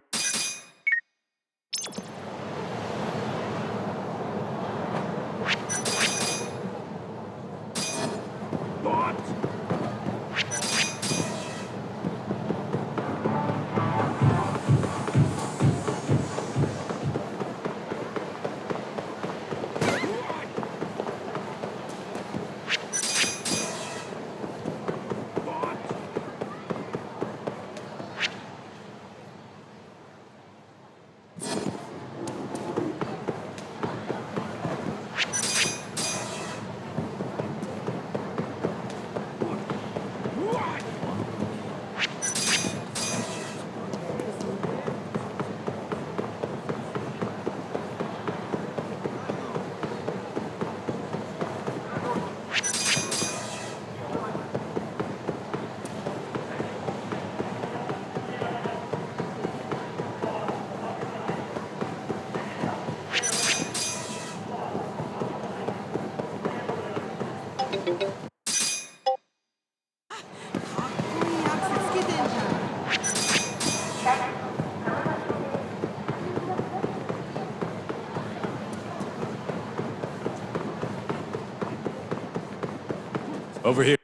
O: Over here.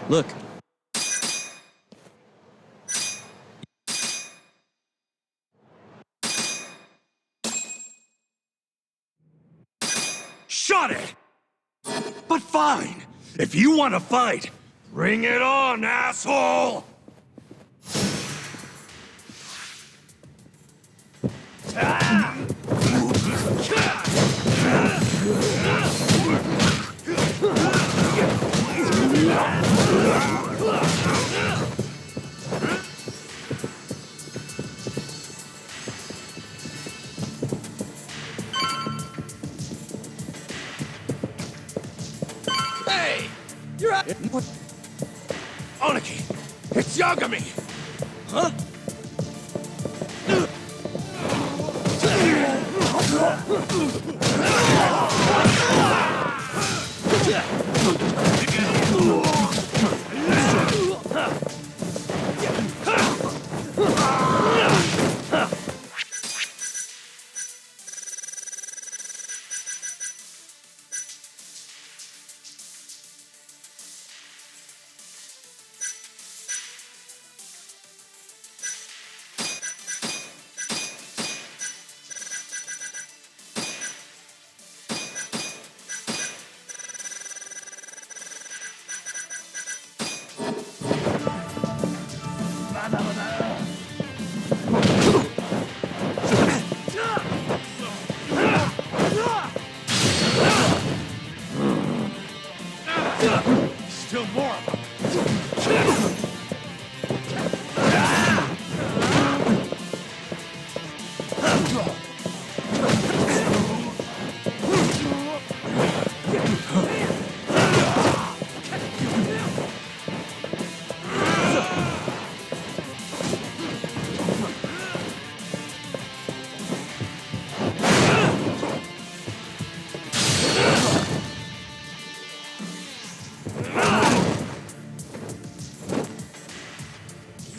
D: Look.
K: Shut it! But fine. If you want to fight, bring it on, asshole!
I: Hey! You're out! What? Oniki! It's Yagami! Huh?
K: Still more of them.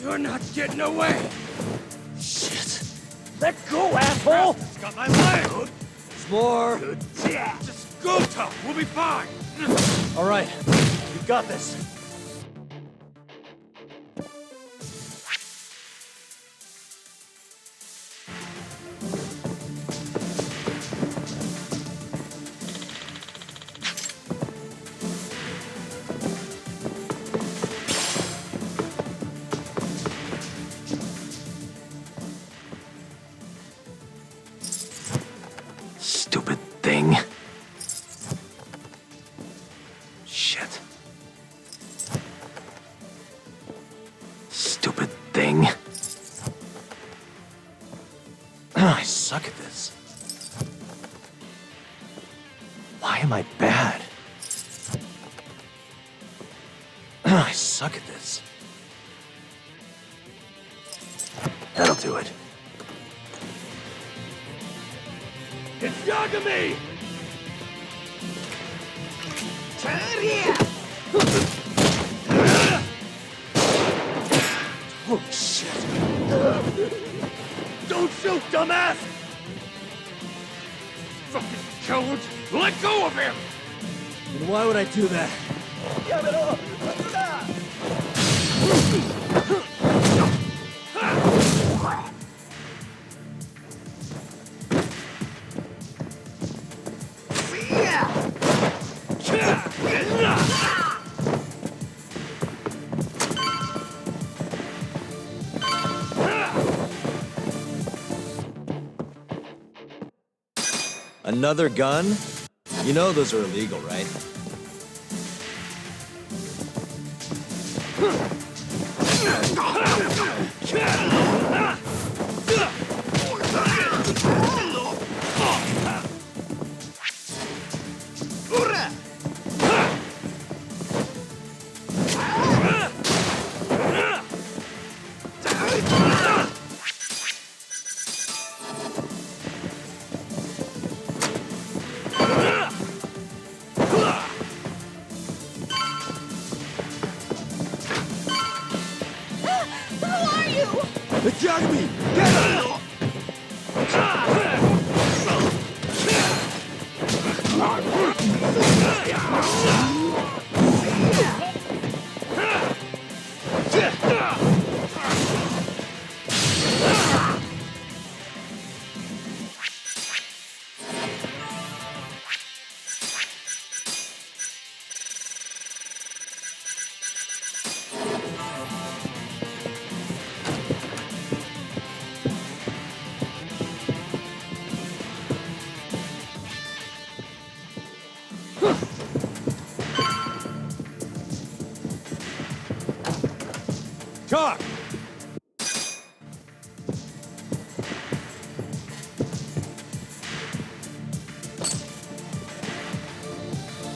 I: You're not getting away! Shit! Let go, asshole!
K: It's got my leg!
D: More.
K: Just go, tough. We'll be fine.
D: All right. You've got this. Stupid thing. Shit. Stupid thing. I suck at this. Why am I bad? I suck at this. That'll do it.
I: It's Yagami!
K: Oh, shit.
I: Don't shoot, dumbass! Fucking coward! Let go of him!
D: And why would I do that? Another gun? You know those are illegal, right?
I: It's Yagami! Get him!
C: Talk!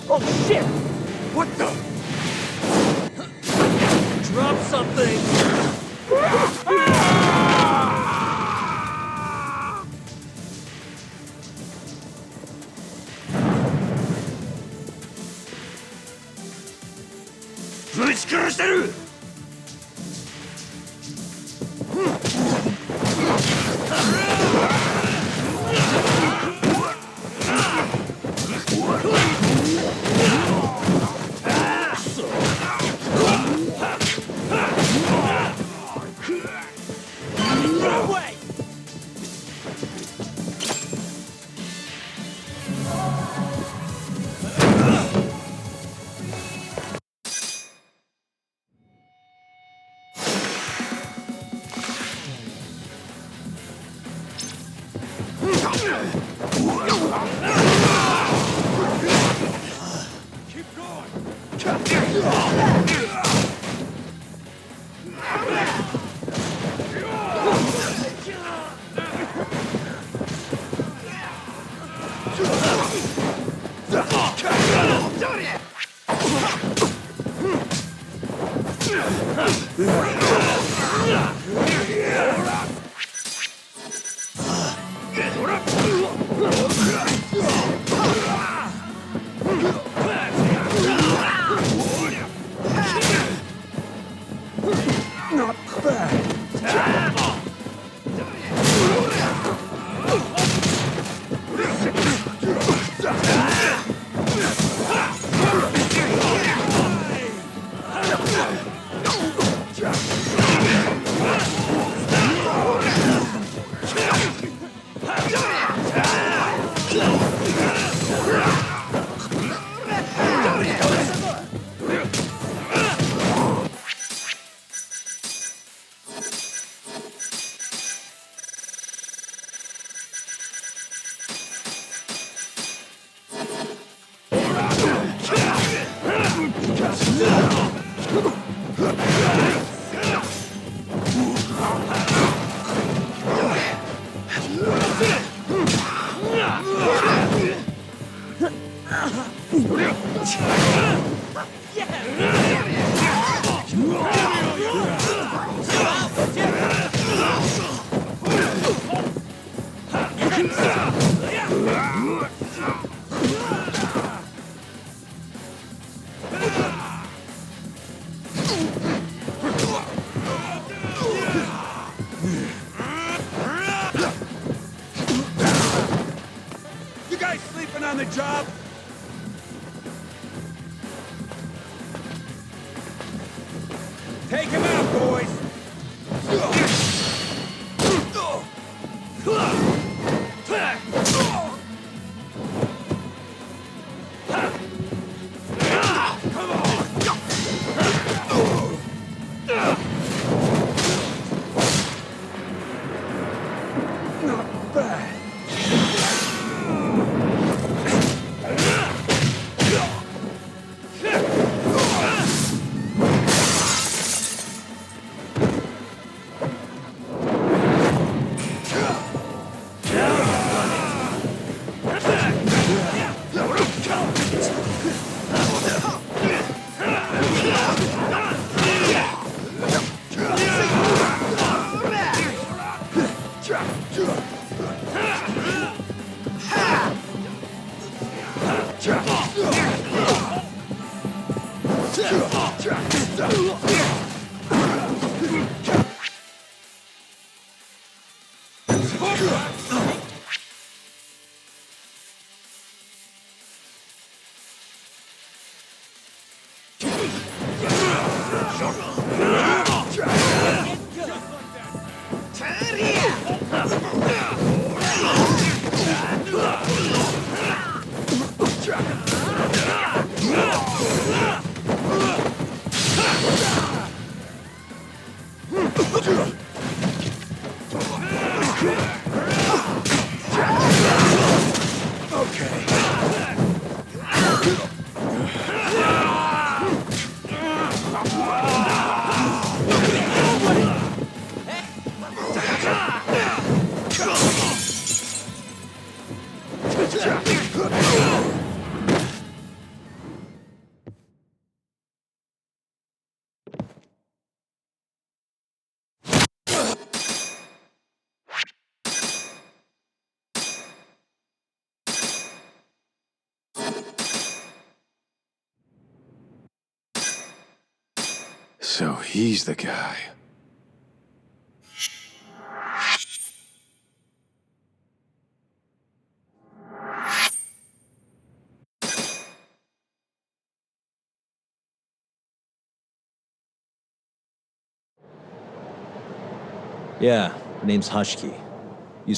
B: Oh shit!
C: What the?
B: Drop something! Not bad.
C: You guys sleeping on the job? Take him out, boys!
B: Not bad.
O: So he's the guy.
D: Yeah, the name's Hushkey. You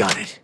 D: got it.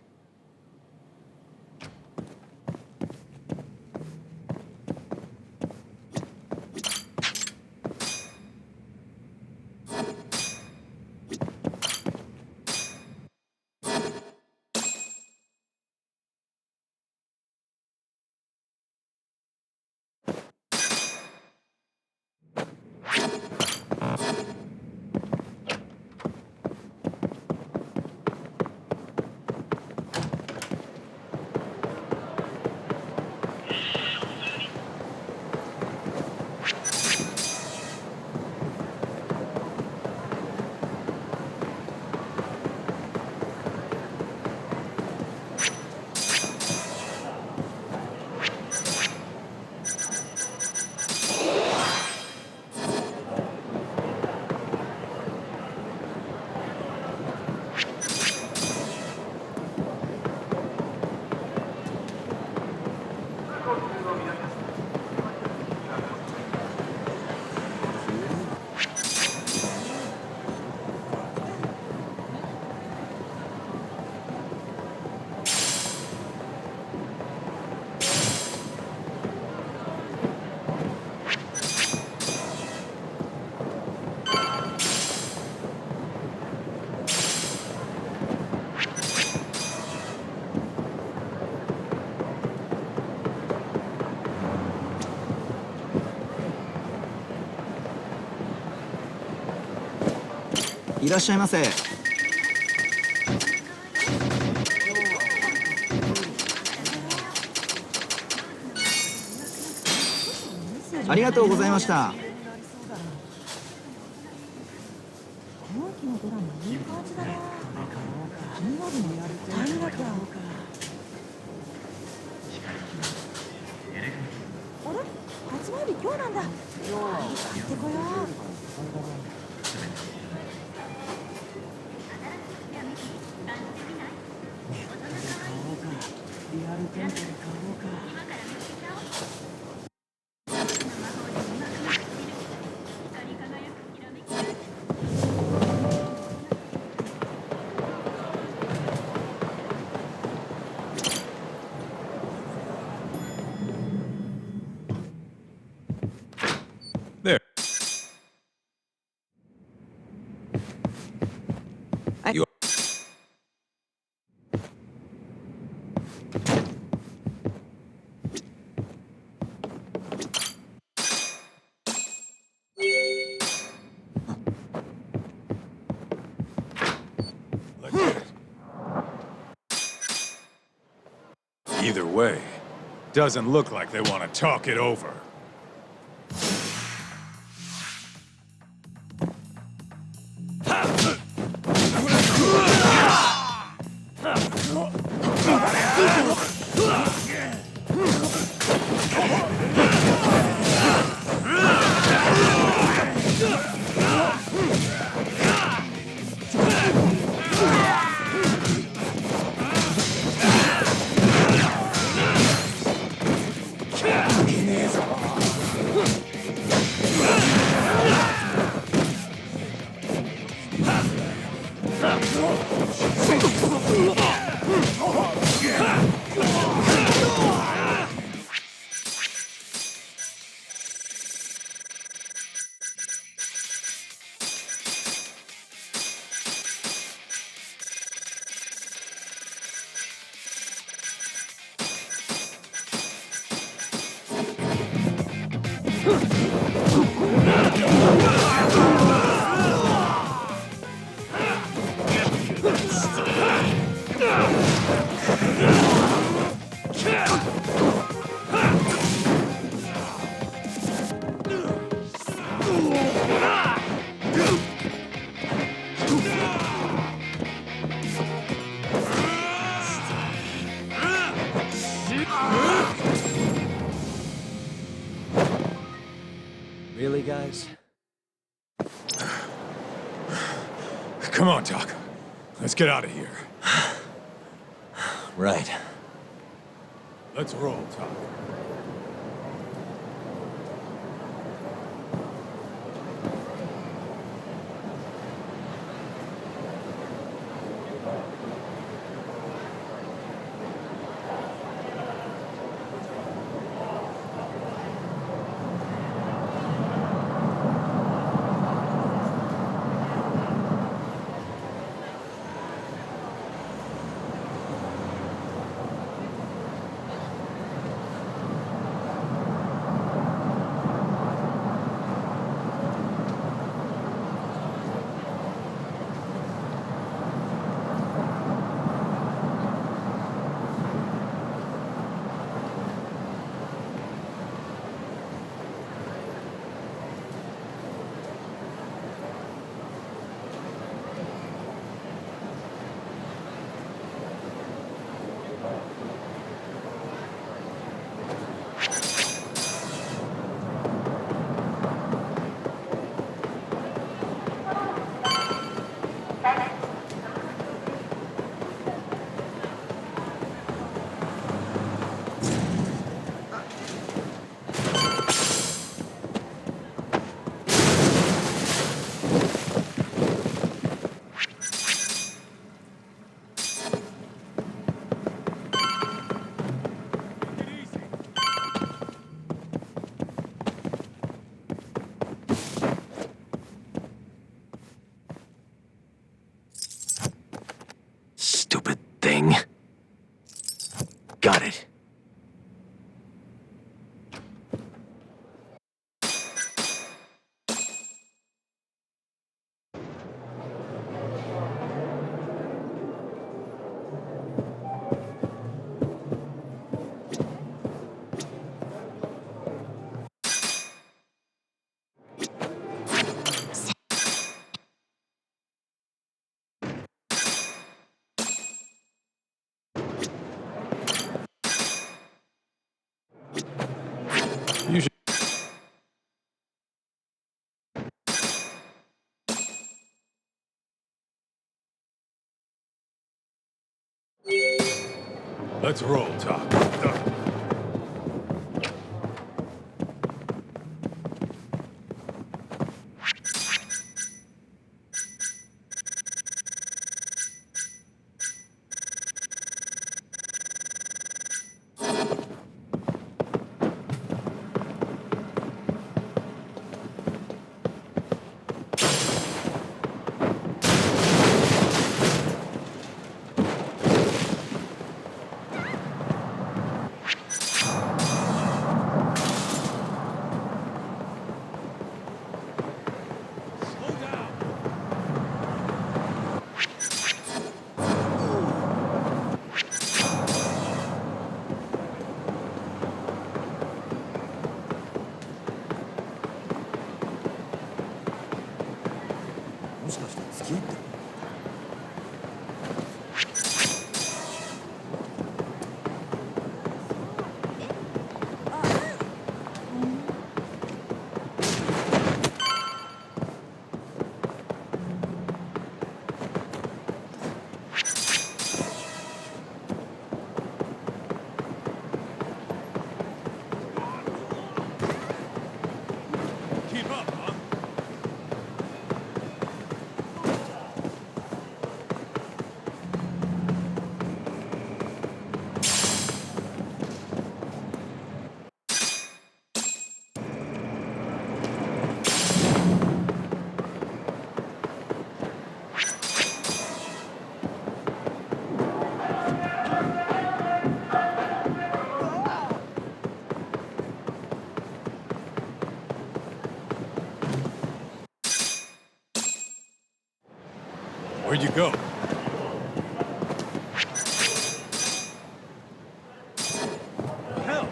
Q: いらっしゃいませ。ありがとうございました。
S: 発売り今日なんだ。行ってこよう。
B: リアル店舗で買おうか。
G: There.
I: You
G: Either way, doesn't look like they want to talk it over.
D: Really, guys?
G: Come on, Doc. Let's get out of here.
D: Right.
G: Let's roll, Doc. Let's roll, Top. Where'd you go? Hell!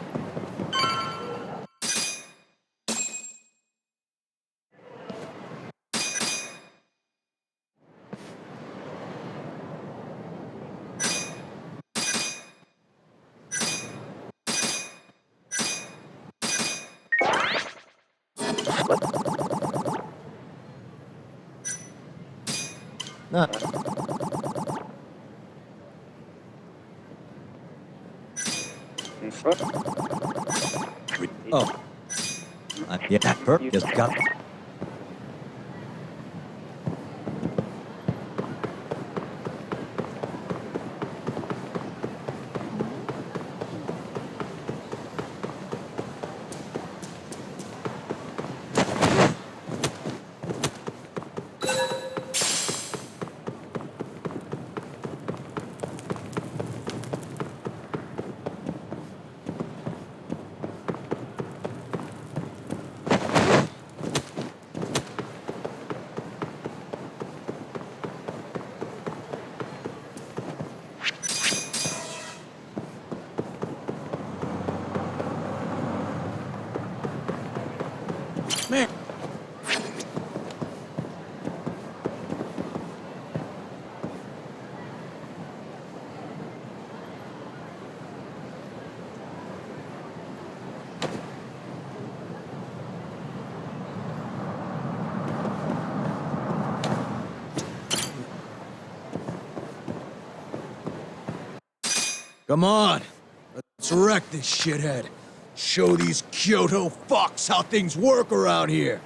D: No. Oh. Yeah, that perp just got...
G: Man.
C: Come on, let's wreck this shithead. Show these Kyoto fucks how things work around here.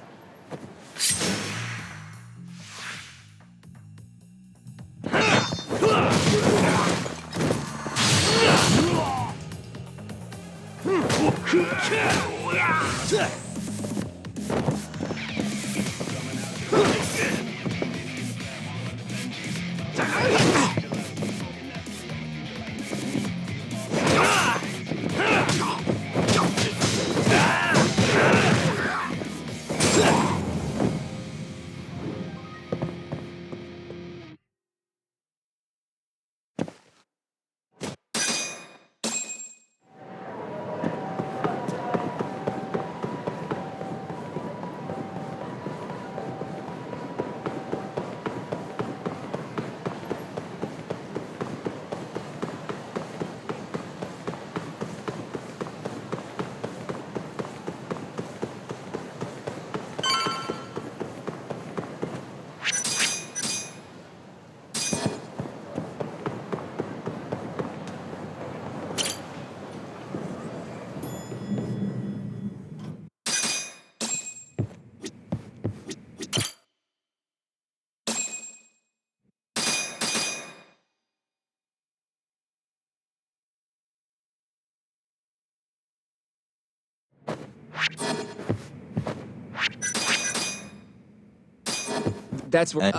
R: That's where.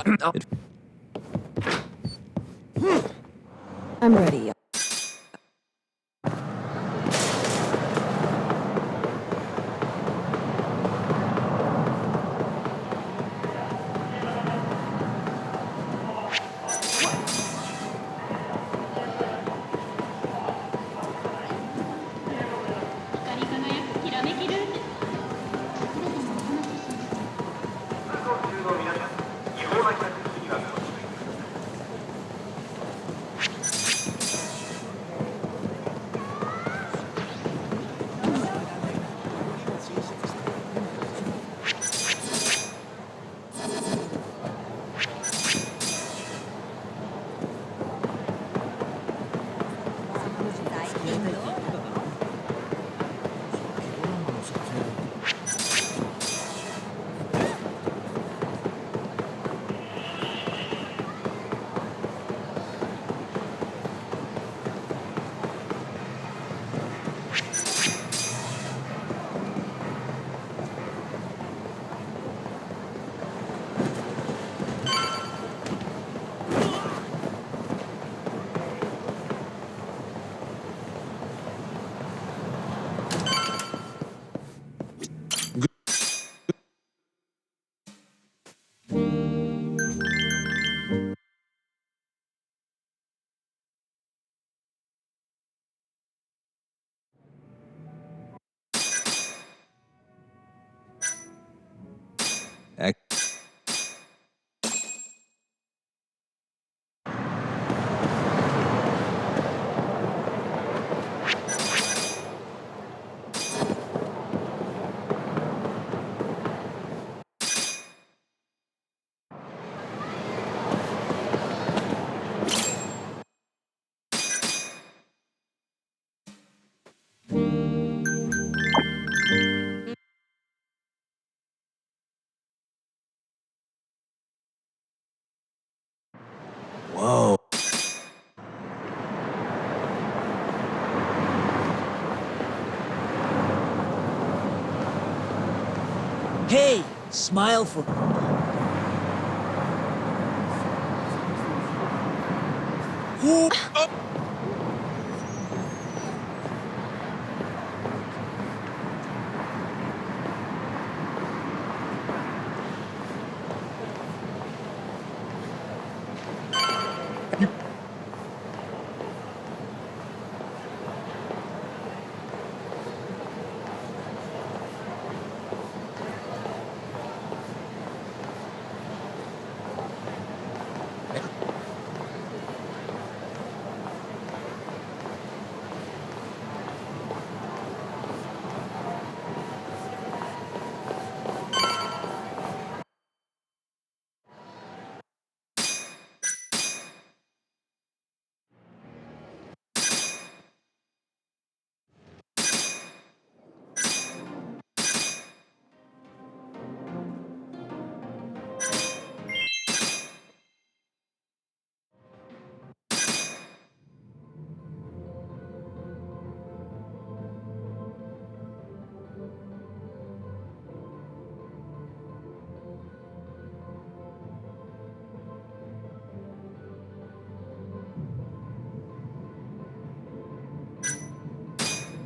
S: I'm ready.
D: Whoa.
F: Hey, smile for...
C: Whoop up!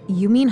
S: You mean...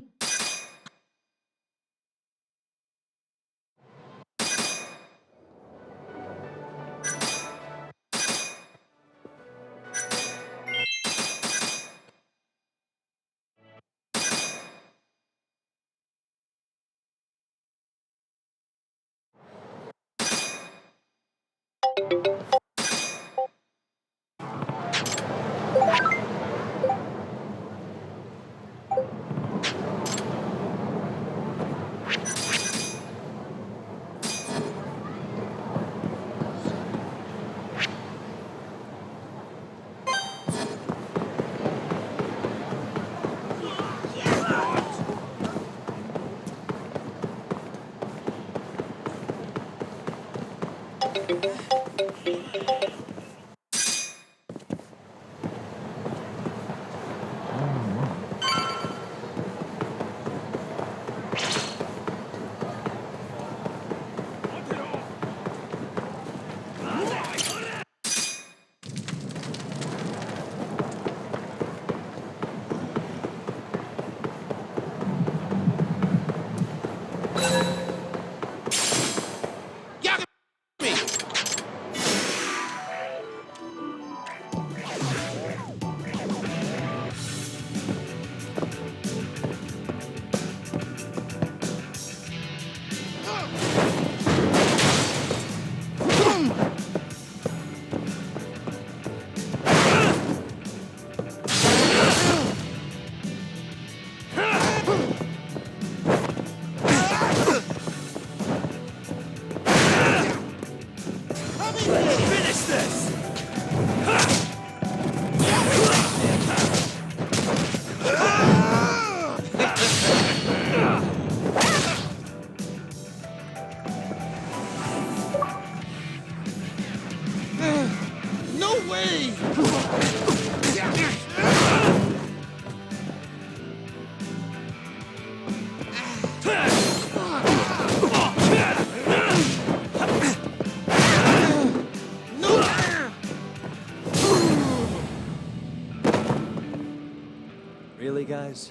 D: Really, guys?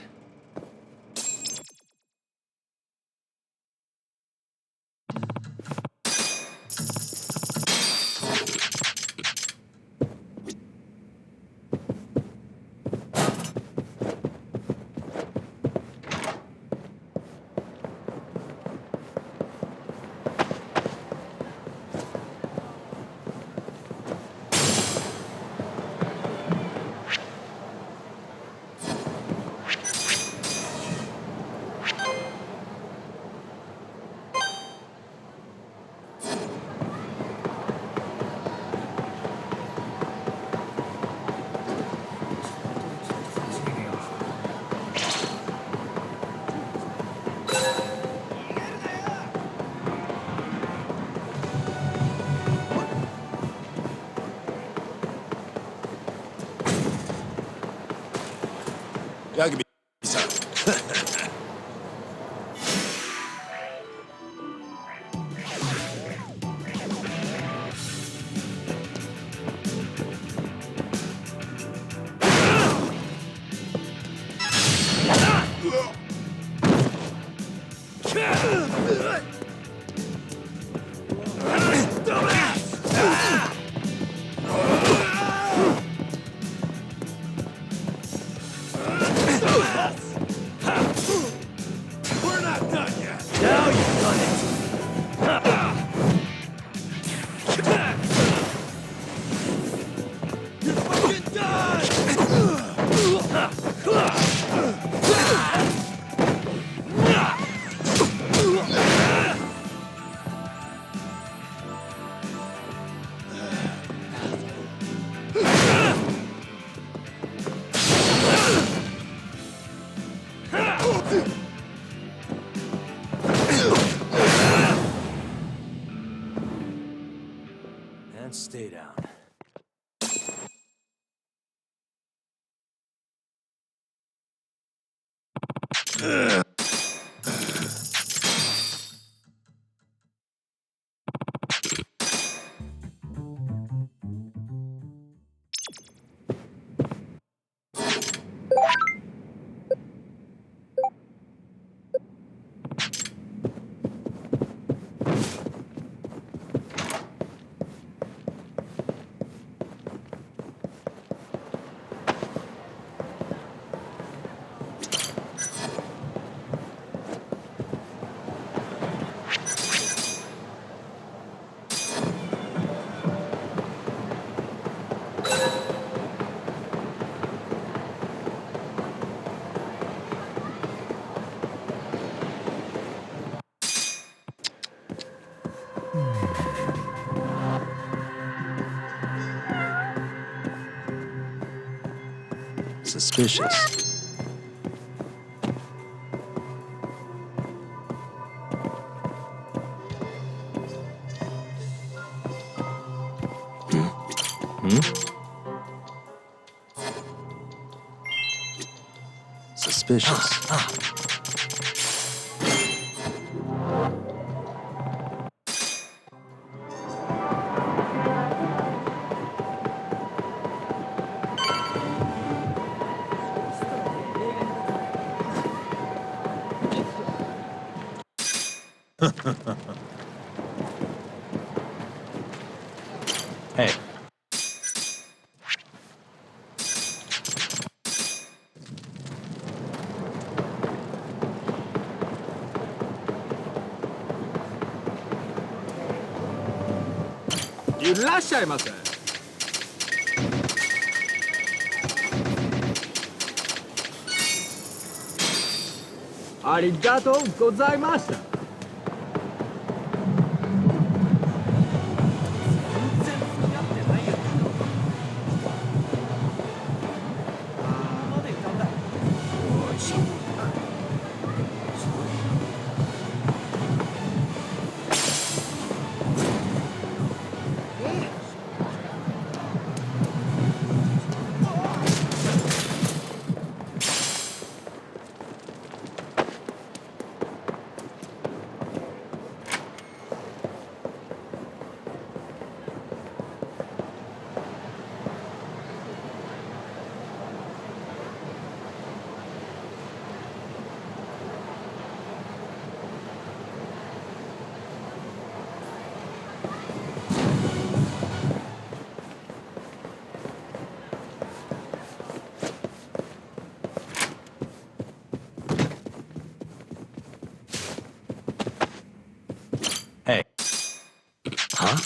M: Yagami-san.
K: We're not done yet.
C: Now you've done it! You're fucking done!
D: And stay down. Suspicious. Suspicious. Hey.
B: You いらっしゃいませ。ありがとうございました。
C: Huh?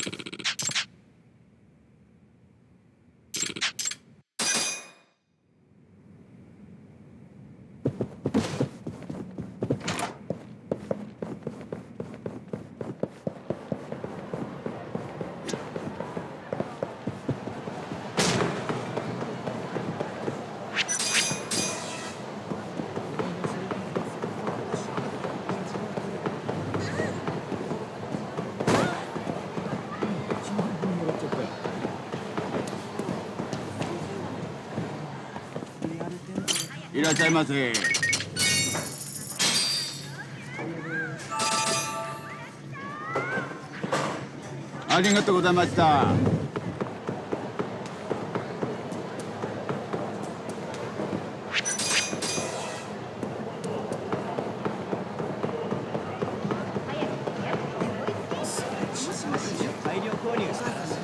B: いらっしゃいませ。ありがとうございました。
Q: 大量購入したらしい。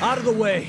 C: Out of the way!